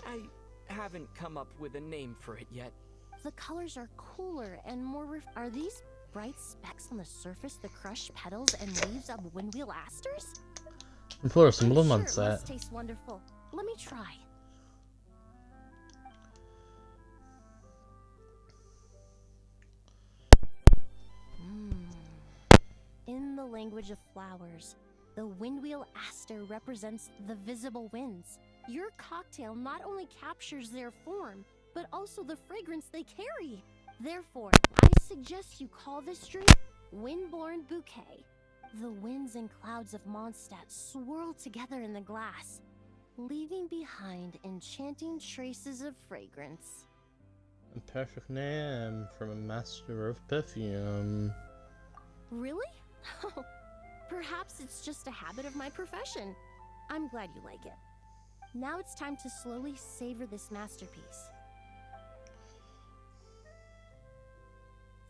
[SPEAKER 18] I haven't come up with a name for it yet.
[SPEAKER 17] The colors are cooler and more are these bright specks on the surface the crushed petals and leaves of windwheel asters?
[SPEAKER 1] Pour some bloom on
[SPEAKER 17] Sure, it
[SPEAKER 1] that.
[SPEAKER 17] must taste wonderful. Let me try. In the language of flowers, the windwheel aster represents the visible winds. Your cocktail not only captures their form, but also the fragrance they carry. Therefore, I suggest you call this drink Windborne Bouquet. The winds and clouds of Mondstadt swirl together in the glass, leaving behind enchanting traces of fragrance.
[SPEAKER 1] A perfect name from a master of perfume.
[SPEAKER 17] Really? Oh, perhaps it's just a habit of my profession. I'm glad you like it. Now it's time to slowly savor this masterpiece.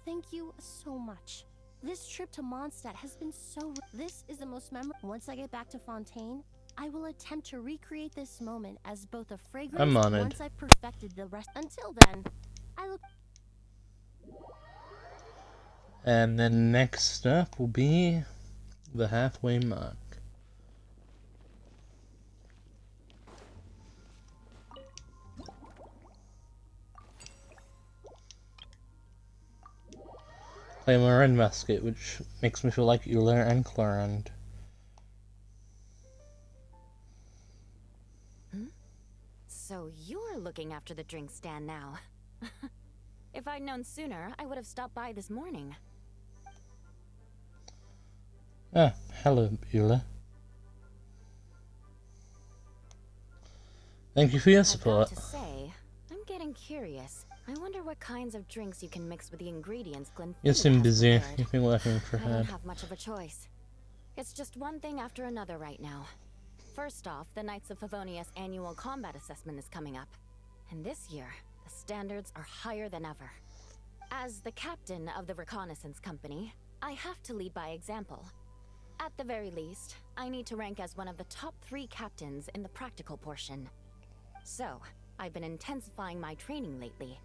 [SPEAKER 17] Thank you so much. This trip to Mondstadt has been so... This is the most memorable... Once I get back to Fontaine, I will attempt to recreate this moment as both a fragrance
[SPEAKER 1] I'm on it.
[SPEAKER 17] once I've perfected the rest. Until then, I look...
[SPEAKER 1] And then next up will be the halfway mark. Claim a red musket, which makes me feel like Euler and Clarend.
[SPEAKER 19] So you're looking after the drink stand now. If I'd known sooner, I would have stopped by this morning.
[SPEAKER 1] Ah, hello, Euler. Thank you for your support.
[SPEAKER 19] I've got to say, I'm getting curious. I wonder what kinds of drinks you can mix with the ingredients Glenfiddich
[SPEAKER 1] You seem
[SPEAKER 19] has
[SPEAKER 1] busy.
[SPEAKER 19] prepared.
[SPEAKER 1] You've been working for
[SPEAKER 19] I don't
[SPEAKER 1] hard.
[SPEAKER 19] have much of a choice. It's just one thing after another right now. First off, the Knights of Favonius annual combat assessment is coming up. And this year, the standards are higher than ever. As the captain of the reconnaissance company, I have to lead by example. At the very least, I need to rank as one of the top 3 captains in the practical portion. So, I've been intensifying my training lately.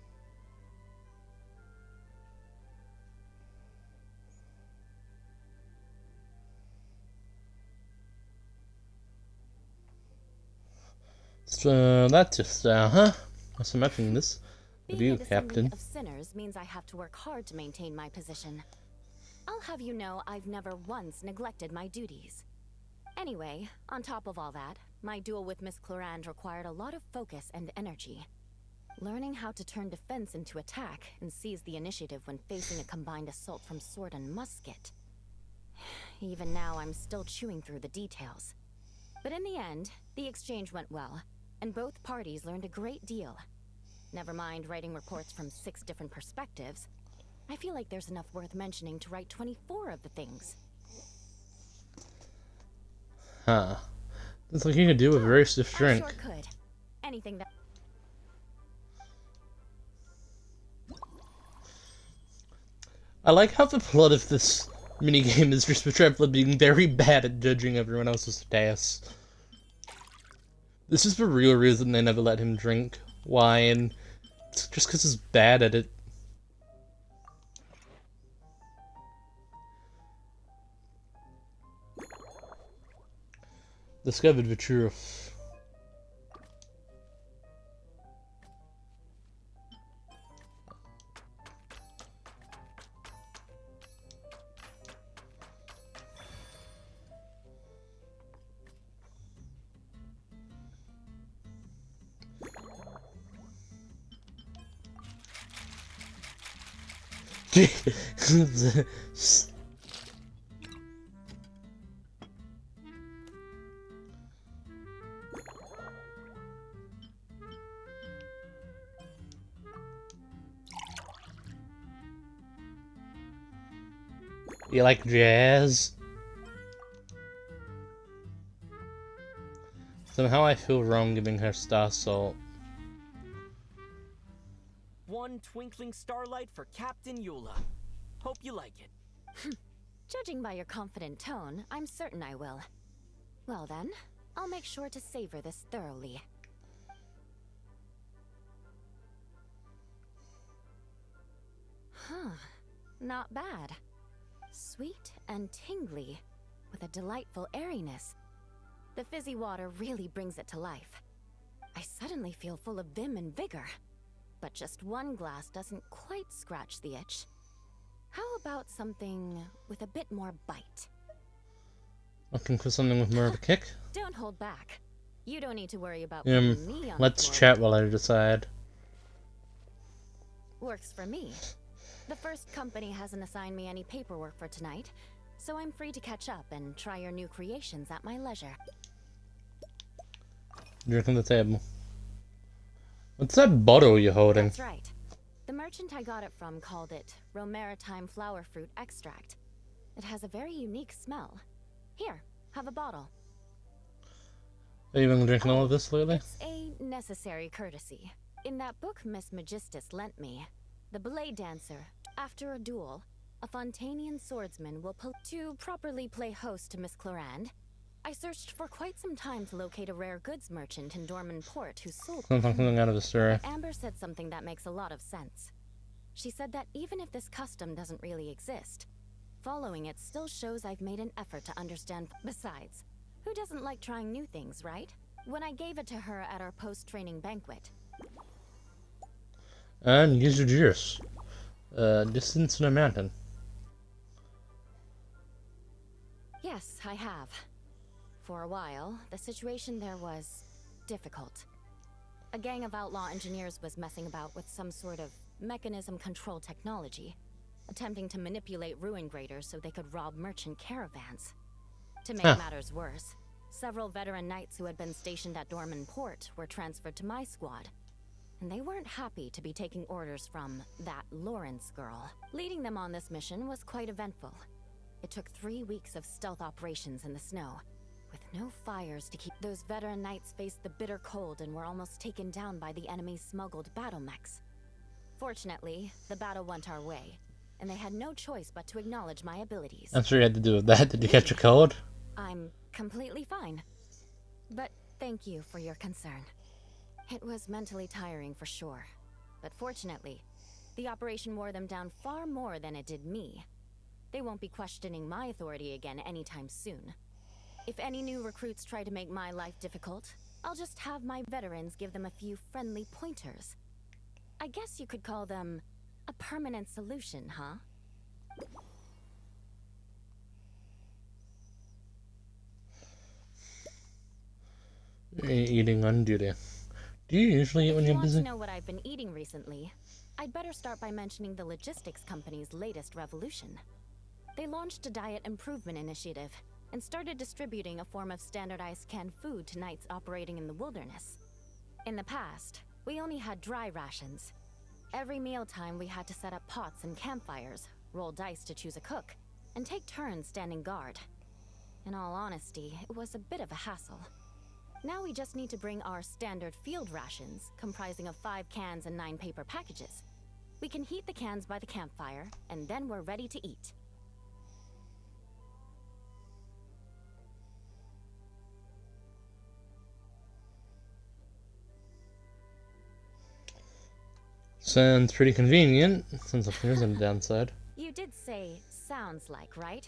[SPEAKER 1] So that's just huh? I was imagining this you,
[SPEAKER 19] Being a
[SPEAKER 1] Captain.
[SPEAKER 19] descendant of sinners means I have to work hard to maintain my position. I'll have you know I've never once neglected my duties. Anyway, on top of all that, my duel with Miss Clorand required a lot of focus and energy. Learning how to turn defense into attack and seize the initiative when facing a combined assault from sword and musket. Even now, I'm still chewing through the details. But in the end, the exchange went well, and both parties learned a great deal. Never mind writing reports from 6 different perspectives, I feel like there's enough worth mentioning to write 24 of the things.
[SPEAKER 1] Huh. Looks like you could do a very stiff
[SPEAKER 19] I
[SPEAKER 1] drink.
[SPEAKER 19] sure could. Anything that...
[SPEAKER 1] I like how the plot of this minigame is just Trevor being very bad at judging everyone else's tasks. This is the real reason they never let him drink wine. It's just because he's bad at it. Discovered the truth. You like jazz? Somehow I feel wrong giving her star salt.
[SPEAKER 18] One twinkling starlight for Captain Eula. Hope you like it.
[SPEAKER 19] Judging by your confident tone, I'm certain I will. Well then, I'll make sure to savor this thoroughly. Huh, not bad. Sweet and tingly, with a delightful airiness. The fizzy water really brings it to life. I suddenly feel full of vim and vigor. But just one glass doesn't quite scratch the itch. How about something with a bit more bite?
[SPEAKER 1] Looking for something with more of a kick?
[SPEAKER 19] Don't hold back. You don't need to worry about
[SPEAKER 1] Me
[SPEAKER 19] on
[SPEAKER 1] let's
[SPEAKER 19] the floor.
[SPEAKER 1] chat while I decide.
[SPEAKER 19] Works for me. The first company hasn't assigned me any paperwork for tonight, so I'm free to catch up and try your new creations at my leisure.
[SPEAKER 1] Drink on the table. What's that bottle you're holding?
[SPEAKER 19] That's right. The merchant I got it from called it Romaritime Flower Fruit Extract. It has a very unique smell. Here, have a bottle.
[SPEAKER 1] Have you been drinking all of this lately?
[SPEAKER 19] It's a necessary courtesy. In that book Miss Magistus lent me, the Blade Dancer, after a duel, a Fontanian swordsman will to properly play host to Miss Clorand. I searched for quite some time to locate a rare goods merchant in Dorman Port who sold
[SPEAKER 1] Something out of the story.
[SPEAKER 19] But Amber said something that makes a lot of sense. She said that even if this custom doesn't really exist, following it still shows I've made an effort to understand. Besides, who doesn't like trying new things, right? When I gave it to her at our post-training banquet.
[SPEAKER 1] And use your juice. Distance in a mountain.
[SPEAKER 19] Yes, I have. For a while, the situation there was difficult. A gang of outlaw engineers was messing about with some sort of mechanism control technology, attempting to manipulate ruin graders so they could rob merchant caravans. To make matters worse, several veteran knights who had been stationed at Dorman Port were transferred to my squad, and they weren't happy to be taking orders from that Lawrence girl. Leading them on this mission was quite eventful. It took 3 weeks of stealth operations in the snow, with no fires to keep. Those veteran knights faced the bitter cold and were almost taken down by the enemy's smuggled battle mechs. Fortunately, the battle went our way, and they had no choice but to acknowledge my abilities.
[SPEAKER 1] I'm sure you had to do with that. Did you catch a cold?
[SPEAKER 19] I'm completely fine. But thank you for your concern. It was mentally tiring for sure. But fortunately, the operation wore them down far more than it did me. They won't be questioning my authority again anytime soon. If any new recruits try to make my life difficult, I'll just have my veterans give them a few friendly pointers. I guess you could call them a permanent solution, huh?
[SPEAKER 1] Eating on duty. Do you usually eat when you're
[SPEAKER 19] If you want
[SPEAKER 1] busy?
[SPEAKER 19] to know what I've been eating recently, I'd better start by mentioning the logistics company's latest revolution. They launched a diet improvement initiative and started distributing a form of standardized canned food to knights operating in the wilderness. In the past, we only had dry rations. Every mealtime we had to set up pots and campfires, roll dice to choose a cook, and take turns standing guard. In all honesty, it was a bit of a hassle. Now we just need to bring our standard field rations, comprising of 5 cans and 9 paper packages. We can heat the cans by the campfire, and then we're ready to eat.
[SPEAKER 1] Sounds pretty convenient, since there isn't a downside.
[SPEAKER 19] You did say sounds like, right?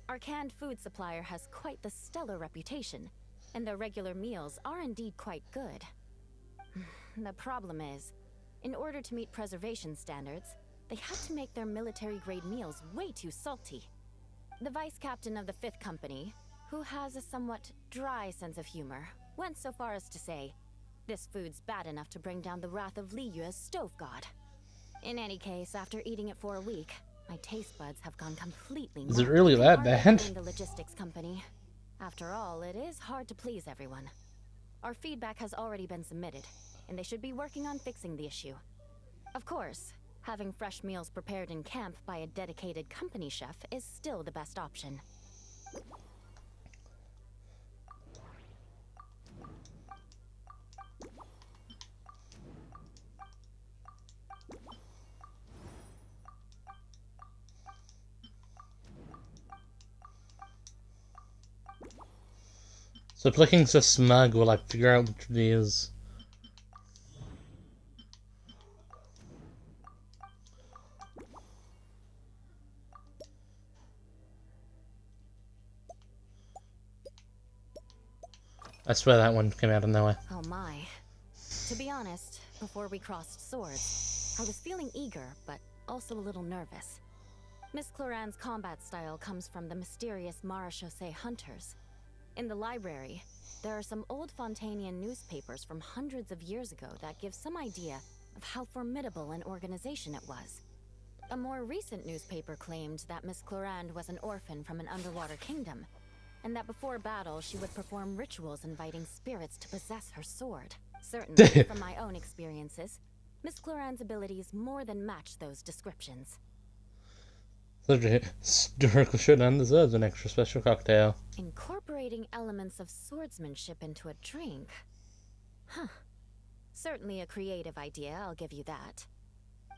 [SPEAKER 19] Our canned food supplier has quite the stellar reputation, and their regular meals are indeed quite good. The problem is, in order to meet preservation standards, they have to make their military-grade meals way too salty. The vice captain of the 5th Company, who has a somewhat dry sense of humor, went so far as to say, "This food's bad enough to bring down the wrath of Li Yue's stove god." In any case, after eating it for a week, my taste buds have gone completely
[SPEAKER 1] Is it
[SPEAKER 19] numb.
[SPEAKER 1] really that
[SPEAKER 19] Hardly
[SPEAKER 1] bad?
[SPEAKER 19] blame the logistics company. After all, it is hard to please everyone. Our feedback has already been submitted, and they should be working on fixing the issue. Of course, having fresh meals prepared in camp by a dedicated company chef is still the best option.
[SPEAKER 1] So clicking so smug will I figure out which of these. I swear that one came out of nowhere.
[SPEAKER 19] Oh my. To be honest, before we crossed swords, I was feeling eager, but also a little nervous. Miss Cloran's combat style comes from the mysterious Marechaussee hunters. In the library, there are some old Fontanian newspapers from hundreds of years ago that give some idea of how formidable an organization it was. A more recent newspaper claimed that Miss Cloran was an orphan from an underwater kingdom, and that before battle she would perform rituals inviting spirits to possess her sword. Certainly, from my own experiences, Miss Cloran's abilities more than match those descriptions.
[SPEAKER 1] Such a historical showdown deserves an extra special cocktail.
[SPEAKER 19] Incorporating elements of swordsmanship into a drink? Huh. Certainly a creative idea, I'll give you that.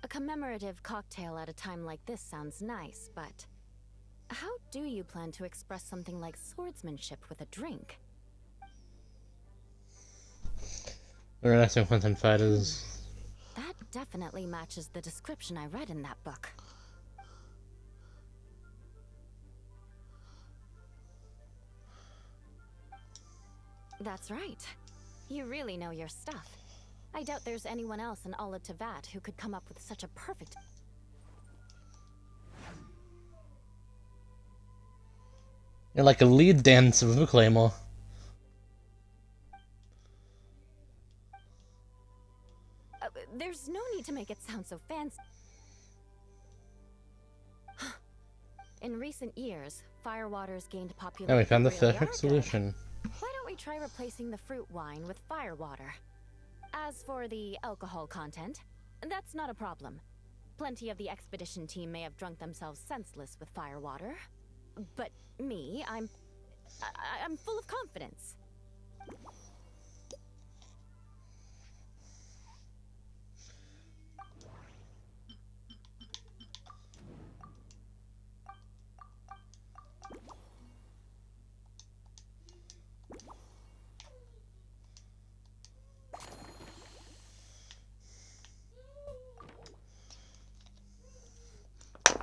[SPEAKER 19] A commemorative cocktail at a time like this sounds nice, but how do you plan to express something like swordsmanship with a drink?
[SPEAKER 1] We're asking content fighters.
[SPEAKER 19] That definitely matches the description I read in that book. That's right. You really know your stuff. I doubt there's anyone else in all of Tevat who could come up with such a perfect...
[SPEAKER 1] You're like a lead dancer with a claymore.
[SPEAKER 19] There's no need to make it sound so fancy. In recent years, firewaters gained popularity.
[SPEAKER 1] Oh, we found the
[SPEAKER 19] really
[SPEAKER 1] perfect
[SPEAKER 19] are
[SPEAKER 1] solution.
[SPEAKER 19] good. Why don't we try replacing the fruit wine with firewater? As for the alcohol content, that's not a problem. Plenty of the expedition team may have drunk themselves senseless with firewater. But me, I'm full of confidence.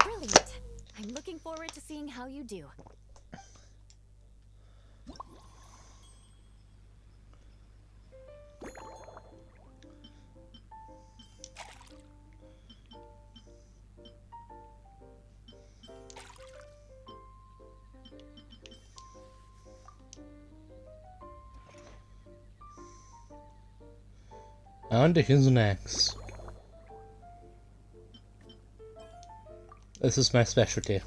[SPEAKER 19] Brilliant. I'm looking forward to seeing how you do.
[SPEAKER 1] On to who's next. This is my specialty.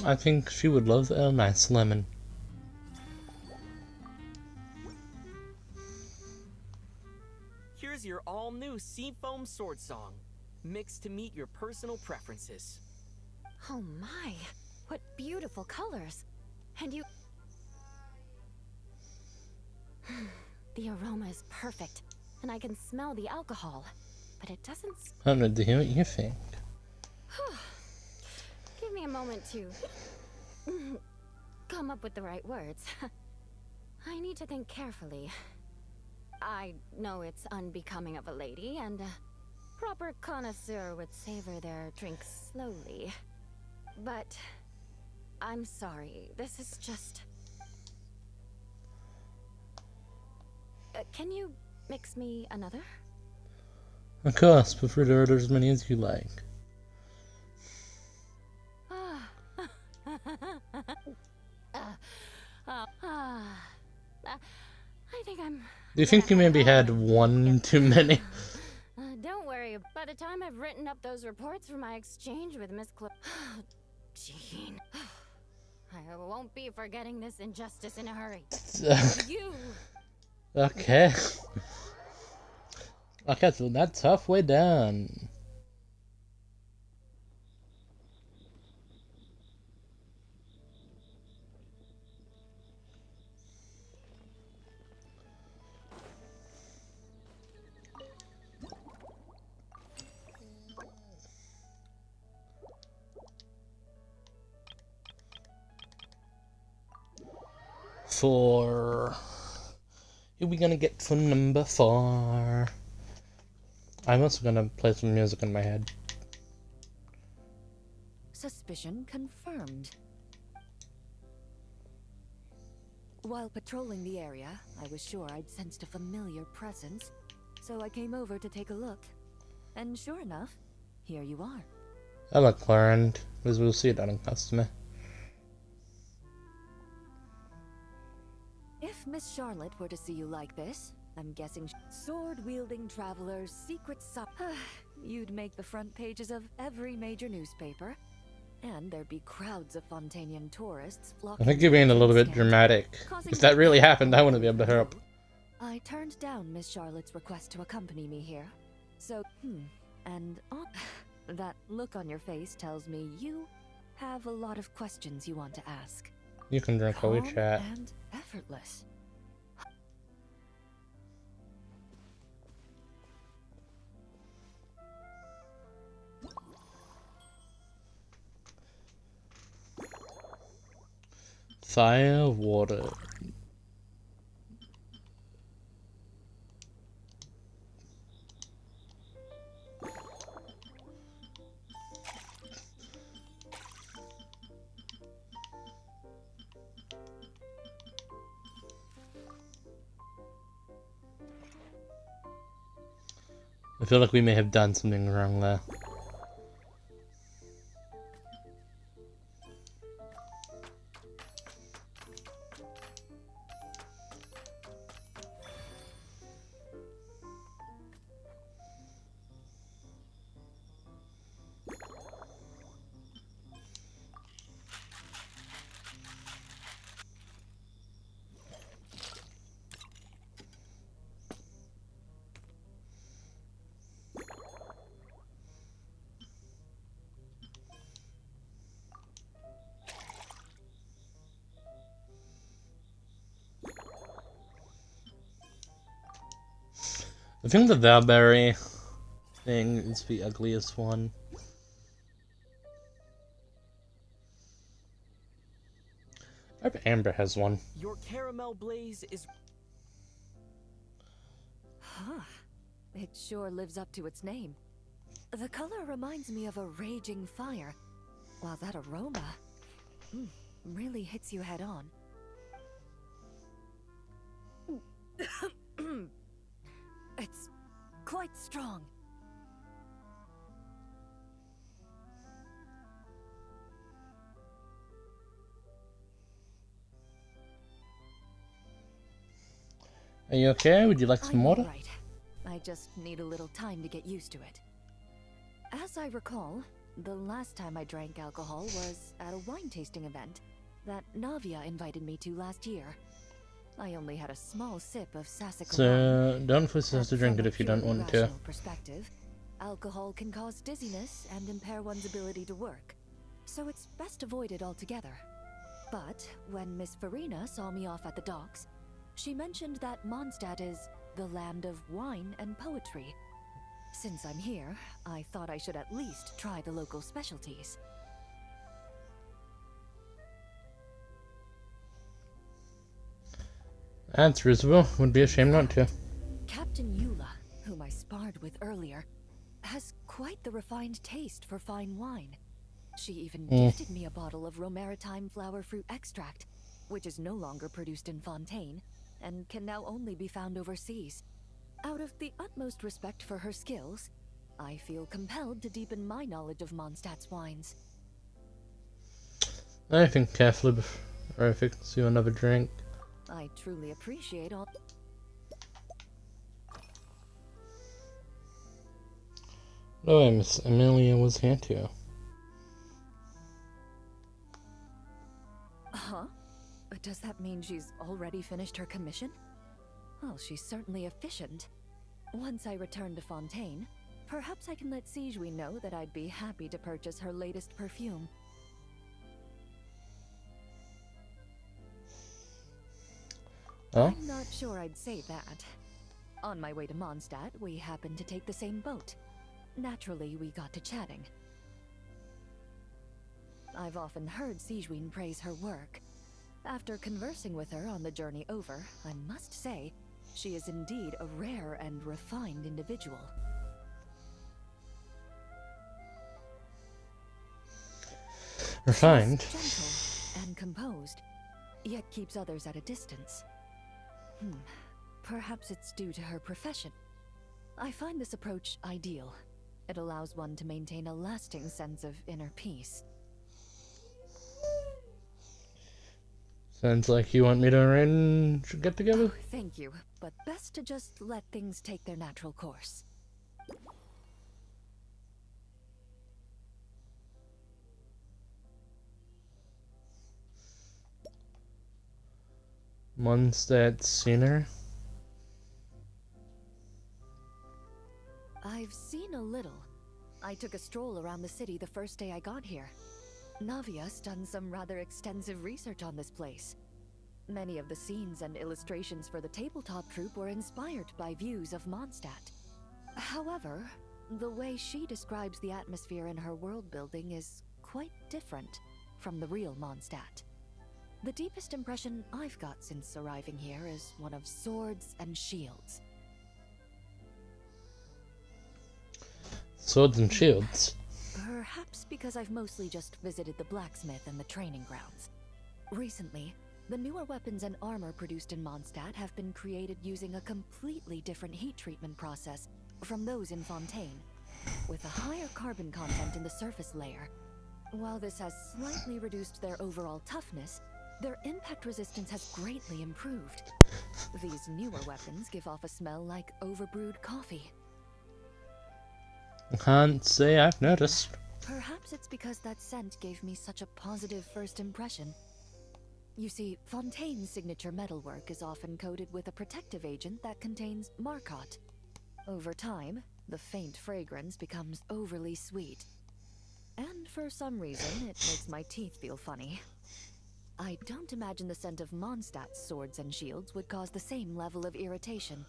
[SPEAKER 1] I think she would love a nice lemon.
[SPEAKER 18] Here's your all-new Seafoam Sword Song, mixed to meet your personal preferences.
[SPEAKER 19] Oh my, what beautiful colors. And you... The aroma is perfect, and I can smell the alcohol, but it doesn't...
[SPEAKER 1] I don't know, do you what you think?
[SPEAKER 19] Give me a moment to come up with the right words. I need to think carefully. I know it's unbecoming of a lady, and a proper connoisseur would savor their drinks slowly. But I'm sorry, this is just... can you mix me another?
[SPEAKER 1] Of course, but free to order as many as you like.
[SPEAKER 19] I think I'm...
[SPEAKER 1] Do you think you maybe had one too many?
[SPEAKER 19] Don't worry, by the time I've written up those reports for my exchange with Miss Jean, I won't be forgetting this injustice in a hurry. You...
[SPEAKER 1] Okay. Okay, so that's halfway done. Four. Who are we gonna get for number 4? I'm also gonna play some music in my head.
[SPEAKER 10] Suspicion confirmed. While patrolling the area, I was sure I'd sensed a familiar presence, so I came over to take a look. And sure enough, here you are.
[SPEAKER 1] Hello, Clarence. As we'll see it on a customer.
[SPEAKER 10] If Miss Charlotte were to see you like this, I'm guessing sword-wielding travelers, secret you'd make the front pages of every major newspaper. And there'd be crowds of Fontanian tourists
[SPEAKER 1] I
[SPEAKER 10] flocking.
[SPEAKER 1] think you're being a little bit dramatic. If that really happened, I wouldn't be able to help.
[SPEAKER 10] I turned down Miss Charlotte's request to accompany me here. So, and that look on your face tells me you have a lot of questions you want to ask.
[SPEAKER 1] You can drink while we
[SPEAKER 10] Calm
[SPEAKER 1] chat.
[SPEAKER 10] and effortless.
[SPEAKER 1] Fire, water. I feel like we may have done something wrong there. I think the Valberry thing is the ugliest one. I bet Amber has one.
[SPEAKER 18] Your caramel blaze is...
[SPEAKER 10] Huh. It sure lives up to its name. The color reminds me of a raging fire, while that aroma really hits you head on. It's quite strong.
[SPEAKER 1] Are you okay? Would you like some water?
[SPEAKER 10] Right. I just need a little time to get used to it. As I recall, the last time I drank alcohol was at a wine tasting event that Navia invited me to last year. I only had a small sip of Sassica
[SPEAKER 1] So, don't force us to drink it if you don't want to.
[SPEAKER 10] Perspective, alcohol can cause dizziness and impair one's ability to work, so it's best avoided altogether. But when Miss Farina saw me off at the docks, she mentioned that Mondstadt is the land of wine and poetry. Since I'm here, I thought I should at least try the local specialties.
[SPEAKER 1] That's reasonable. Would be a shame not to.
[SPEAKER 10] Captain Eula, whom I sparred with earlier, has quite the refined taste for fine wine. She even gifted me a bottle of Romaritime flower fruit extract, which is no longer produced in Fontaine, and can now only be found overseas. Out of the utmost respect for her skills, I feel compelled to deepen my knowledge of Mondstadt's wines.
[SPEAKER 1] I think carefully before I fix you another drink.
[SPEAKER 10] I truly appreciate all...
[SPEAKER 1] Oh, Miss Amelia was here too.
[SPEAKER 10] Huh? Does that mean she's already finished her commission? Well, she's certainly efficient. Once I return to Fontaine, perhaps I can let Sigewin know that I'd be happy to purchase her latest perfume.
[SPEAKER 1] Huh?
[SPEAKER 10] I'm not sure I'd say that. On my way to Mondstadt, we happened to take the same boat. Naturally, we got to chatting. I've often heard Sigewin praise her work. After conversing with her on the journey over, I must say, she is indeed a rare and refined individual.
[SPEAKER 1] Refined?
[SPEAKER 10] She's gentle and composed, yet keeps others at a distance. Perhaps it's due to her profession. I find this approach ideal. It allows one to maintain a lasting sense of inner peace.
[SPEAKER 1] Sounds like you want me to arrange a get together?
[SPEAKER 10] Oh, thank you, but best to just let things take their natural course.
[SPEAKER 1] Mondstadt sooner?
[SPEAKER 10] I've seen a little. I took a stroll around the city the first day I got here. Navia's done some rather extensive research on this place. Many of the scenes and illustrations for the tabletop troupe were inspired by views of Mondstadt. However, the way she describes the atmosphere in her world building is quite different from the real Mondstadt. The deepest impression I've got since arriving here is one of swords and shields.
[SPEAKER 1] Swords and shields?
[SPEAKER 10] Perhaps because I've mostly just visited the blacksmith and the training grounds. Recently, the newer weapons and armor produced in Mondstadt have been created using a completely different heat treatment process from those in Fontaine, with a higher carbon content in the surface layer. While this has slightly reduced their overall toughness, their impact resistance has greatly improved. These newer weapons give off a smell like overbrewed coffee.
[SPEAKER 1] I can't say I've noticed.
[SPEAKER 10] Perhaps it's because that scent gave me such a positive first impression. You see, Fontaine's signature metalwork is often coated with a protective agent that contains Marcotte. Over time, the faint fragrance becomes overly sweet. And for some reason, it makes my teeth feel funny. I don't imagine the scent of Mondstadt's swords and shields would cause the same level of irritation.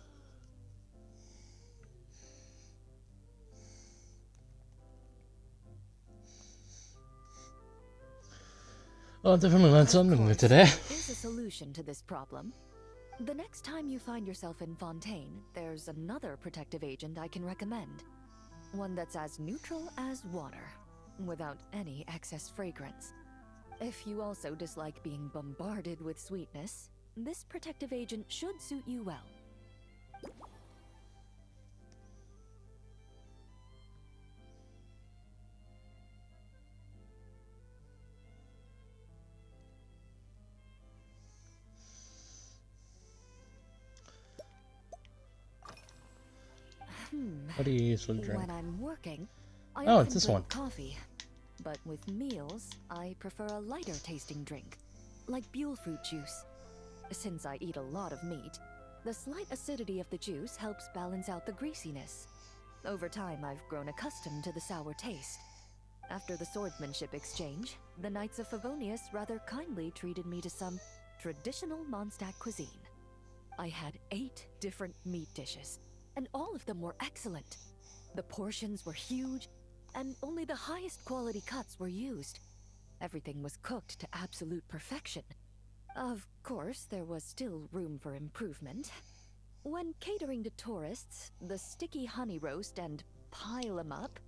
[SPEAKER 1] Oh, I definitely learned something new today.
[SPEAKER 10] There is a solution to this problem. The next time you find yourself in Fontaine, there's another protective agent I can recommend. One that's as neutral as water, without any excess fragrance. If you also dislike being bombarded with sweetness, this protective agent should suit you well.
[SPEAKER 1] What do you use for the drink?
[SPEAKER 10] When I'm working, I
[SPEAKER 1] Oh,
[SPEAKER 10] often
[SPEAKER 1] it's this
[SPEAKER 10] drink
[SPEAKER 1] one.
[SPEAKER 10] coffee. But with meals, I prefer a lighter tasting drink, like Buell fruit juice. Since I eat a lot of meat, the slight acidity of the juice helps balance out the greasiness. Over time, I've grown accustomed to the sour taste. After the swordsmanship exchange, the Knights of Favonius rather kindly treated me to some traditional Mondstadt cuisine. I had 8 different meat dishes, and all of them were excellent. The portions were huge, and only the highest quality cuts were used. Everything was cooked to absolute perfection. Of course, there was still room for improvement. When catering to tourists, the sticky honey roast and pile 'em up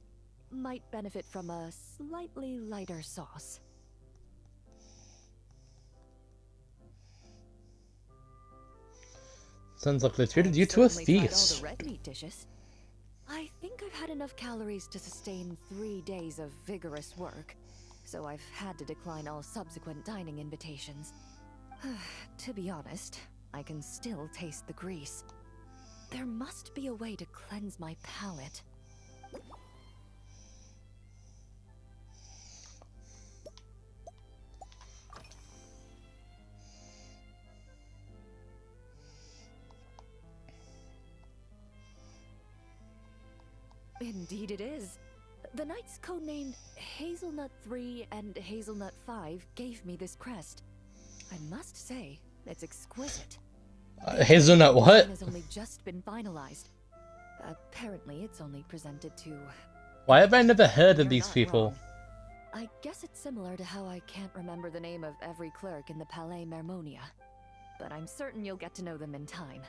[SPEAKER 10] might benefit from a slightly lighter sauce.
[SPEAKER 1] Sounds like they treated you to a
[SPEAKER 10] Certainly tried all
[SPEAKER 1] feast.
[SPEAKER 10] the red meat dishes. I think I've had enough calories to sustain 3 days of vigorous work, so I've had to decline all subsequent dining invitations. To be honest, I can still taste the grease. There must be a way to cleanse my palate. Indeed it is. The knights codenamed Hazelnut 3 and Hazelnut 5 gave me this crest. I must say, it's exquisite.
[SPEAKER 1] Hazelnut what?
[SPEAKER 10] It has only just been finalized. Apparently, it's only presented to...
[SPEAKER 1] Why have I never heard of
[SPEAKER 10] You're
[SPEAKER 1] these
[SPEAKER 10] not
[SPEAKER 1] people?
[SPEAKER 10] wrong. I guess it's similar to how I can't remember the name of every clerk in the Palais Mermonia. But I'm certain you'll get to know them in time.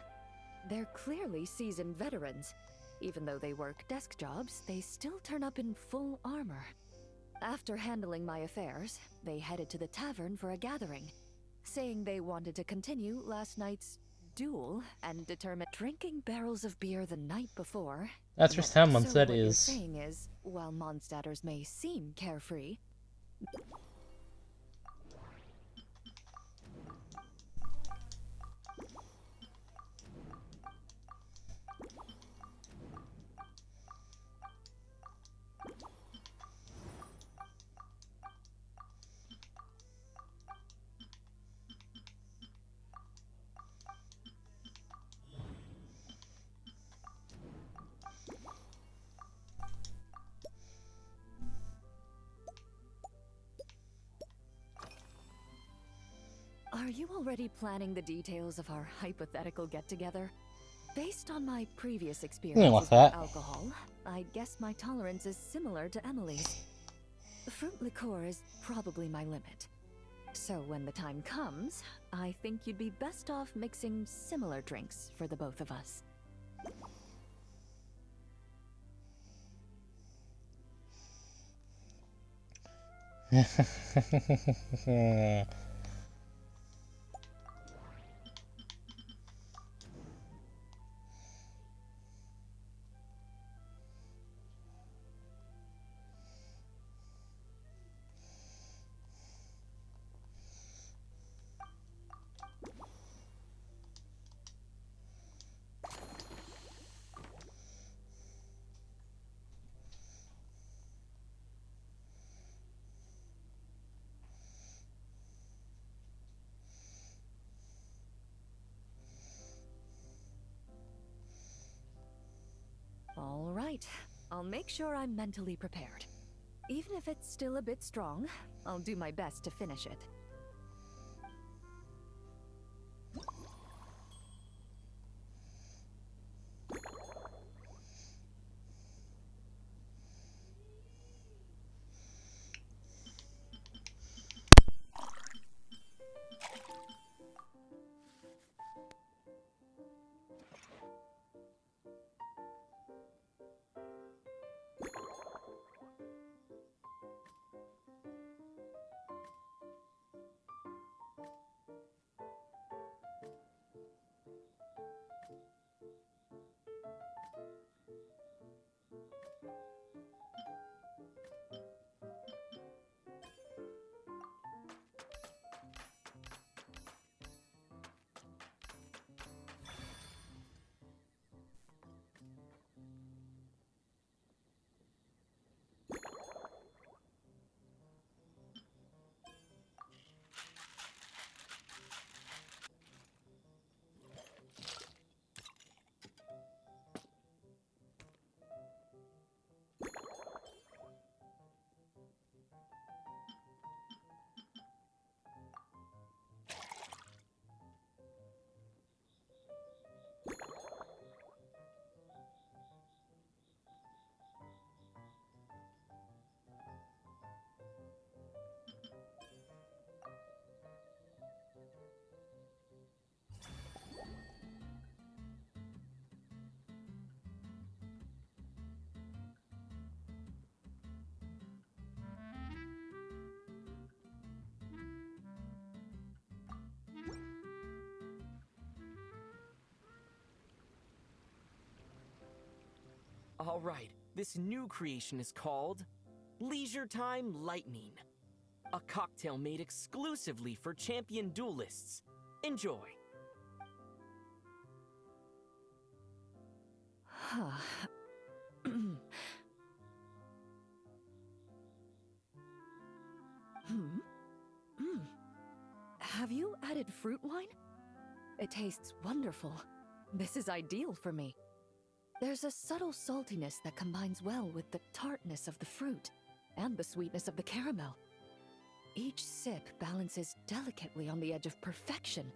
[SPEAKER 10] They're clearly seasoned veterans. Even though they work desk jobs, they still turn up in full armor. After handling my affairs, they headed to the tavern for a gathering, saying they wanted to continue last night's duel and determine drinking barrels of beer the night before.
[SPEAKER 1] That's just how Mondstadt
[SPEAKER 10] what you're
[SPEAKER 1] is.
[SPEAKER 10] saying is, while Mondstadters may seem carefree, are you already planning the details of our hypothetical get-together? Based on my previous experiences
[SPEAKER 1] like
[SPEAKER 10] with
[SPEAKER 1] that.
[SPEAKER 10] alcohol, I guess my tolerance is similar to Emily's. Fruit liqueur is probably my limit. So when the time comes, I think you'd be best off mixing similar drinks for the both of us. All right, I'll make sure I'm mentally prepared. Even if it's still a bit strong, I'll do my best to finish it.
[SPEAKER 18] All right, this new creation is called Leisure Time Lightning. A cocktail made exclusively for champion duelists. Enjoy.
[SPEAKER 10] Have you added fruit wine? It tastes wonderful. This is ideal for me. There's a subtle saltiness that combines well with the tartness of the fruit and the sweetness of the caramel. Each sip balances delicately on the edge of perfection.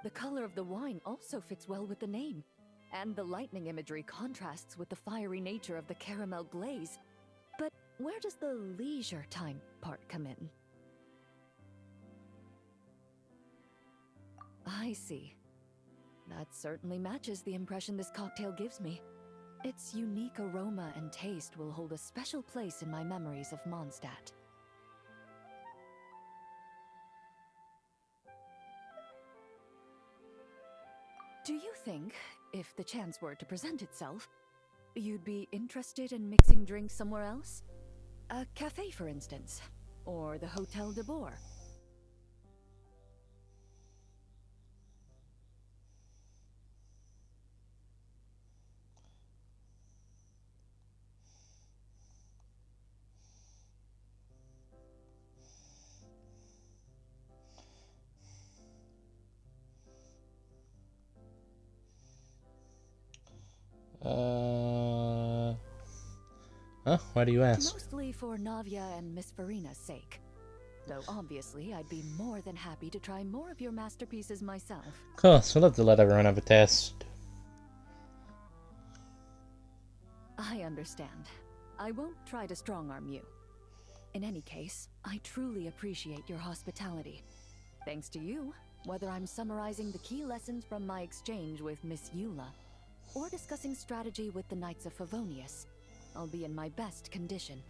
[SPEAKER 10] The color of the wine also fits well with the name, and the lightning imagery contrasts with the fiery nature of the caramel glaze. But where does the leisure time part come in? I see. That certainly matches the impression this cocktail gives me. Its unique aroma and taste will hold a special place in my memories of Mondstadt. Do you think, if the chance were to present itself, you'd be interested in mixing drinks somewhere else? A cafe, for instance, or the Hotel de Boer?
[SPEAKER 1] Huh? Why do you ask?
[SPEAKER 10] Mostly for Navia and Miss Farina's sake. Though obviously I'd be more than happy to try more of your masterpieces myself.
[SPEAKER 1] Of course, we'll have to let everyone have a taste.
[SPEAKER 10] I understand. I won't try to strong-arm you. In any case, I truly appreciate your hospitality. Thanks to you, whether I'm summarizing the key lessons from my exchange with Miss Eula, or discussing strategy with the Knights of Favonius, I'll be in my best condition.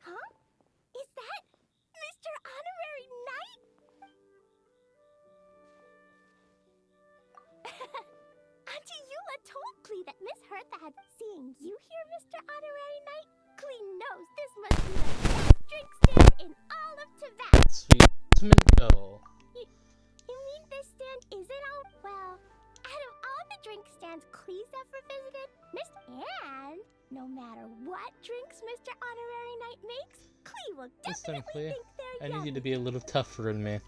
[SPEAKER 17] Huh? Is that Mr. Honorary Knight? Auntie Eula told Klee that Miss Hertha had seeing you here, Mr. Honorary Knight. Klee knows this must be the best drink stand in all of Teyvat.
[SPEAKER 1] Sweet tomato.
[SPEAKER 17] You mean this stand isn't all well? Out of all the drink stands Klee's ever visited, no matter what drinks Mr. Honorary Knight makes, Klee will definitely
[SPEAKER 1] Clear.
[SPEAKER 17] think they're
[SPEAKER 1] I
[SPEAKER 17] yummy.
[SPEAKER 1] need you to be a little tougher than me.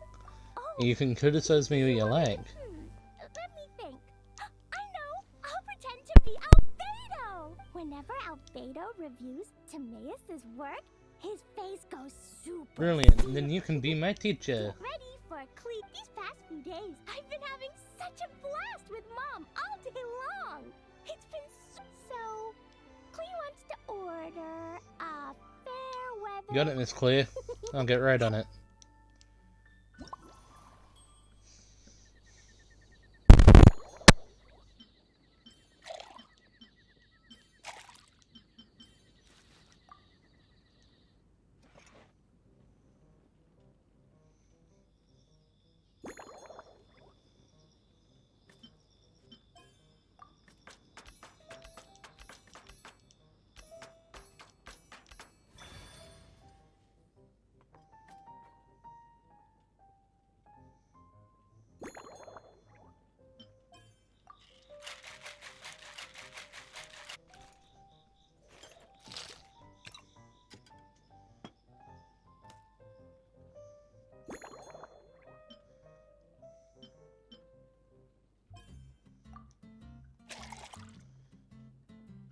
[SPEAKER 1] You can criticize me what you like.
[SPEAKER 17] Let me think. I know! I'll pretend to be Albedo! Whenever Albedo reviews Timaeus' work, his face goes super
[SPEAKER 1] Brilliant. And then you can be my teacher.
[SPEAKER 17] ready for Klee. These past few days, I've been having such a blast with Mom all day long. It's been so... Klee wants to order a fair weather...
[SPEAKER 1] Got it, Miss Clear. I'll get right on it.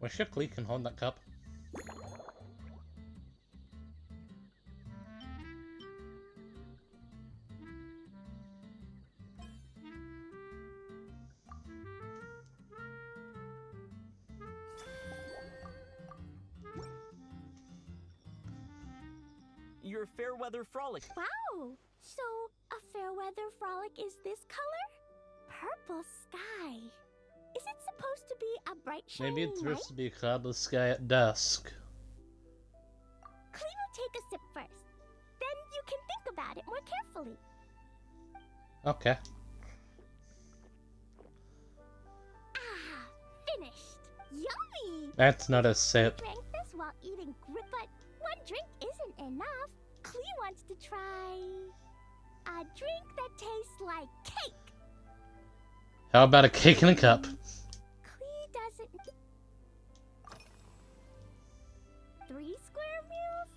[SPEAKER 1] Well, sure, Clee can hold that cup.
[SPEAKER 18] Your Fairweather Frolic.
[SPEAKER 17] Wow! So, a Fairweather Frolic is this color? Purple sky. Is it supposed to be a bright shining
[SPEAKER 1] Maybe it's
[SPEAKER 17] night?
[SPEAKER 1] supposed to be a cloudless sky at dusk.
[SPEAKER 17] Clee will take a sip first. Then you can think about it more carefully.
[SPEAKER 1] Okay.
[SPEAKER 17] Ah, finished. Yummy!
[SPEAKER 1] That's not a sip.
[SPEAKER 17] Drank this while eating but one drink isn't enough. Clee wants to try a drink that tastes like cake.
[SPEAKER 1] How about a cake in a cup?
[SPEAKER 17] Clee doesn't... 3 square meals?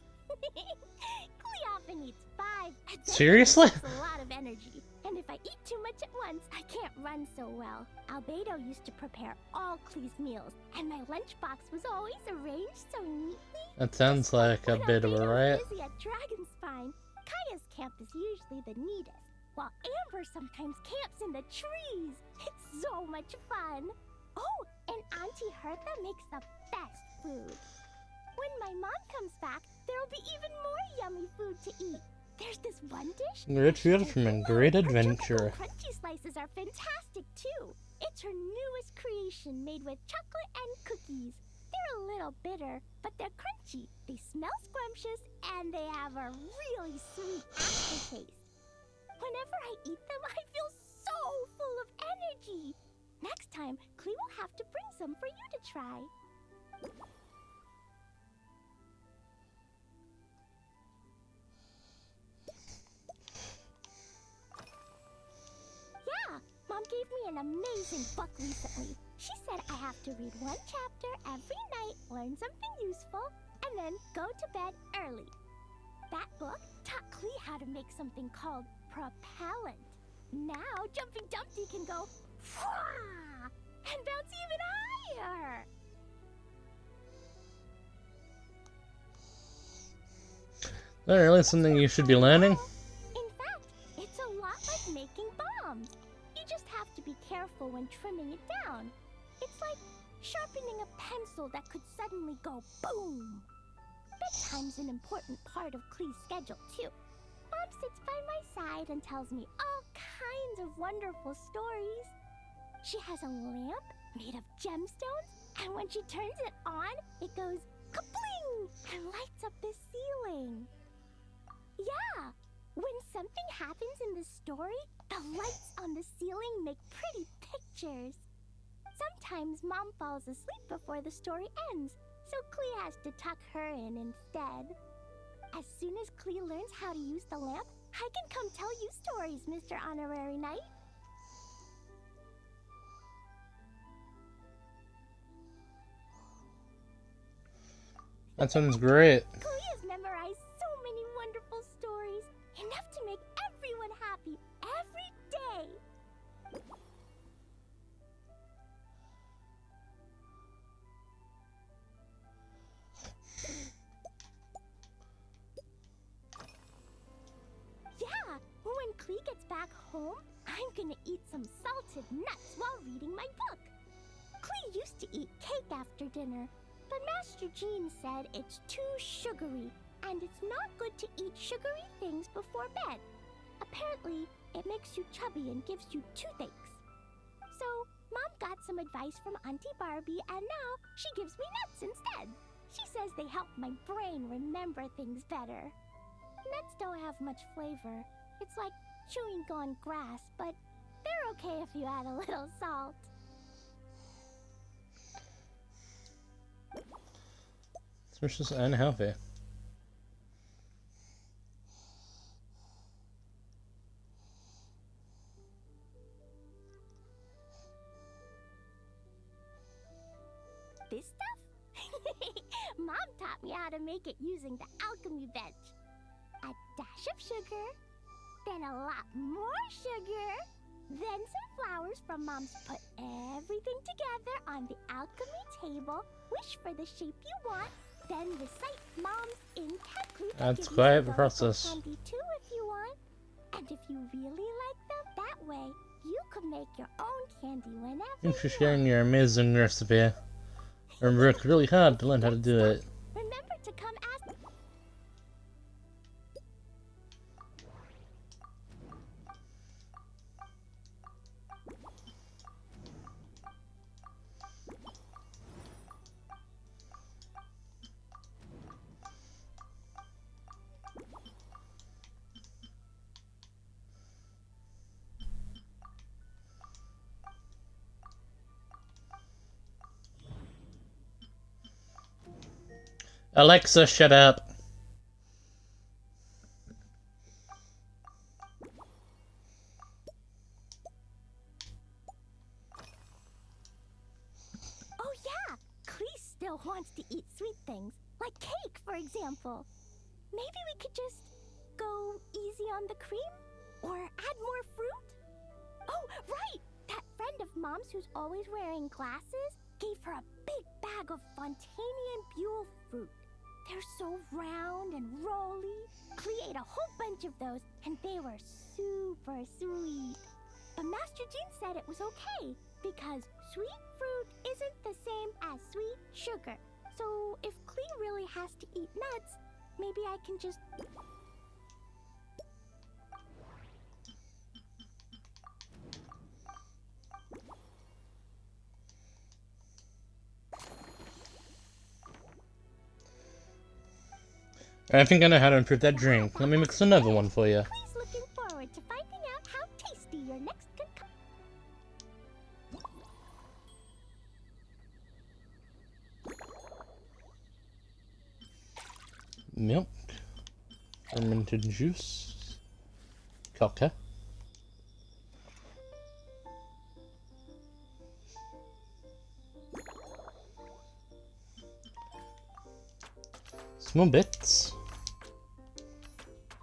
[SPEAKER 17] Clee often eats 5.
[SPEAKER 1] Seriously?
[SPEAKER 17] That's a lot of energy. And if I eat too much at once, I can't run so well. Albedo used to prepare all Clee's meals, and my lunchbox was always arranged so neatly.
[SPEAKER 1] That sounds like a bit of a riot.
[SPEAKER 17] Busy at Dragon Spine, Kaya's camp is usually the neatest, while Amber sometimes camps in the trees. It's so much fun. Oh, and Auntie Hertha makes the best food. When my mom comes back, there'll be even more yummy food to eat. There's this one dish.
[SPEAKER 1] Rich food from a great adventure.
[SPEAKER 17] Her crunchy slices are fantastic too. It's her newest creation, made with chocolate and cookies. They're a little bitter, but they're crunchy. They smell scrumptious, and they have a really sweet aftertaste. Whenever I eat them, I feel so full of energy. Next time, Clee will have to bring some for you to try. Yeah, Mom gave me an amazing book recently. She said I have to read 1 chapter every night, learn something useful, and then go to bed early. That book taught Clee how to make something called propellant. Now Jumping Dumpty can go Fwah! And bounce even higher.
[SPEAKER 1] Is that really something you should be learning?
[SPEAKER 17] In fact, it's a lot like making bombs. You just have to be careful when trimming it down. It's like sharpening a pencil that could suddenly go boom. Bedtime's an important part of Clee's schedule, too. Mom sits by my side and tells me all kinds of wonderful stories. She has a lamp made of gemstones, and when she turns it on, it goes kabling and lights up the ceiling. Yeah, when something happens in the story, the lights on the ceiling make pretty pictures. Sometimes Mom falls asleep before the story ends, so Clee has to tuck her in instead. As soon as Clee learns how to use the lamp, I can come tell you stories, Mr. Honorary Knight.
[SPEAKER 1] That sounds great.
[SPEAKER 17] Clee has memorized so many wonderful stories, enough to make everyone happy every day. Yeah, when Clee gets back home, I'm gonna eat some salted nuts while reading my book. Clee used to eat cake after dinner, but Master Jean said it's too sugary, and it's not good to eat sugary things before bed. Apparently, it makes you chubby and gives you toothaches. So, Mom got some advice from Auntie Barbie, and now she gives me nuts instead. She says they help my brain remember things better. Nuts don't have much flavor. It's like chewing on grass, but they're okay if you add a little salt.
[SPEAKER 1] It's delicious and healthy.
[SPEAKER 17] This stuff? Mom taught me how to make it using the alchemy bench. A dash of sugar, then a lot more sugar,
[SPEAKER 20] Then some flowers from Mom's put everything together on the alchemy table. Wish for the shape you want. Then recite Mom's intent clue.
[SPEAKER 1] That's quite a process.
[SPEAKER 20] Candy too if you want. And if you really like them that way, you could make your own candy whenever.
[SPEAKER 1] Thanks for sharing your amazing recipe. I worked really hard to learn how to do it.
[SPEAKER 20] Remember to come ask.
[SPEAKER 1] Alexa, shut up.
[SPEAKER 20] Oh yeah, Clee still wants to eat sweet things, like cake, for example. Maybe we could just go easy on the cream? Or add more fruit? Oh, right! That friend of Mom's who's always wearing glasses gave her a big bag of Fontanian Buell fruit. They're so round and rolly. Clee ate a whole bunch of those, and they were super sweet. But Master Jean said it was okay, because sweet fruit isn't the same as sweet sugar. So if Clee really has to eat nuts, maybe I can just...
[SPEAKER 1] I think I know how to improve that drink. Let me mix another one for you.
[SPEAKER 20] Clee's looking forward to finding out how tasty your next
[SPEAKER 1] Milk. Fermented juice. Coca. Small bits.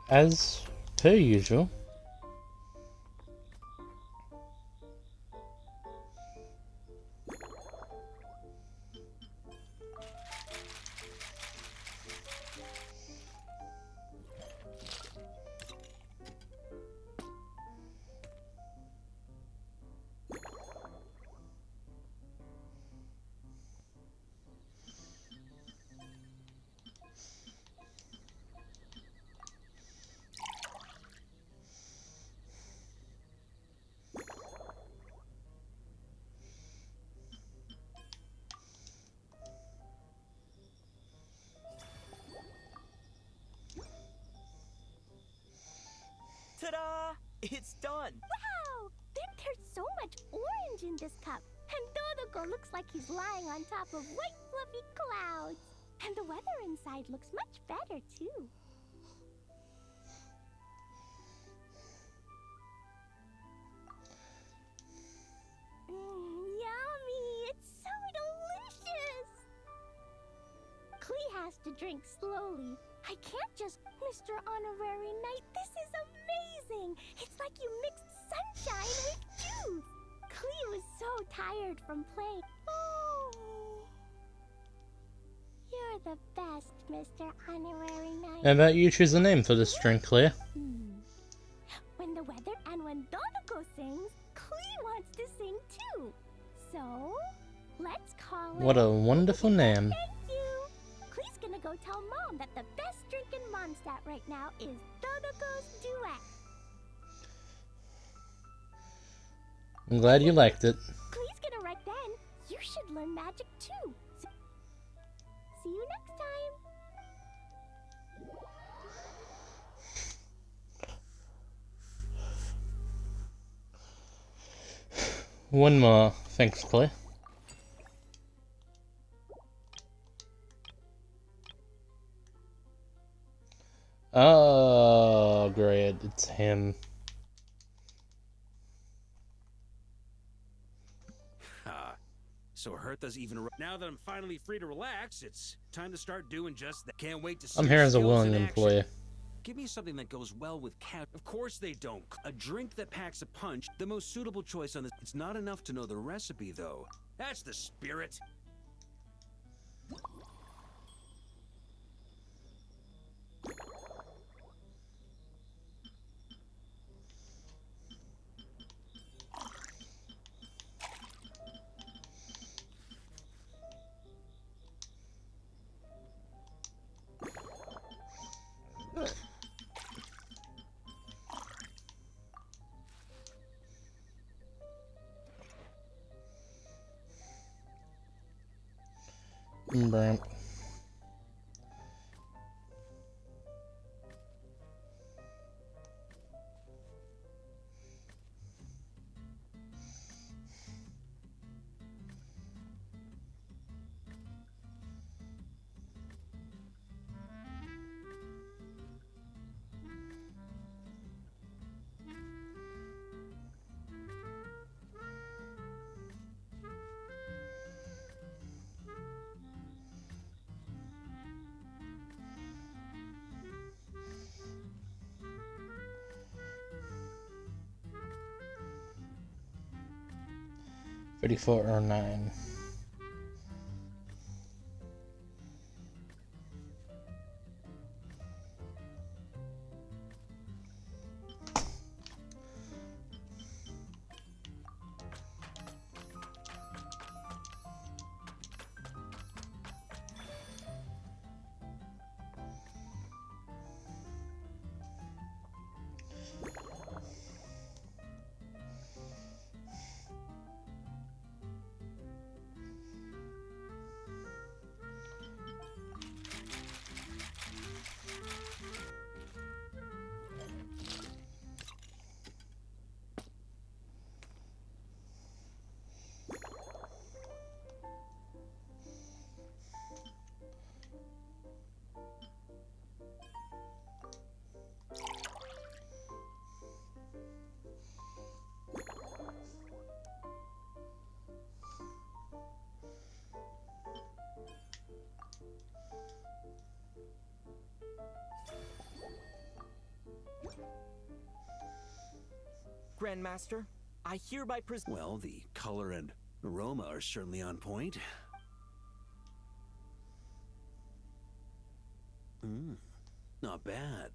[SPEAKER 1] As per usual.
[SPEAKER 18] Ta-da! It's done!
[SPEAKER 20] Wow! There's so much orange in this cup. And Dodoco looks like he's lying on top of white fluffy clouds. And the weather inside looks much better, too. Yummy! It's so delicious! Clee has to drink slowly. I can't just... Mr. Honorary Knight, this is amazing! It's like you mixed sunshine with juice! Clee was so tired from playing. Oh! You're the best, Mr. Honorary Knight.
[SPEAKER 1] How about you choose a name for this drink, Claire?
[SPEAKER 20] When the weather and when Dodoco sings, Clee wants to sing too. So, let's call it...
[SPEAKER 1] What a wonderful name.
[SPEAKER 20] Thank you! Clee's gonna go tell Mom that the best drink in Mondstadt right now is Dodoco's Duet.
[SPEAKER 1] I'm glad you liked it.
[SPEAKER 20] Clee's gonna write then. You should learn magic too. So, see you next time.
[SPEAKER 1] One more. Thanks, Claire. Oh, great. It's him.
[SPEAKER 15] So Hertha's even... Now that I'm finally free to relax, it's time to start doing just that. Can't wait to see
[SPEAKER 1] I'm here as a
[SPEAKER 15] skills in
[SPEAKER 1] willing
[SPEAKER 15] action.
[SPEAKER 1] employee.
[SPEAKER 12] Give me something that goes well with cat. Of course they don't. A drink that packs a punch, the most suitable choice on this. It's not enough to know the recipe, though. That's the spirit.
[SPEAKER 1] Burnt. $34 or 9.
[SPEAKER 18] Grandmaster, I hereby present.
[SPEAKER 12] Well, the color and aroma are certainly on point. Not bad.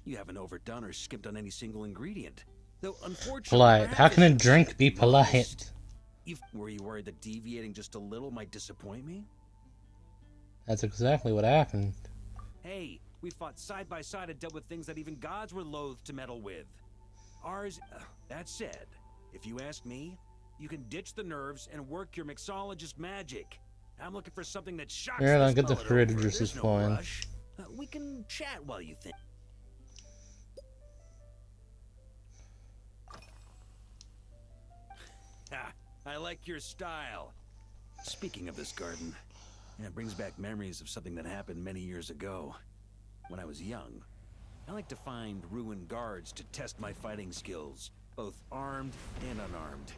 [SPEAKER 12] You haven't overdone or skipped on any single ingredient. Though, unfortunately,
[SPEAKER 1] Polite. How can a drink be polite?
[SPEAKER 12] Were you worried that deviating just a little might disappoint me?
[SPEAKER 1] That's exactly what happened.
[SPEAKER 12] Hey, we fought side by side and dealt with things that even gods were loath to meddle with. Ours, that said, if you ask me, you can ditch the nerves and work your mixologist magic. I'm looking for something that shocks
[SPEAKER 1] Here, I'll
[SPEAKER 12] this
[SPEAKER 1] get the
[SPEAKER 12] mullet
[SPEAKER 1] fridge
[SPEAKER 12] over.
[SPEAKER 1] juice
[SPEAKER 12] There's no
[SPEAKER 1] flowing.
[SPEAKER 12] rush. We can chat while you think. I like your style. Speaking of this garden, it brings back memories of something that happened many years ago. When I was young, I like to find ruined guards to test my fighting skills, both armed and unarmed.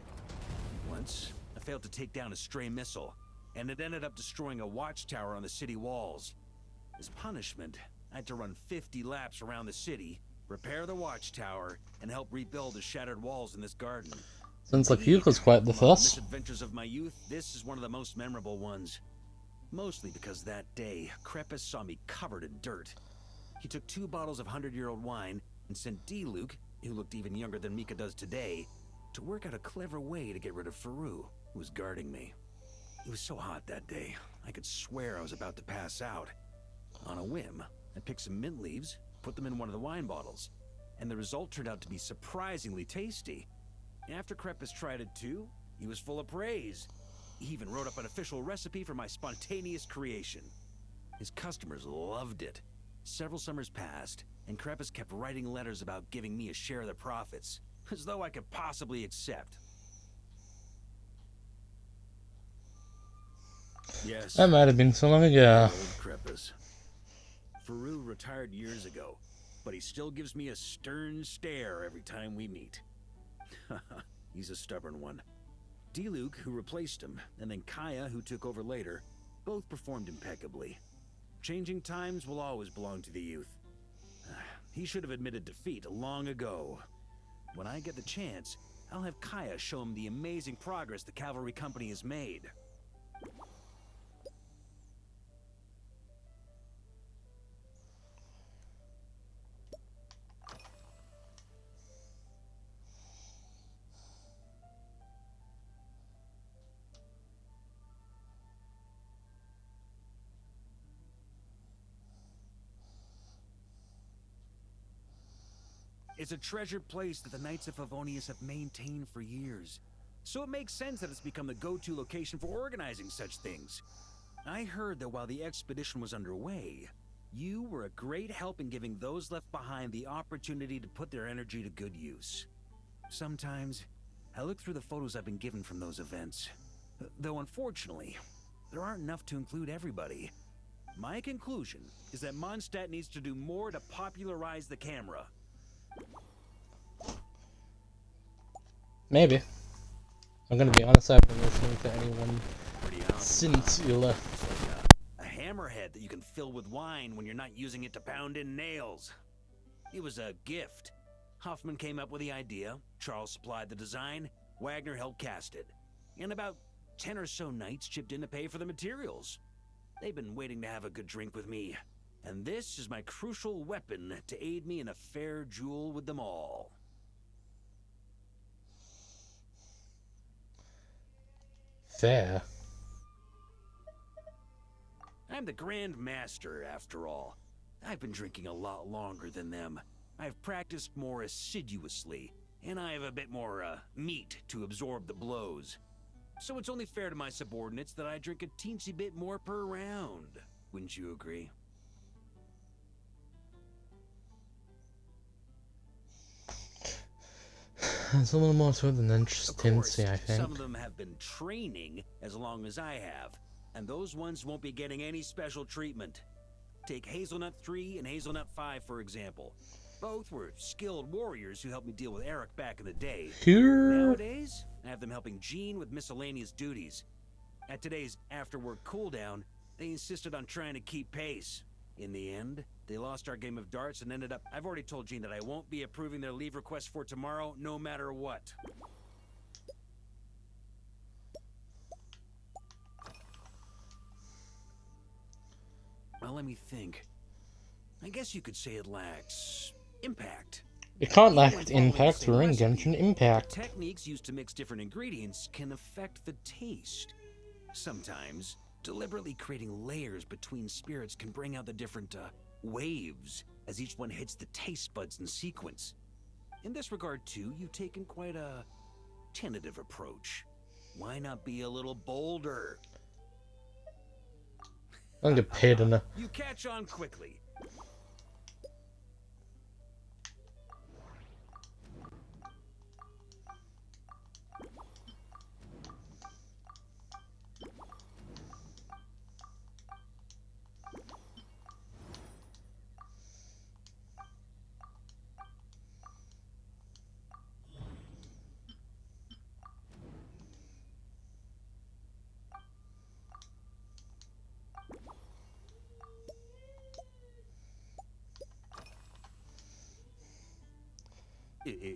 [SPEAKER 12] Once, I failed to take down a stray missile, and it ended up destroying a watchtower on the city walls. As punishment, I had to run 50 laps around the city, repair the watchtower, and help rebuild the shattered walls in this garden.
[SPEAKER 1] Sounds like you was quite the fuss.
[SPEAKER 12] Misadventures of my youth, this is one of the most memorable ones. Mostly because that day, Crepus saw me covered in dirt. He took 2 bottles of 100-year-old wine and sent D-Luke, who looked even younger than Mika does today, to work out a clever way to get rid of Faru, who was guarding me. It was so hot that day, I could swear I was about to pass out. On a whim, I picked some mint leaves, put them in one of the wine bottles, and the result turned out to be surprisingly tasty. After Crepus tried it too, he was full of praise. He even wrote up an official recipe for my spontaneous creation. His customers loved it. Several summers passed, and Crepus kept writing letters about giving me a share of the profits, as though I could possibly accept. Yes.
[SPEAKER 1] That might have been so long ago.
[SPEAKER 12] Old Crepus. Faru retired years ago, but he still gives me a stern stare every time we meet. He's a stubborn one. D-Luke, who replaced him, and then Kaya, who took over later, both performed impeccably. Changing times will always belong to the youth. He should have admitted defeat long ago. When I get the chance, I'll have Kaya show him the amazing progress the cavalry company has made. It's a treasured place that the Knights of Favonius have maintained for years. So it makes sense that it's become the go-to location for organizing such things. I heard that while the expedition was underway, you were a great help in giving those left behind the opportunity to put their energy to good use. Sometimes, I look through the photos I've been given from those events. Though unfortunately, there aren't enough to include everybody. My conclusion is that Mondstadt needs to do more to popularize the camera.
[SPEAKER 1] Maybe. I'm gonna be honest, I haven't been listening to anyone since you left.
[SPEAKER 12] A hammerhead that you can fill with wine when you're not using it to pound in nails. It was a gift. Hoffman came up with the idea, Charles supplied the design, Wagner helped cast it. And about 10 or so knights chipped in to pay for the materials. They've been waiting to have a good drink with me. And this is my crucial weapon to aid me in a fair duel with them all.
[SPEAKER 1] Fair.
[SPEAKER 12] I'm the Grand Master, after all. I've been drinking a lot longer than them. I've practiced more assiduously, and I have a bit more, meat to absorb the blows. So it's only fair to my subordinates that I drink a teensy bit more per round. Wouldn't you agree?
[SPEAKER 1] It's a little more to it than just tinsy, I think.
[SPEAKER 12] Some of them have been training as long as I have, and those ones won't be getting any special treatment. Take Hazelnut 3 and Hazelnut 5, for example. Both were skilled warriors who helped me deal with Eric back in the day. Nowadays, I have them helping Jean with miscellaneous duties. At today's after-work cooldown, they insisted on trying to keep pace. In the end, they lost our game of darts and ended up... I've already told Jean that I won't be approving their leave request for tomorrow, no matter what. Well, let me think. I guess you could say it lacks... impact.
[SPEAKER 1] It can't lack impact, we're in Genshin Impact.
[SPEAKER 12] The techniques used to mix different ingredients can affect the taste. Sometimes, deliberately creating layers between spirits can bring out the different, waves as each one hits the taste buds in sequence. In this regard, too, you've taken quite a tentative approach. Why not be a little bolder?
[SPEAKER 1] I'm gonna get paid enough.
[SPEAKER 12] You catch on quickly.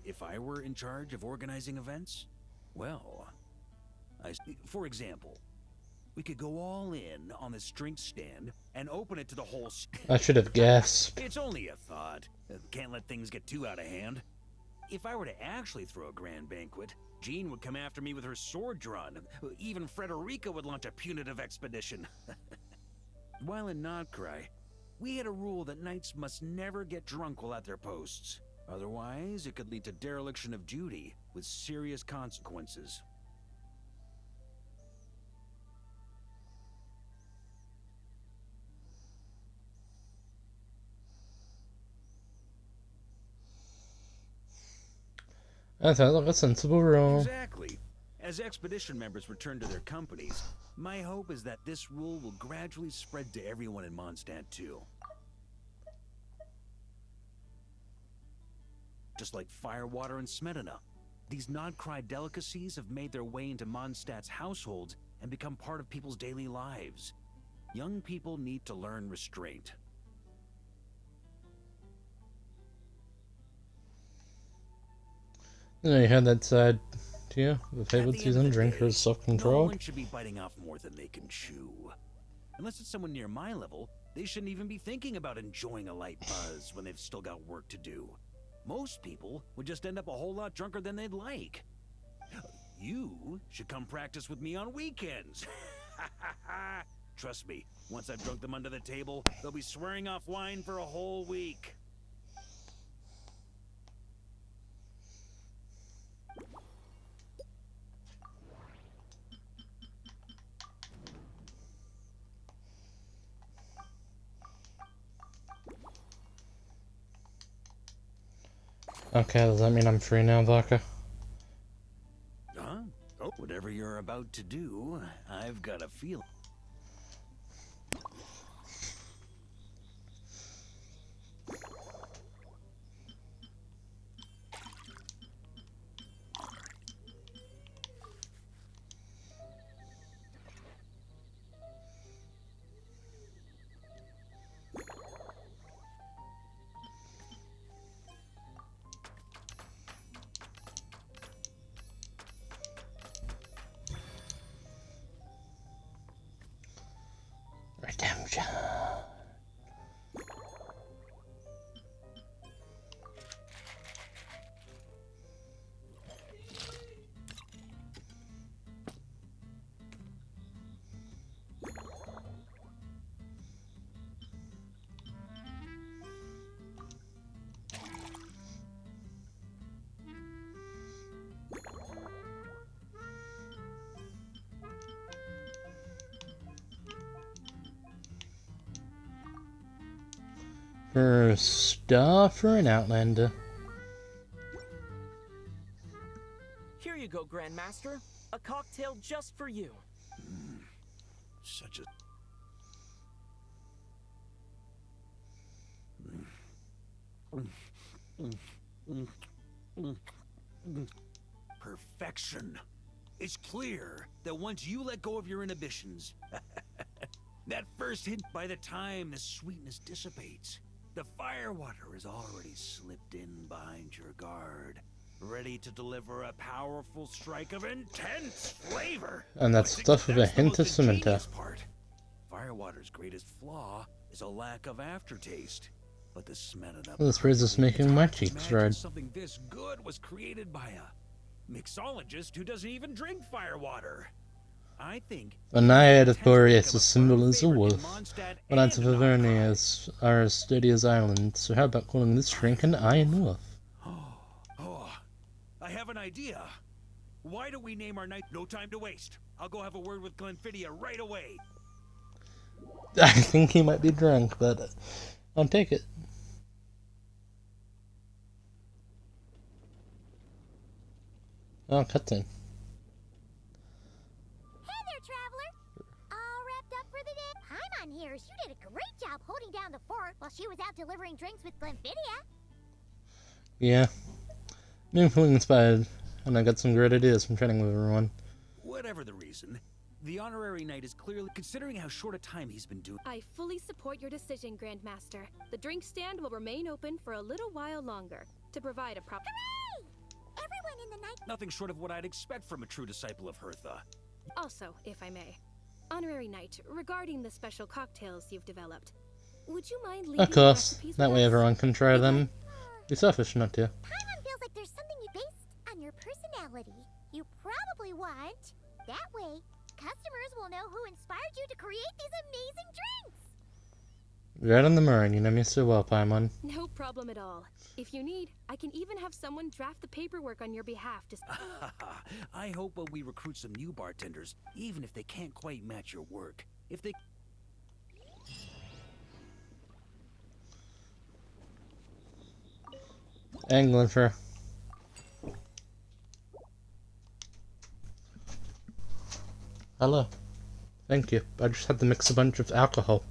[SPEAKER 12] If I were in charge of organizing events, well, for example, we could go all in on this drink stand and open it to the whole...
[SPEAKER 1] I should have guessed.
[SPEAKER 12] It's only a thought. Can't let things get too out of hand. If I were to actually throw a grand banquet, Jean would come after me with her sword drawn. Even Frederica would launch a punitive expedition. While in Nodcry, we had a rule that knights must never get drunk while at their posts. Otherwise, it could lead to dereliction of duty, with serious consequences.
[SPEAKER 1] That sounds like a sensible rule.
[SPEAKER 12] Exactly. As expedition members return to their companies, my hope is that this rule will gradually spread to everyone in Mondstadt too. Just like firewater and Smedina, these Nodcry delicacies have made their way into Mondstadt's households and become part of people's daily lives. Young people need to learn restraint.
[SPEAKER 1] Yeah, you had that side to you. The
[SPEAKER 12] At
[SPEAKER 1] fabled
[SPEAKER 12] the end of
[SPEAKER 1] season
[SPEAKER 12] the
[SPEAKER 1] drinker
[SPEAKER 12] day,
[SPEAKER 1] is
[SPEAKER 12] no
[SPEAKER 1] self-controlled.
[SPEAKER 12] one should be biting off more than they can chew. Unless it's someone near my level, they shouldn't even be thinking about enjoying a light buzz when they've still got work to do. Most people would just end up a whole lot drunker than they'd like. You should come practice with me on weekends. Trust me, once I've drunk them under the table, they'll be swearing off wine for a whole week.
[SPEAKER 1] Okay, does that mean I'm free now, Vodka?
[SPEAKER 12] Huh? Oh, whatever you're about to do, I've got a feeling.
[SPEAKER 1] Redemption. For a star for an Outlander.
[SPEAKER 18] Here you go, Grandmaster. A cocktail just for you.
[SPEAKER 12] Such a... Perfection. It's clear that once you let go of your inhibitions, that first hint, by the time the sweetness dissipates, the firewater is already slipped in behind your guard, ready to deliver a powerful strike of intense flavor.
[SPEAKER 1] And that's stuff with a hint of Samantha.
[SPEAKER 12] Firewater's greatest flaw is a lack of aftertaste. But the smell of that
[SPEAKER 1] Well, this breeze is making my cheeks red.
[SPEAKER 12] something this good was created by a mixologist who doesn't even drink firewater. I think
[SPEAKER 1] The Naiad of Boreas is symbol is a wolf. The Knights of Avernius are as steady as islands, so how about calling this drink an Iron Wolf?
[SPEAKER 12] Oh, I have an idea. Why don't we name our night? No time to waste. I'll go have a word with Glenfiddia right away.
[SPEAKER 1] I think he might be drunk, but I'll take it. Oh, cutscene.
[SPEAKER 20] Hey there, traveler! All wrapped up for the day? Paimon hears you did a great job holding down the fort while she was out delivering drinks with Glenfiddia.
[SPEAKER 1] Yeah. I'm feeling inspired, and I got some great ideas from chatting with everyone.
[SPEAKER 12] Whatever the reason, the honorary knight is clearly, considering how short a time he's been doing.
[SPEAKER 13] I fully support your decision, Grandmaster. The drink stand will remain open for a little while longer to provide a proper...
[SPEAKER 20] Hooray! Everyone in the night...
[SPEAKER 12] Nothing short of what I'd expect from a true disciple of Hertha.
[SPEAKER 13] Also, if I may, honorary knight, regarding the special cocktails you've developed, would you mind leaving
[SPEAKER 1] Of course,
[SPEAKER 13] the recipes
[SPEAKER 1] that
[SPEAKER 13] with
[SPEAKER 1] way
[SPEAKER 13] us?
[SPEAKER 1] everyone can try them. Be selfish not to.
[SPEAKER 20] Paimon feels like there's something based on your personality you probably want. That way, customers will know who inspired you to create these amazing drinks.
[SPEAKER 1] Right on the meringue, you know me so well, Paimon.
[SPEAKER 13] No problem at all. If you need, I can even have someone draft the paperwork on your behalf to...
[SPEAKER 12] I hope when we recruit some new bartenders, even if they can't quite match your work, if they...
[SPEAKER 1] Angling for... Hello. Thank you. I just had to mix a bunch of alcohol.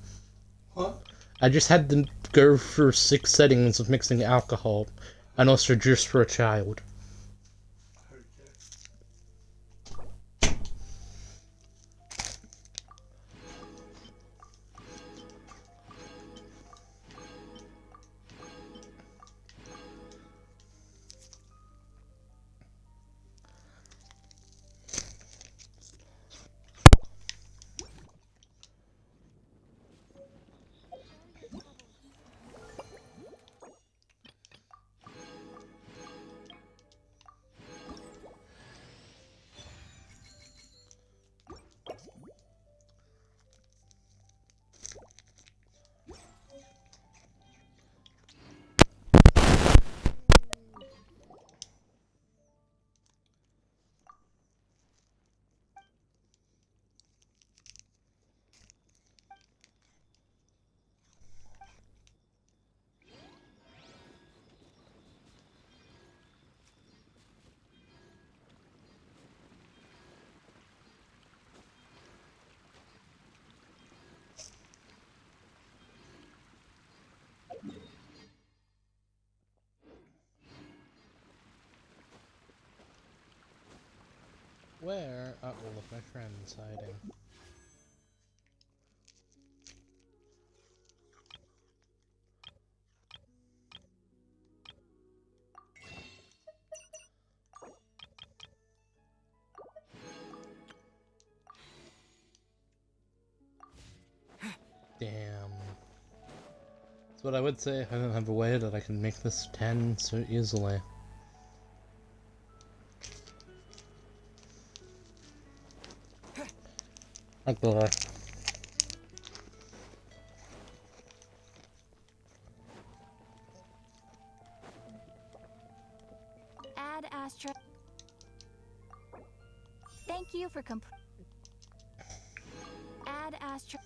[SPEAKER 21] What?
[SPEAKER 1] I just had to go through 6 settings of mixing alcohol, and also juice for a child. Where? Oh, look, my friend's hiding. Damn. That's what I would say if I didn't have a way that I can make this 10 so easily. Okay.
[SPEAKER 2] Add Astra. Thank you for Add Astra.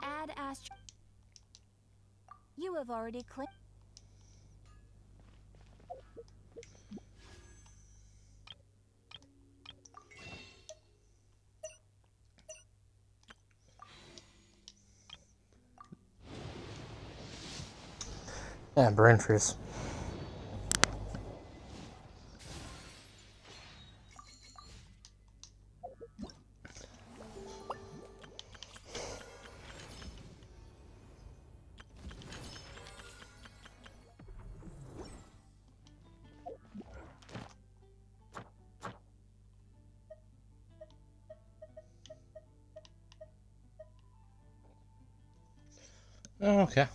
[SPEAKER 2] Add Astra.
[SPEAKER 6] You have already clicked.
[SPEAKER 1] Yeah, brain freeze. Oh, okay.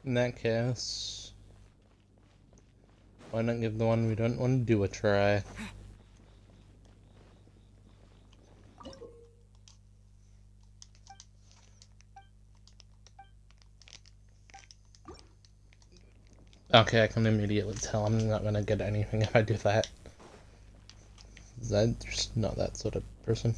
[SPEAKER 1] In that case, why not give the one we don't want to do a try? Okay, I can immediately tell I'm not gonna get anything if I do that. I'm just not that sort of person.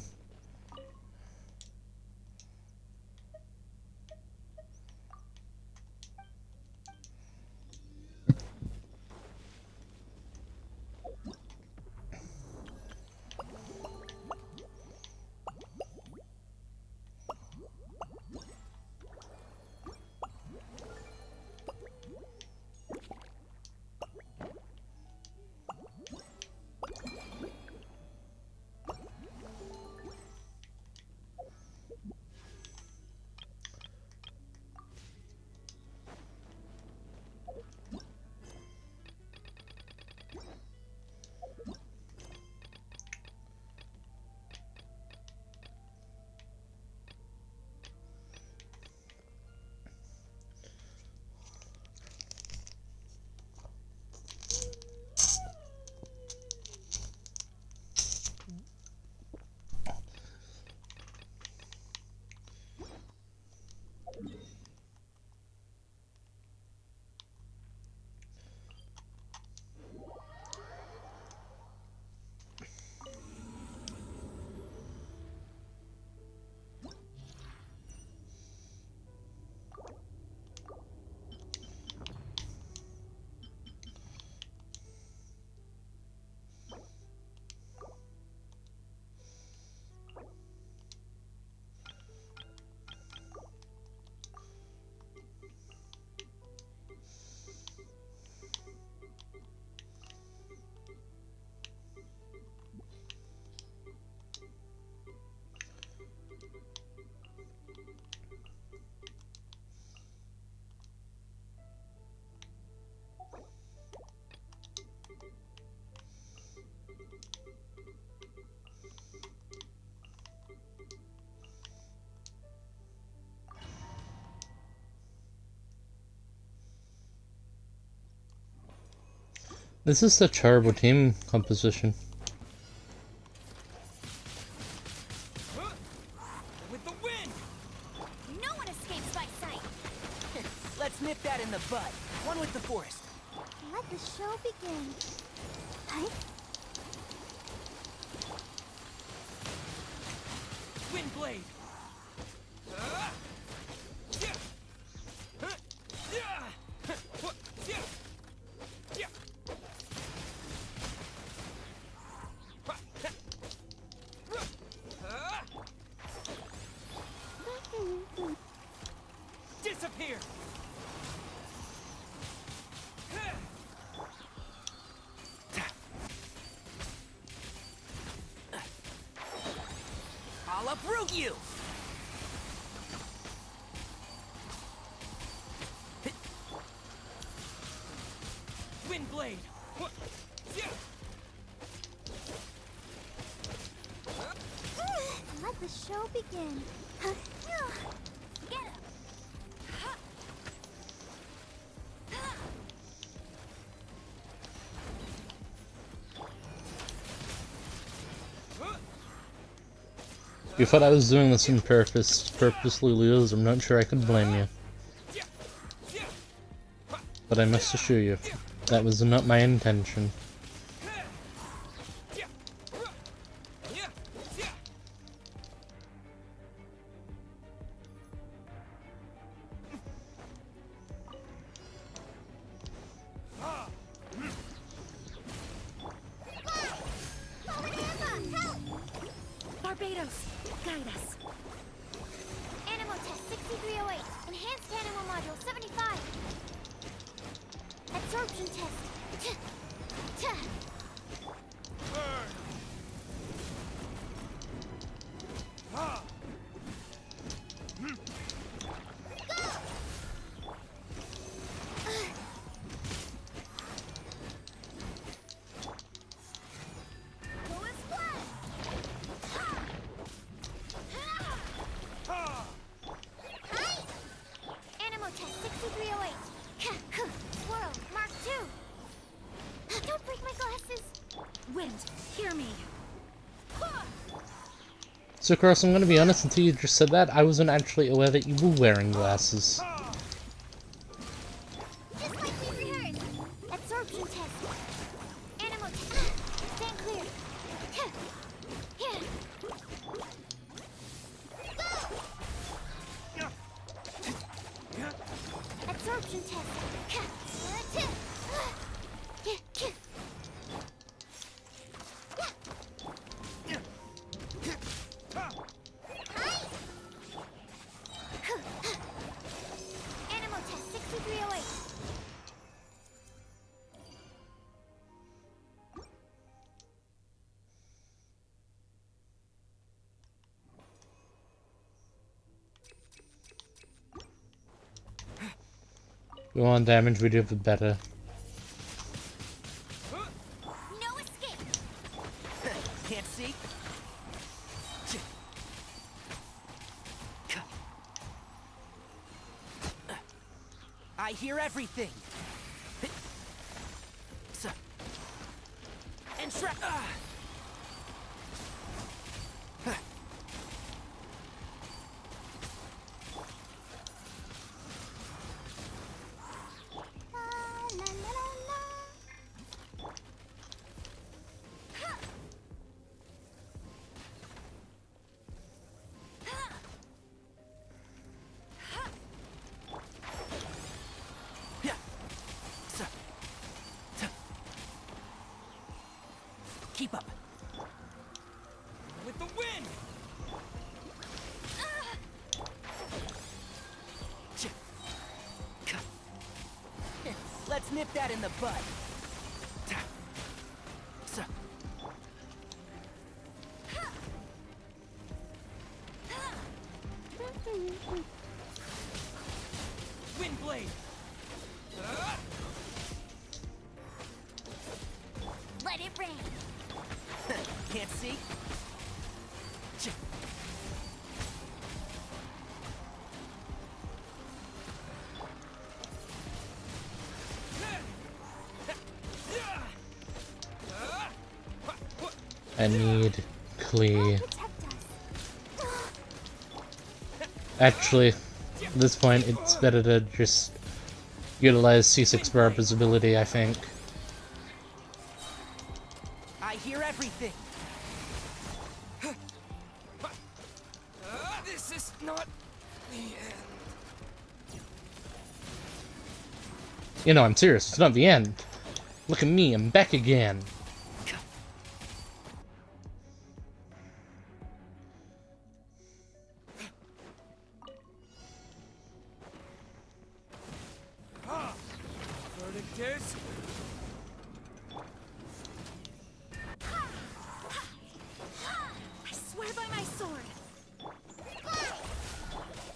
[SPEAKER 1] This is such horrible team composition.
[SPEAKER 18] With the wind!
[SPEAKER 6] No one escapes by sight.
[SPEAKER 18] Let's nip that in the bud. One with the forest.
[SPEAKER 20] Let the show begin. Hi.
[SPEAKER 18] Wind blade. Disappear. I'll uproot you. Wind blade.
[SPEAKER 20] Let the show begin.
[SPEAKER 6] Get him.
[SPEAKER 1] You thought I was doing this on purpose, purposely lose, I'm not sure I could blame you. But I must assure you, that was not my intention.
[SPEAKER 20] Barbados, guide us. Animal test 6308. Enhanced animal module 75. Absorption test. Animal test 6308. Swirl, Mark 2. Don't break my glasses.
[SPEAKER 14] Wind, hear me.
[SPEAKER 1] So, Cross, I'm gonna be honest, until you just said that, I wasn't actually aware that you were wearing glasses.
[SPEAKER 20] Just like we rehearsed. Absorption test. Animal test. Stand clear. Absorption test. Animal test 6308.
[SPEAKER 1] The more damage we do, the better.
[SPEAKER 6] No escape.
[SPEAKER 18] Can't see? I hear everything. And Shrek. Keep up. With the wind. Let's nip that in the bud. Wind blade.
[SPEAKER 6] Let it rain.
[SPEAKER 18] Can't see?
[SPEAKER 1] I need clear. Actually, at this point, it's better to just utilize C6 Barber's ability, I think.
[SPEAKER 18] I hear everything. This is not the end.
[SPEAKER 1] You know, I'm serious. It's not the end. Look at me. I'm back again.
[SPEAKER 18] Verdict is...
[SPEAKER 2] I swear by my sword.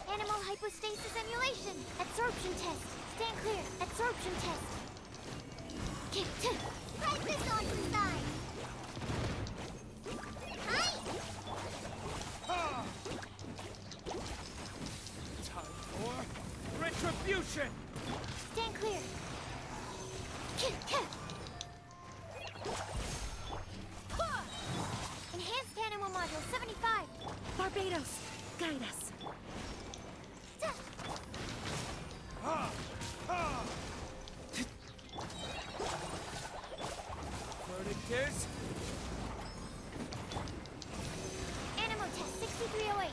[SPEAKER 2] Animal hypostasis emulation. Absorption test. Stand clear. Absorption test. Press this on the side.
[SPEAKER 18] Time for retribution!
[SPEAKER 2] Stand clear. Enhanced animal module 75.
[SPEAKER 14] Barbados, guide us.
[SPEAKER 18] Verdict is...
[SPEAKER 2] Animal test 6308.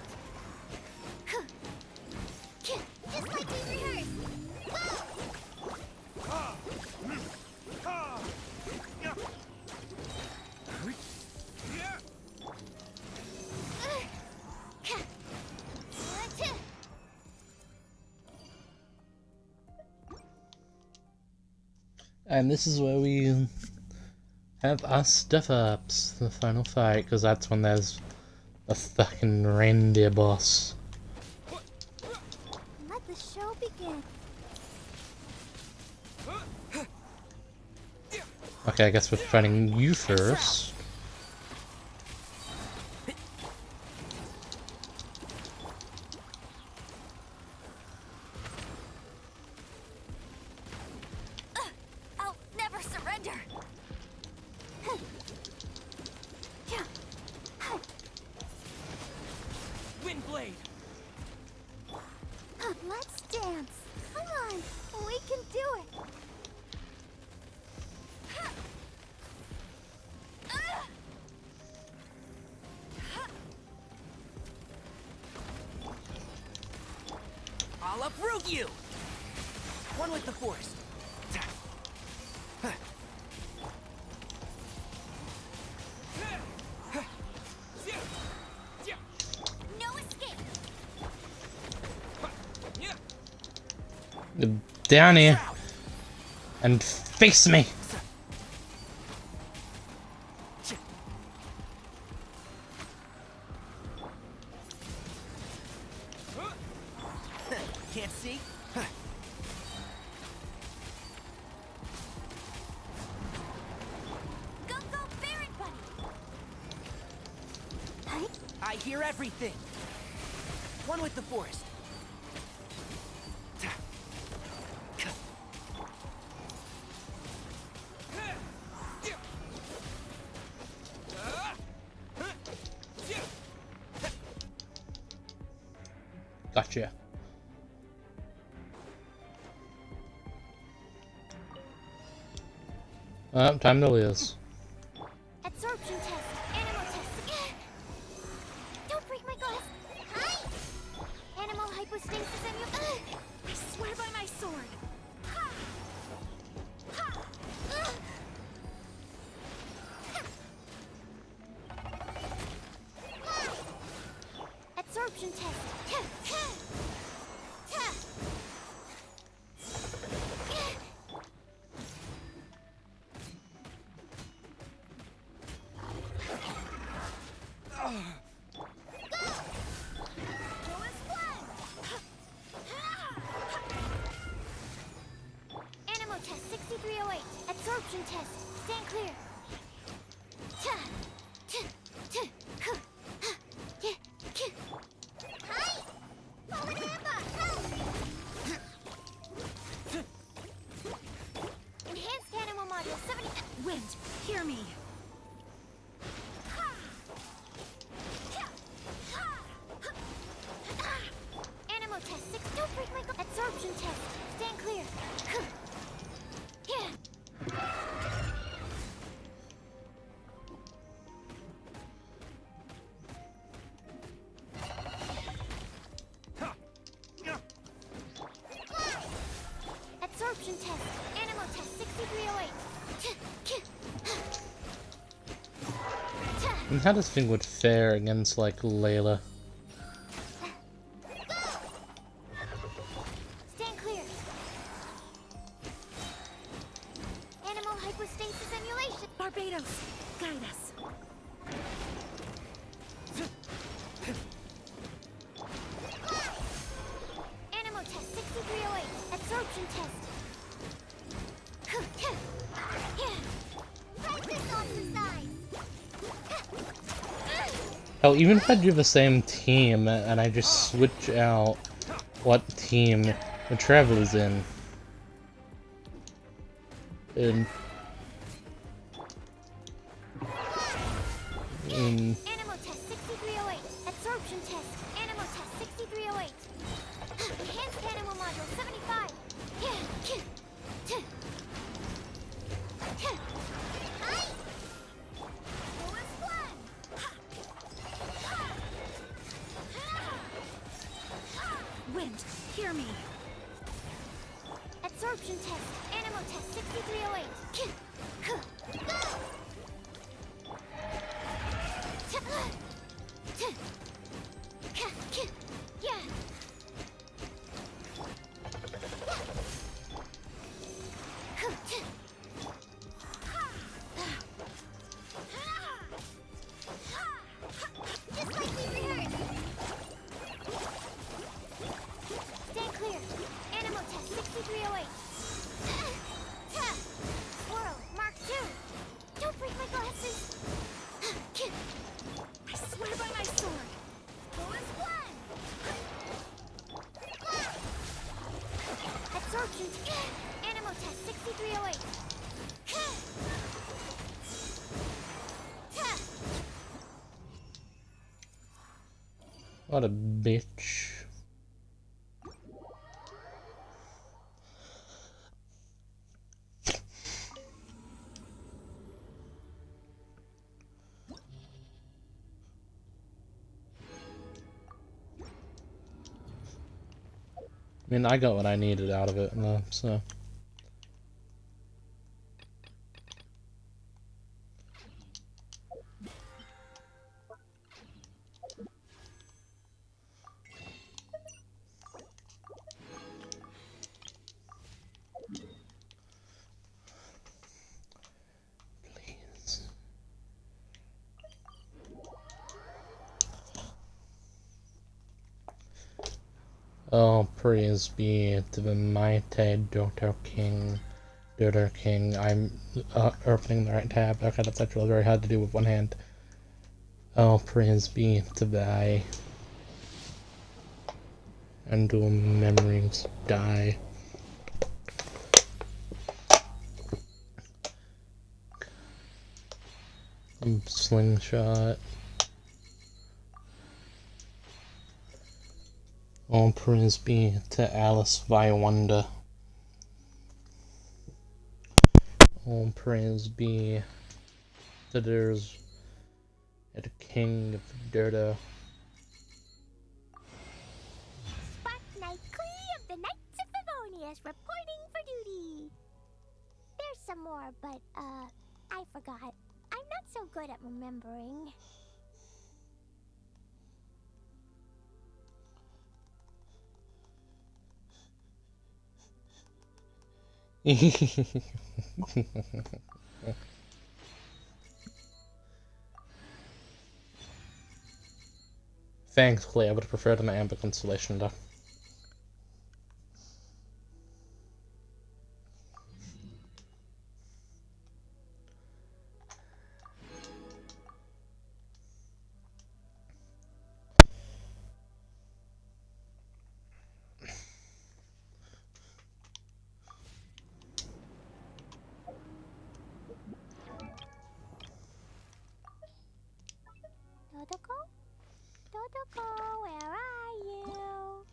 [SPEAKER 2] Just like we rehearsed.
[SPEAKER 1] And this is where we have our stuff-ups, the final fight, because that's when there's a fucking reindeer boss.
[SPEAKER 2] Let the show begin.
[SPEAKER 1] Okay, I guess we're fighting you first.
[SPEAKER 2] I'll never surrender.
[SPEAKER 18] Windblade!
[SPEAKER 2] Let's dance. Come on, we can do it.
[SPEAKER 18] I'll uproot you! One with the force.
[SPEAKER 2] No escape.
[SPEAKER 1] Down here and face me.
[SPEAKER 18] Can't see?
[SPEAKER 2] Go, Baron Bunny.
[SPEAKER 18] I hear everything. One with the forest.
[SPEAKER 1] Gotcha. Time to lose.
[SPEAKER 2] Absorption test. Animal test. Don't break my glass. Hi. Animal hypostasis I swear by my sword. Absorption test. Animal test 6308. Absorption test. Stand clear. Hi.
[SPEAKER 1] And how does Fingwood fare against, like, Layla?
[SPEAKER 20] Stand clear. Animal hypostasis emulation.
[SPEAKER 4] Barbados, guide us.
[SPEAKER 20] Animal test 6308. Absorption test. Practice on the side.
[SPEAKER 1] Hell, even if I do the same team and I just switch out what team the Traveler's in.
[SPEAKER 20] Animal test 6308. Absorption test. Animal test 6308. Enhanced animal module 75.
[SPEAKER 13] Wind, hear me.
[SPEAKER 20] Absorption test. Animal test 6308. Just like we rehearsed. Stand clear. Animal test 6308. Swirl, Mark 2. Don't break my glasses.
[SPEAKER 13] I swear by my sword.
[SPEAKER 20] Bonus one. Absorption. Animal test 6308.
[SPEAKER 1] What a bitch. I mean, I got what I needed out of it, though, so. Oh, praise be to the mighty Dr. King. Dr. King, I'm opening the right tab. Okay, that's actually very hard to do with one hand. Oh, praise be to thy. And do memories die. Slingshot. All praise be to Alice Viewanda. All praise be to there's a king of Derda.
[SPEAKER 20] Spark Knightley of the Knights of Favonius reporting for duty. There's some more, but, I forgot. I'm not so good at remembering.
[SPEAKER 1] Thankfully, I would have preferred an Amber Constellation, though.
[SPEAKER 20] Dodoko? Dodoko, where are you?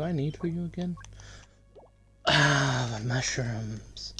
[SPEAKER 1] do I need for you again? Ah, the mushrooms.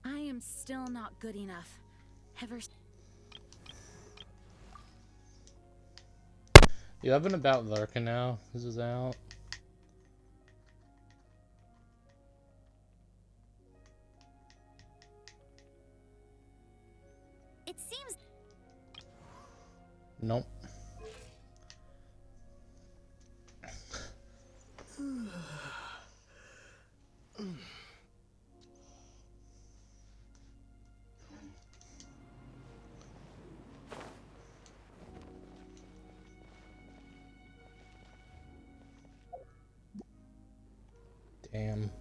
[SPEAKER 2] I am still not good enough.
[SPEAKER 1] You have an About Larkin now? This is out.
[SPEAKER 2] It seems.
[SPEAKER 1] Nope. Damn.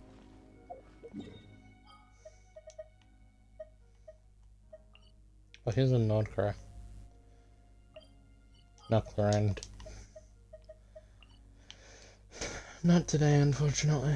[SPEAKER 1] Oh, here's a node cry. Not Clorend. Not today, unfortunately.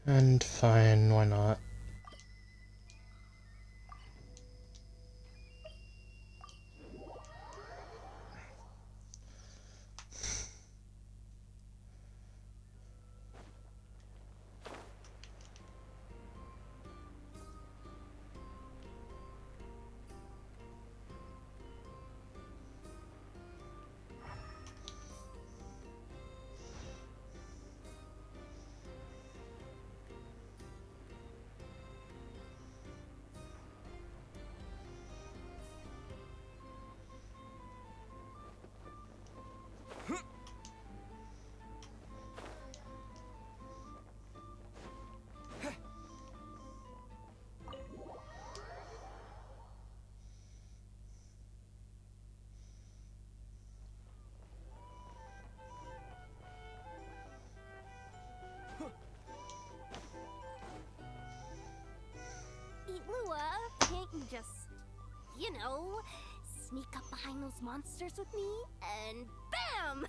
[SPEAKER 1] And fine, why not?
[SPEAKER 20] Lua, can't you just, you know, sneak up behind those monsters with me and bam!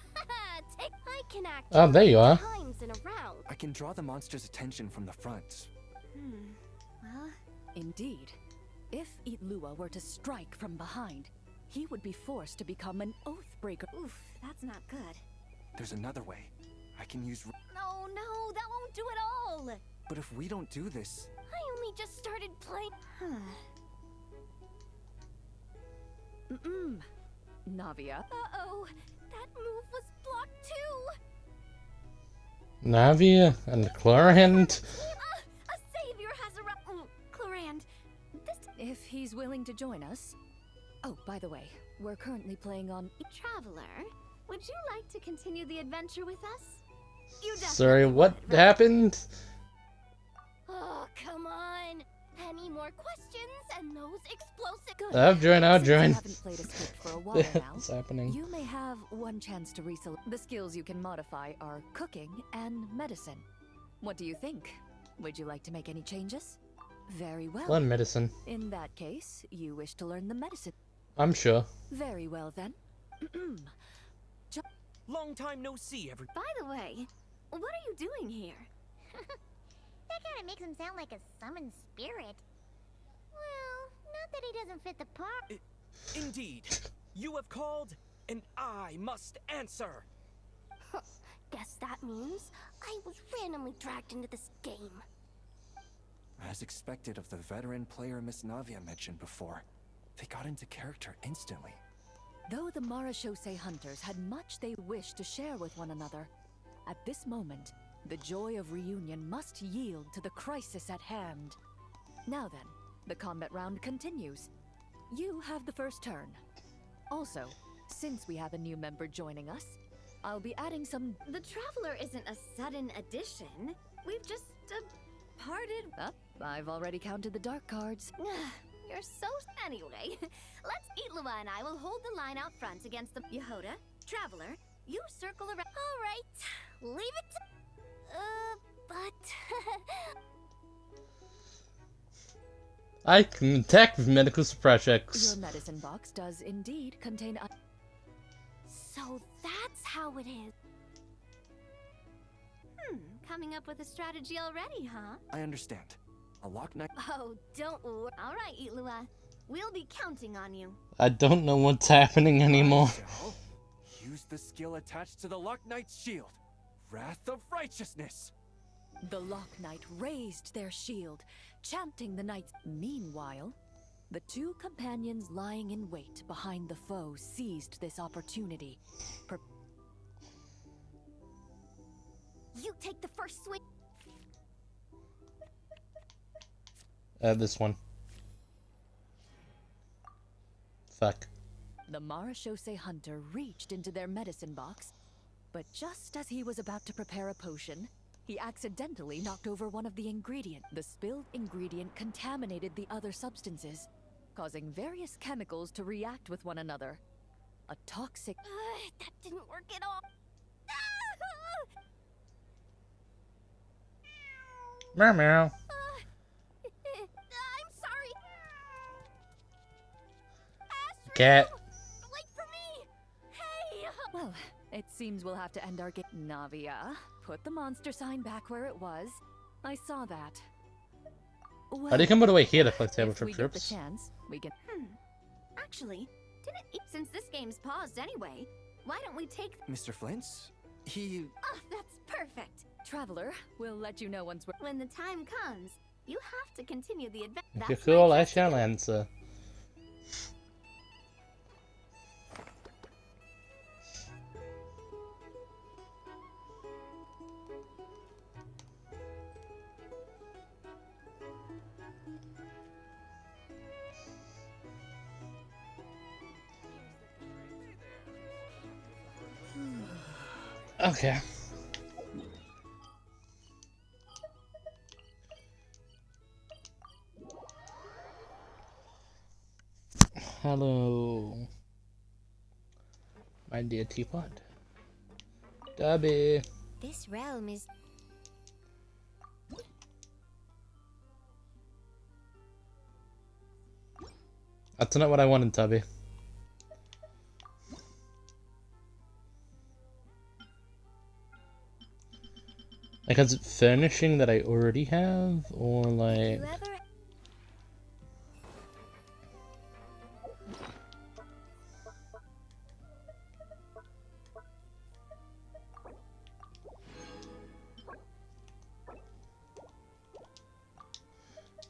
[SPEAKER 20] Take. I can act.
[SPEAKER 1] Oh, there you are.
[SPEAKER 20] Times in a round.
[SPEAKER 9] I can draw the monster's attention from the front.
[SPEAKER 10] Well, indeed. If Lua were to strike from behind, he would be forced to become an Oathbreaker.
[SPEAKER 20] Oof, that's not good.
[SPEAKER 9] There's another way. I can use.
[SPEAKER 20] No, that won't do it all.
[SPEAKER 9] But if we don't do this.
[SPEAKER 20] I only just started playing.
[SPEAKER 10] Navia.
[SPEAKER 20] Uh-oh, that move was blocked too.
[SPEAKER 1] Navia and Clorend.
[SPEAKER 20] A savior has arrived. Clorend, this.
[SPEAKER 10] If he's willing to join us. Oh, by the way, we're currently playing on.
[SPEAKER 2] Traveler, would you like to continue the adventure with us? You definitely
[SPEAKER 1] Sorry, what
[SPEAKER 2] would, right?
[SPEAKER 1] happened?
[SPEAKER 20] Oh, come on. Any more questions and those explosive.
[SPEAKER 10] Good.
[SPEAKER 1] I'll join.
[SPEAKER 10] Since you haven't played a script for a while now,
[SPEAKER 1] What's happening?
[SPEAKER 10] you may have one chance to reselect. The skills you can modify are cooking and medicine. What do you think? Would you like to make any changes? Very well.
[SPEAKER 1] Learn medicine.
[SPEAKER 10] In that case, you wish to learn the medicine.
[SPEAKER 1] I'm sure.
[SPEAKER 10] Very well then.
[SPEAKER 18] Long time no see, everybody.
[SPEAKER 2] By the way, what are you doing here?
[SPEAKER 20] That kind of makes him sound like a summoned spirit. Well, not that he doesn't fit the part.
[SPEAKER 18] Indeed. You have called, and I must answer.
[SPEAKER 20] Guess that means I was randomly dragged into this game.
[SPEAKER 9] As expected of the veteran player Miss Navia mentioned before, they got into character instantly.
[SPEAKER 10] Though the Marachose hunters had much they wished to share with one another, at this moment, the joy of reunion must yield to the crisis at hand. Now then, the combat round continues. You have the first turn. Also, since we have a new member joining us, I'll be adding some...
[SPEAKER 7] The Traveler isn't a sudden addition. We've just, parted...
[SPEAKER 10] I've already counted the dark cards.
[SPEAKER 7] You're so... Anyway, let's Itlua and I will hold the line out front against the Yehoda. Traveler, you circle around...
[SPEAKER 20] Alright, leave it to... but...
[SPEAKER 1] I can attack with medical projects.
[SPEAKER 10] Your medicine box does indeed contain a...
[SPEAKER 20] So that's how it is.
[SPEAKER 7] Coming up with a strategy already, huh?
[SPEAKER 9] I understand. A lock knight.
[SPEAKER 7] Oh, don't worry. All right, Itlua. We'll be counting on you.
[SPEAKER 1] I don't know what's happening anymore.
[SPEAKER 9] Use the skill attached to the Lock Knight's shield. Wrath of Righteousness.
[SPEAKER 10] The Lock Knight raised their shield, chanting the knight's... Meanwhile, the two companions lying in wait behind the foe seized this opportunity.
[SPEAKER 20] You take the first swing.
[SPEAKER 1] This one. Fuck.
[SPEAKER 10] The Marachose hunter reached into their medicine box, but just as he was about to prepare a potion, he accidentally knocked over one of the ingredients. The spilled ingredient contaminated the other substances, causing various chemicals to react with one another. A toxic...
[SPEAKER 20] that didn't work at all.
[SPEAKER 1] Meow meow.
[SPEAKER 20] I'm sorry.
[SPEAKER 1] Cat.
[SPEAKER 20] Wait for me. Hey.
[SPEAKER 10] Well, it seems we'll have to end our game. Navia, put the monster sign back where it was. I saw that. Well,
[SPEAKER 1] How do you come all the way here to play tabletop
[SPEAKER 10] if we get the
[SPEAKER 1] trips?
[SPEAKER 10] chance, we can...
[SPEAKER 7] Actually, since this game's paused anyway, why don't we take...
[SPEAKER 9] Mr. Flint's? He...
[SPEAKER 7] Oh, that's perfect.
[SPEAKER 10] Traveler, we'll let you know once we're...
[SPEAKER 7] When the time comes, you have to continue the adventure.
[SPEAKER 1] If you're cool, I shall answer. Okay. Hello, my dear teapot. Dubby.
[SPEAKER 20] This realm is...
[SPEAKER 1] That's not what I wanted, Tubby. Like, is it furnishing that I already have, or like...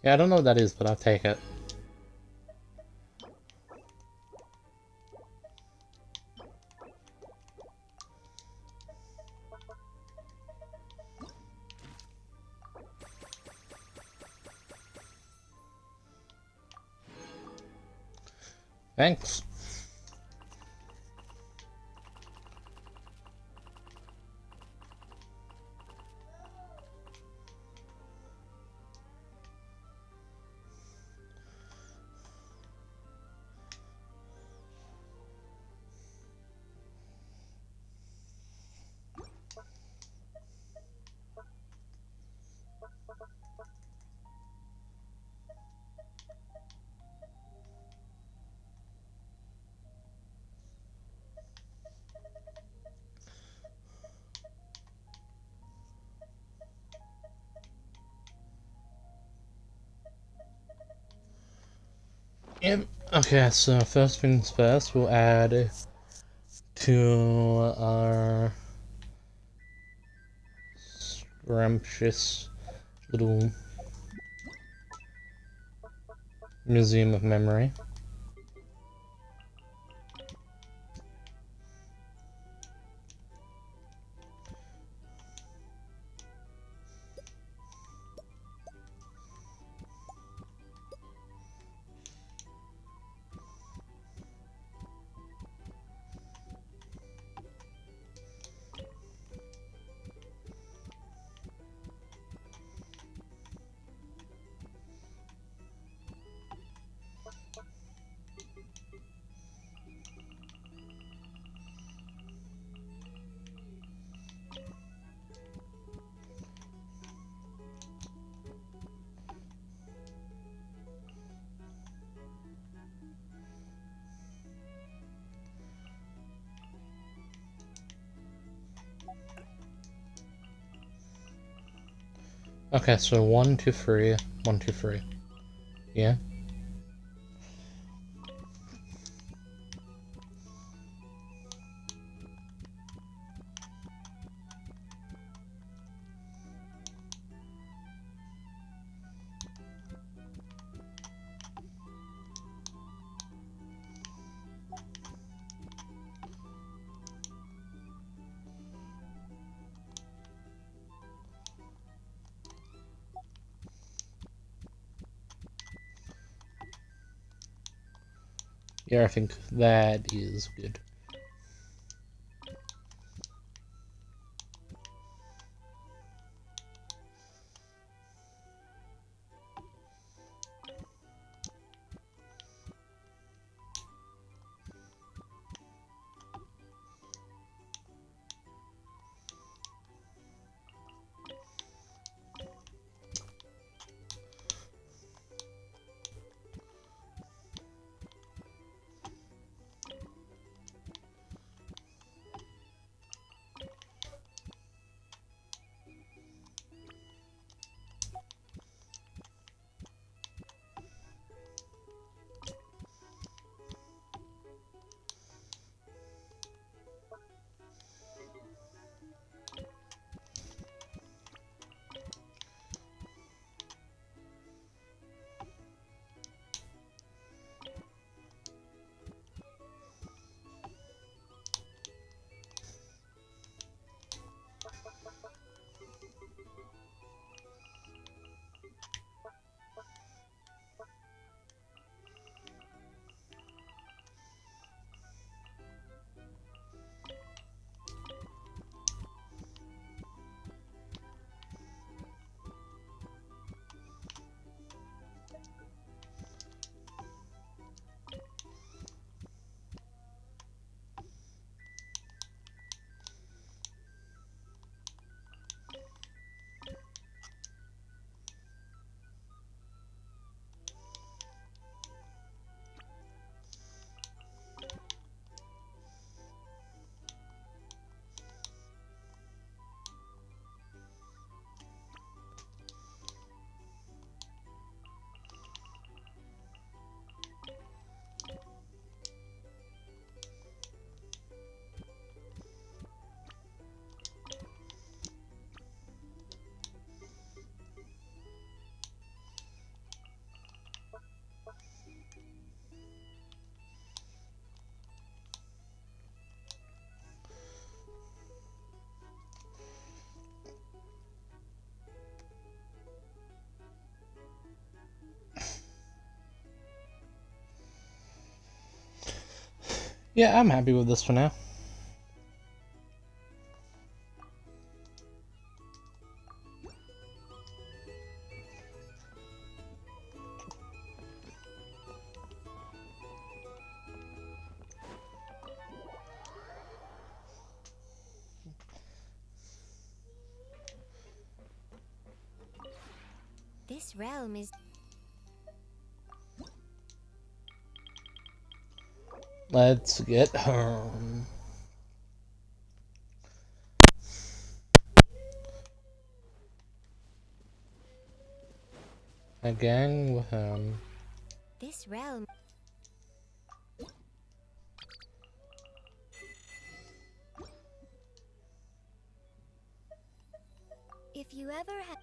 [SPEAKER 1] Yeah, I don't know what that is, but I'll take it. Thanks. Yep. Okay, so first things first, we'll add to our scrumptious little Museum of Memory. Okay, so 1, 2, 3, 1, 2, 3. Yeah. Yeah, I think that is good. Yeah, I'm happy with this for now.
[SPEAKER 20] This realm is...
[SPEAKER 1] Let's get home. Again with him.
[SPEAKER 20] This realm... If you ever have...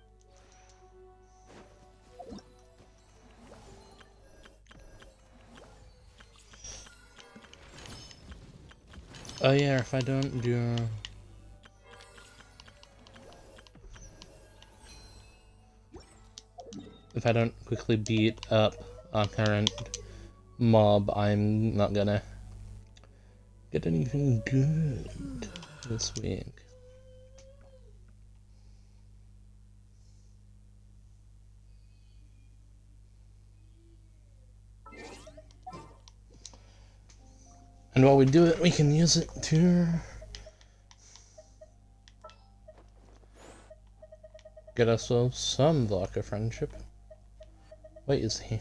[SPEAKER 1] Oh yeah, if I don't do... If I don't quickly beat up our current mob, I'm not gonna get anything good this week. And while we do it, we can use it to get ourselves some Varka friendship. Wait, is he?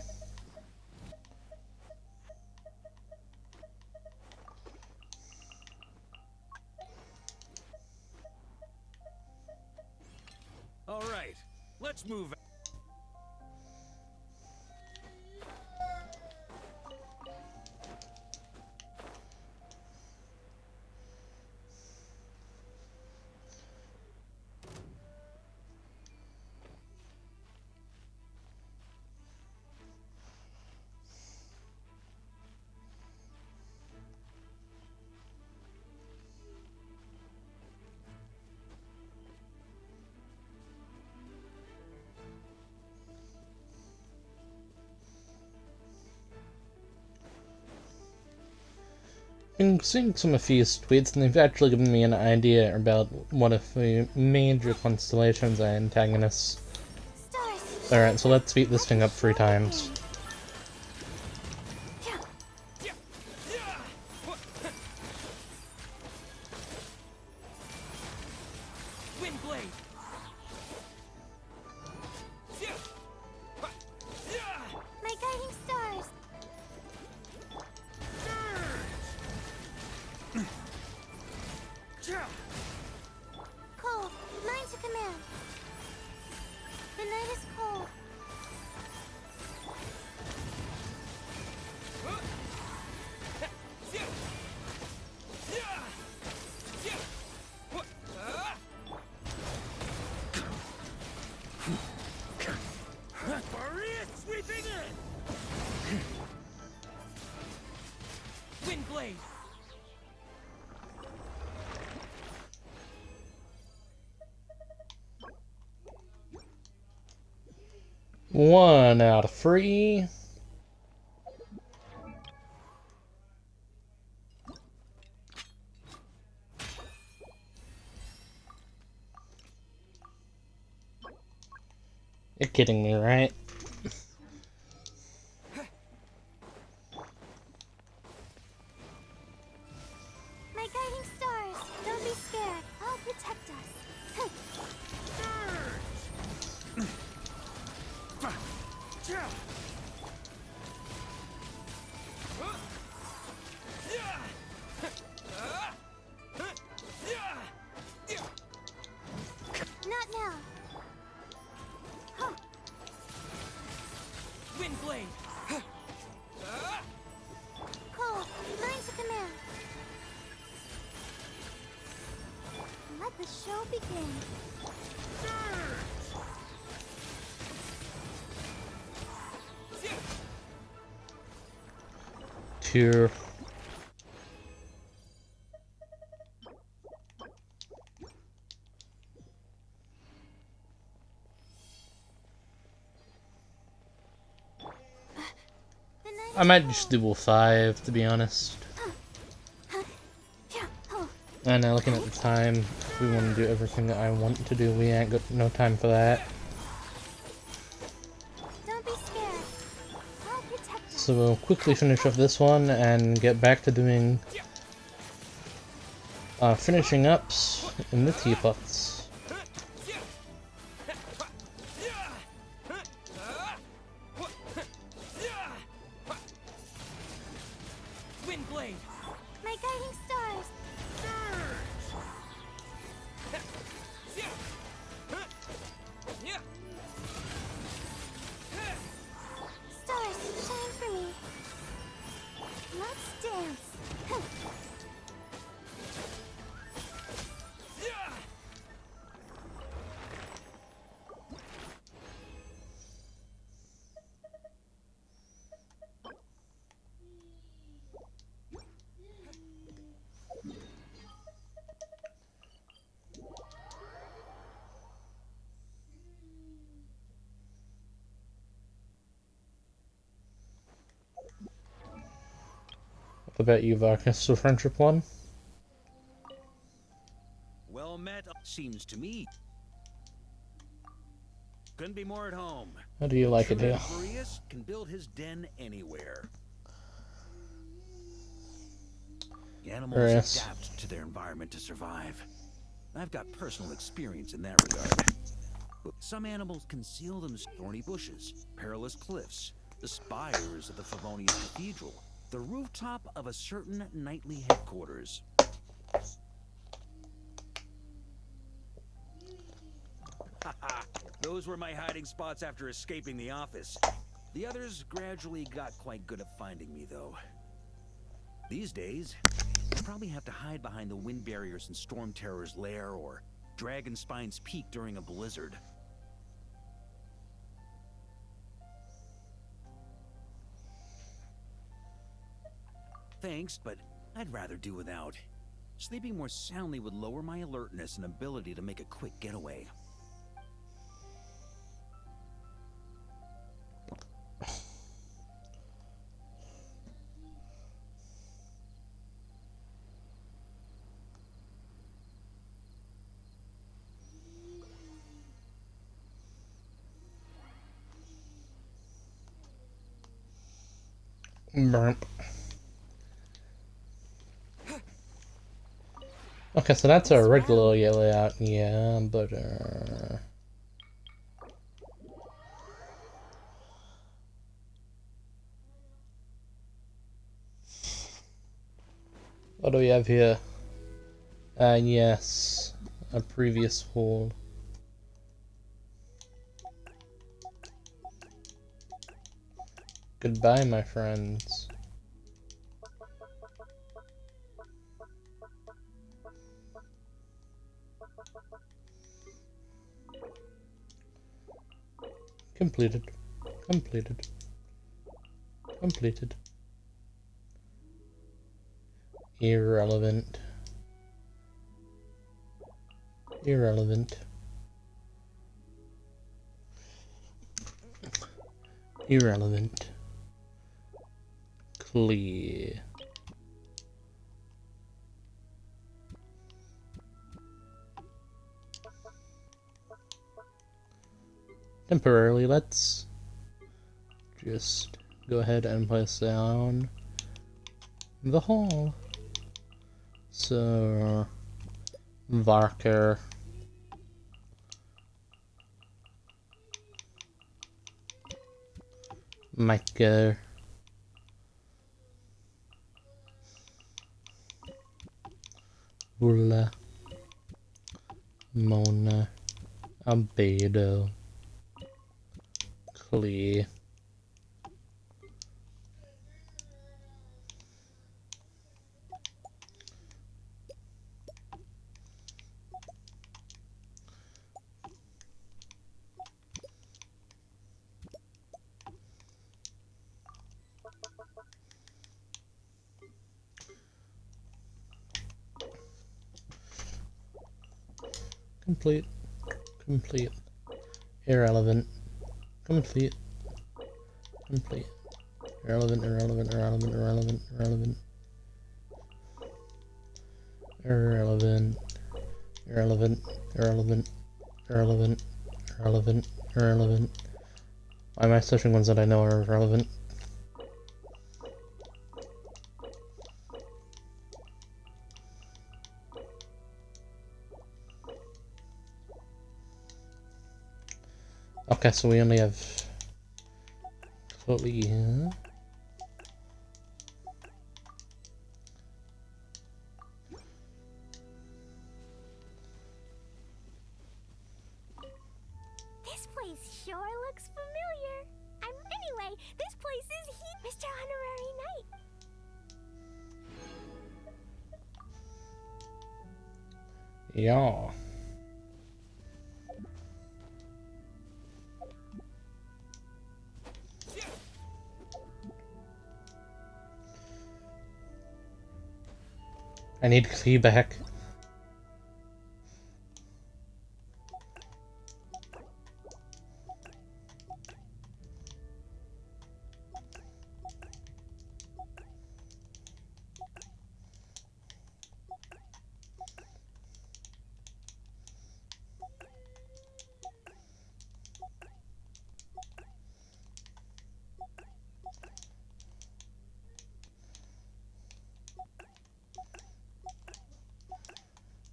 [SPEAKER 12] All right, let's move.
[SPEAKER 1] Been seeing some of Fia's tweets, and they've actually given me an idea about one of the major constellations and antagonists. Alright, so let's beat this thing up 3 times.
[SPEAKER 2] My guiding stars. Cold, mine to command. The night is cold.
[SPEAKER 18] Maria sweeping in! Windblade!
[SPEAKER 1] One out of 3. You're kidding me, right?
[SPEAKER 2] My guiding stars. Don't be scared. I'll protect us. Not now. Huh.
[SPEAKER 18] Windblade!
[SPEAKER 2] Cold, mine to command. Let the show begin.
[SPEAKER 1] Two. I might just do 5, to be honest. And now looking at the time, if we want to do everything that I want to do, we ain't got no time for that.
[SPEAKER 2] Don't be scared. I'll protect us.
[SPEAKER 1] So we'll quickly finish off this one and get back to doing finishing ups in the teapots.
[SPEAKER 18] Windblade!
[SPEAKER 2] My guiding stars. Stars, shine for me. Let's dance.
[SPEAKER 1] What about you, Varkas? The friendship one?
[SPEAKER 12] Well met, seems to me. Couldn't be more at home.
[SPEAKER 1] How do you like it here?
[SPEAKER 12] Marius can build his den anywhere. The animals adapt to their environment to survive. I've got personal experience in that regard. But some animals conceal them in thorny bushes, perilous cliffs, the spires of the Favonius Cathedral, the rooftop of a certain knightly headquarters. Those were my hiding spots after escaping the office. The others gradually got quite good at finding me, though. These days, I probably have to hide behind the wind barriers in Storm Terror's lair or Dragon Spine's peak during a blizzard. Thanks, but I'd rather do without. Sleeping more soundly would lower my alertness and ability to make a quick getaway.
[SPEAKER 1] Burp. Okay, so that's a regular layout, yeah, but what do we have here? Yes, a previous hall. Goodbye, my friends. Completed. Completed. Completed. Irrelevant. Irrelevant. Irrelevant. Clear. Temporarily, let's just go ahead and place down the hall. So, Varker. Micah. Urla. Mona. Albedo. Clee. Complete. Complete. Irrelevant. Complete. Complete. Irrelevant, irrelevant, irrelevant, irrelevant, irrelevant. Irrelevant. Irrelevant. Irrelevant. Irrelevant. Irrelevant. Irrelevant. Why am I searching ones that I know are irrelevant? Okay, so we only have Chloe here.
[SPEAKER 20] This place sure looks familiar. Anyway, this place is Mr. Honorary Knight.
[SPEAKER 1] Yeah. I need feedback.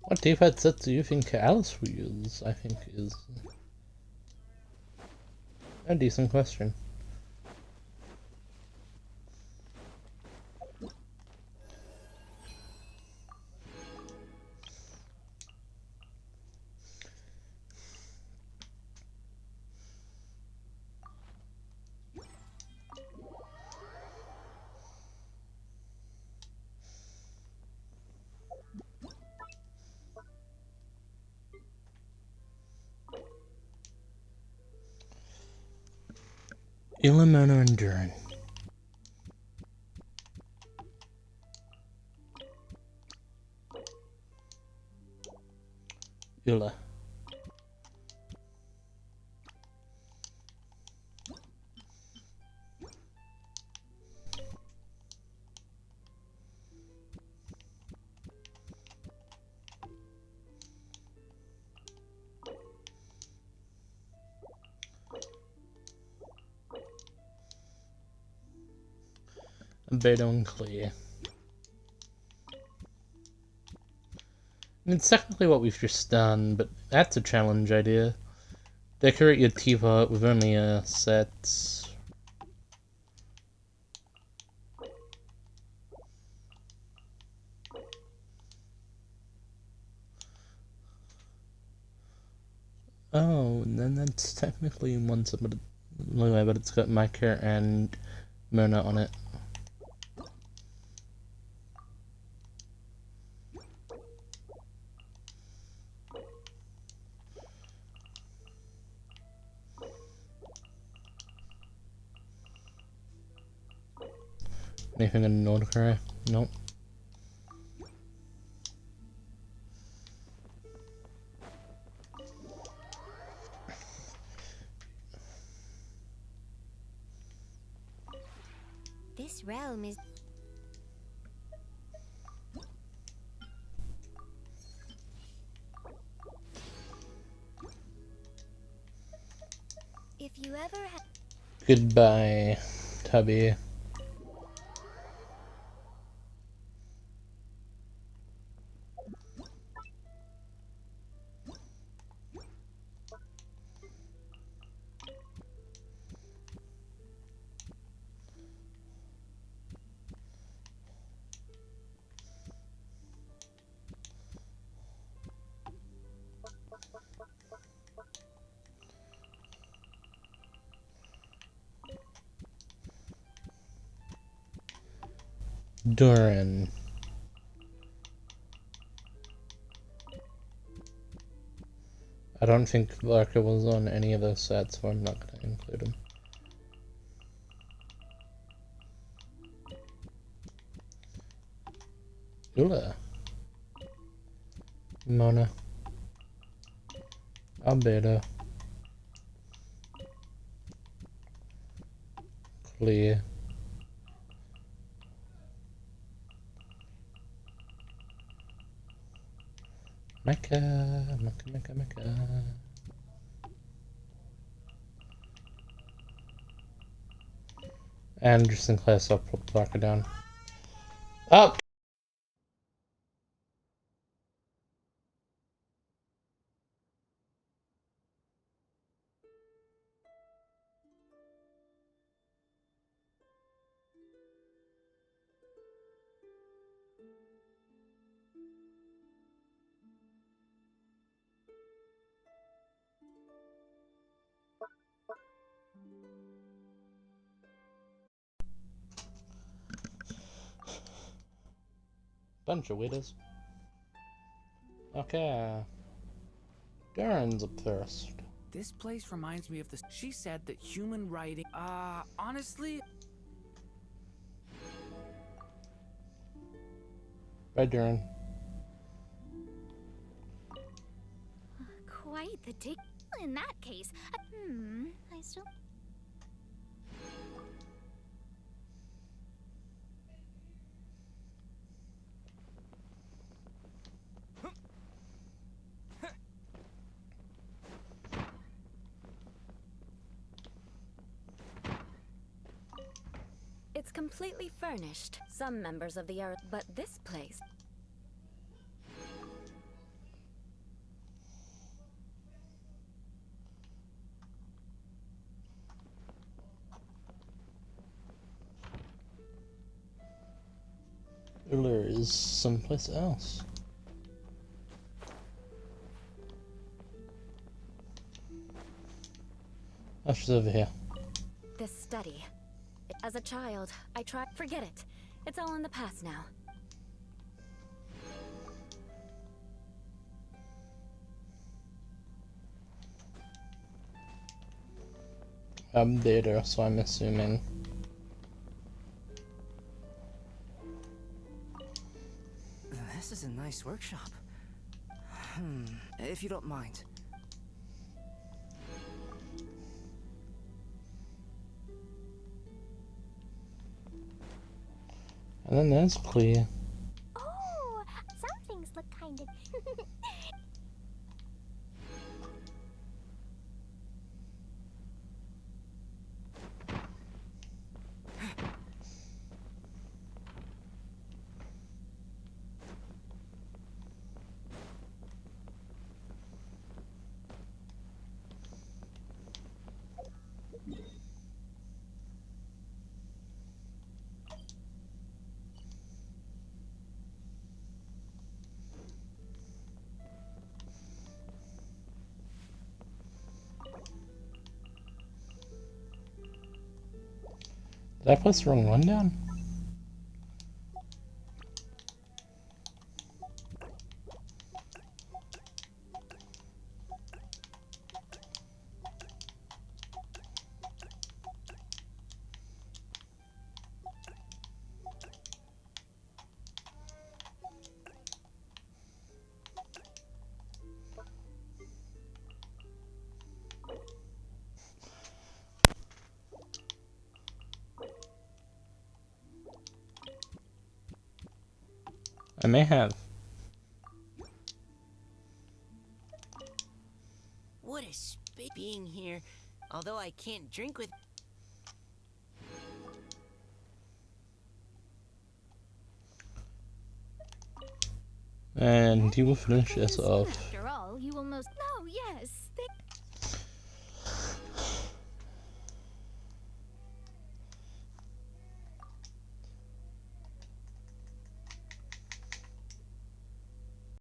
[SPEAKER 1] What D-pad set do you think Alice will use? I think is a decent question. Illuminor and Durin. Illa. Beto and Clea. It's technically what we've just done, but that's a challenge idea. Decorate your teapot with only a set. Oh, and then that's technically one set, but it's got Micah and Mona on it. Anything in North Korea? Nope.
[SPEAKER 20] This realm is... If you ever had...
[SPEAKER 1] Goodbye, Tubby. Durin. I don't think Varka was on any of those sets, so I'm not going to include him. Ula. Mona. Albedo. Clear. Mecca. And just in class, I'll put Parker down. Up! Bunch of widows. Okay. Darren's up first.
[SPEAKER 16] This place reminds me of the... She said that human writing... honestly...
[SPEAKER 1] Bye, Darren.
[SPEAKER 2] Quite the dig. In that case, I still...
[SPEAKER 19] It's completely furnished. Some members of the Earth, but this place...
[SPEAKER 1] There is someplace else. Oh, she's over here.
[SPEAKER 19] This study. As a child, I tried. Forget it. It's all in the past now.
[SPEAKER 1] I'm beta, so I'm assuming.
[SPEAKER 18] This is a nice workshop. If you don't mind.
[SPEAKER 1] And then there's clear.
[SPEAKER 20] Oh, some things look kind of.
[SPEAKER 1] Did I place the wrong one down? I may have.
[SPEAKER 21] What a space being here, although I can't drink with.
[SPEAKER 1] And you will finish this off.
[SPEAKER 2] After all, you will most. No, yes.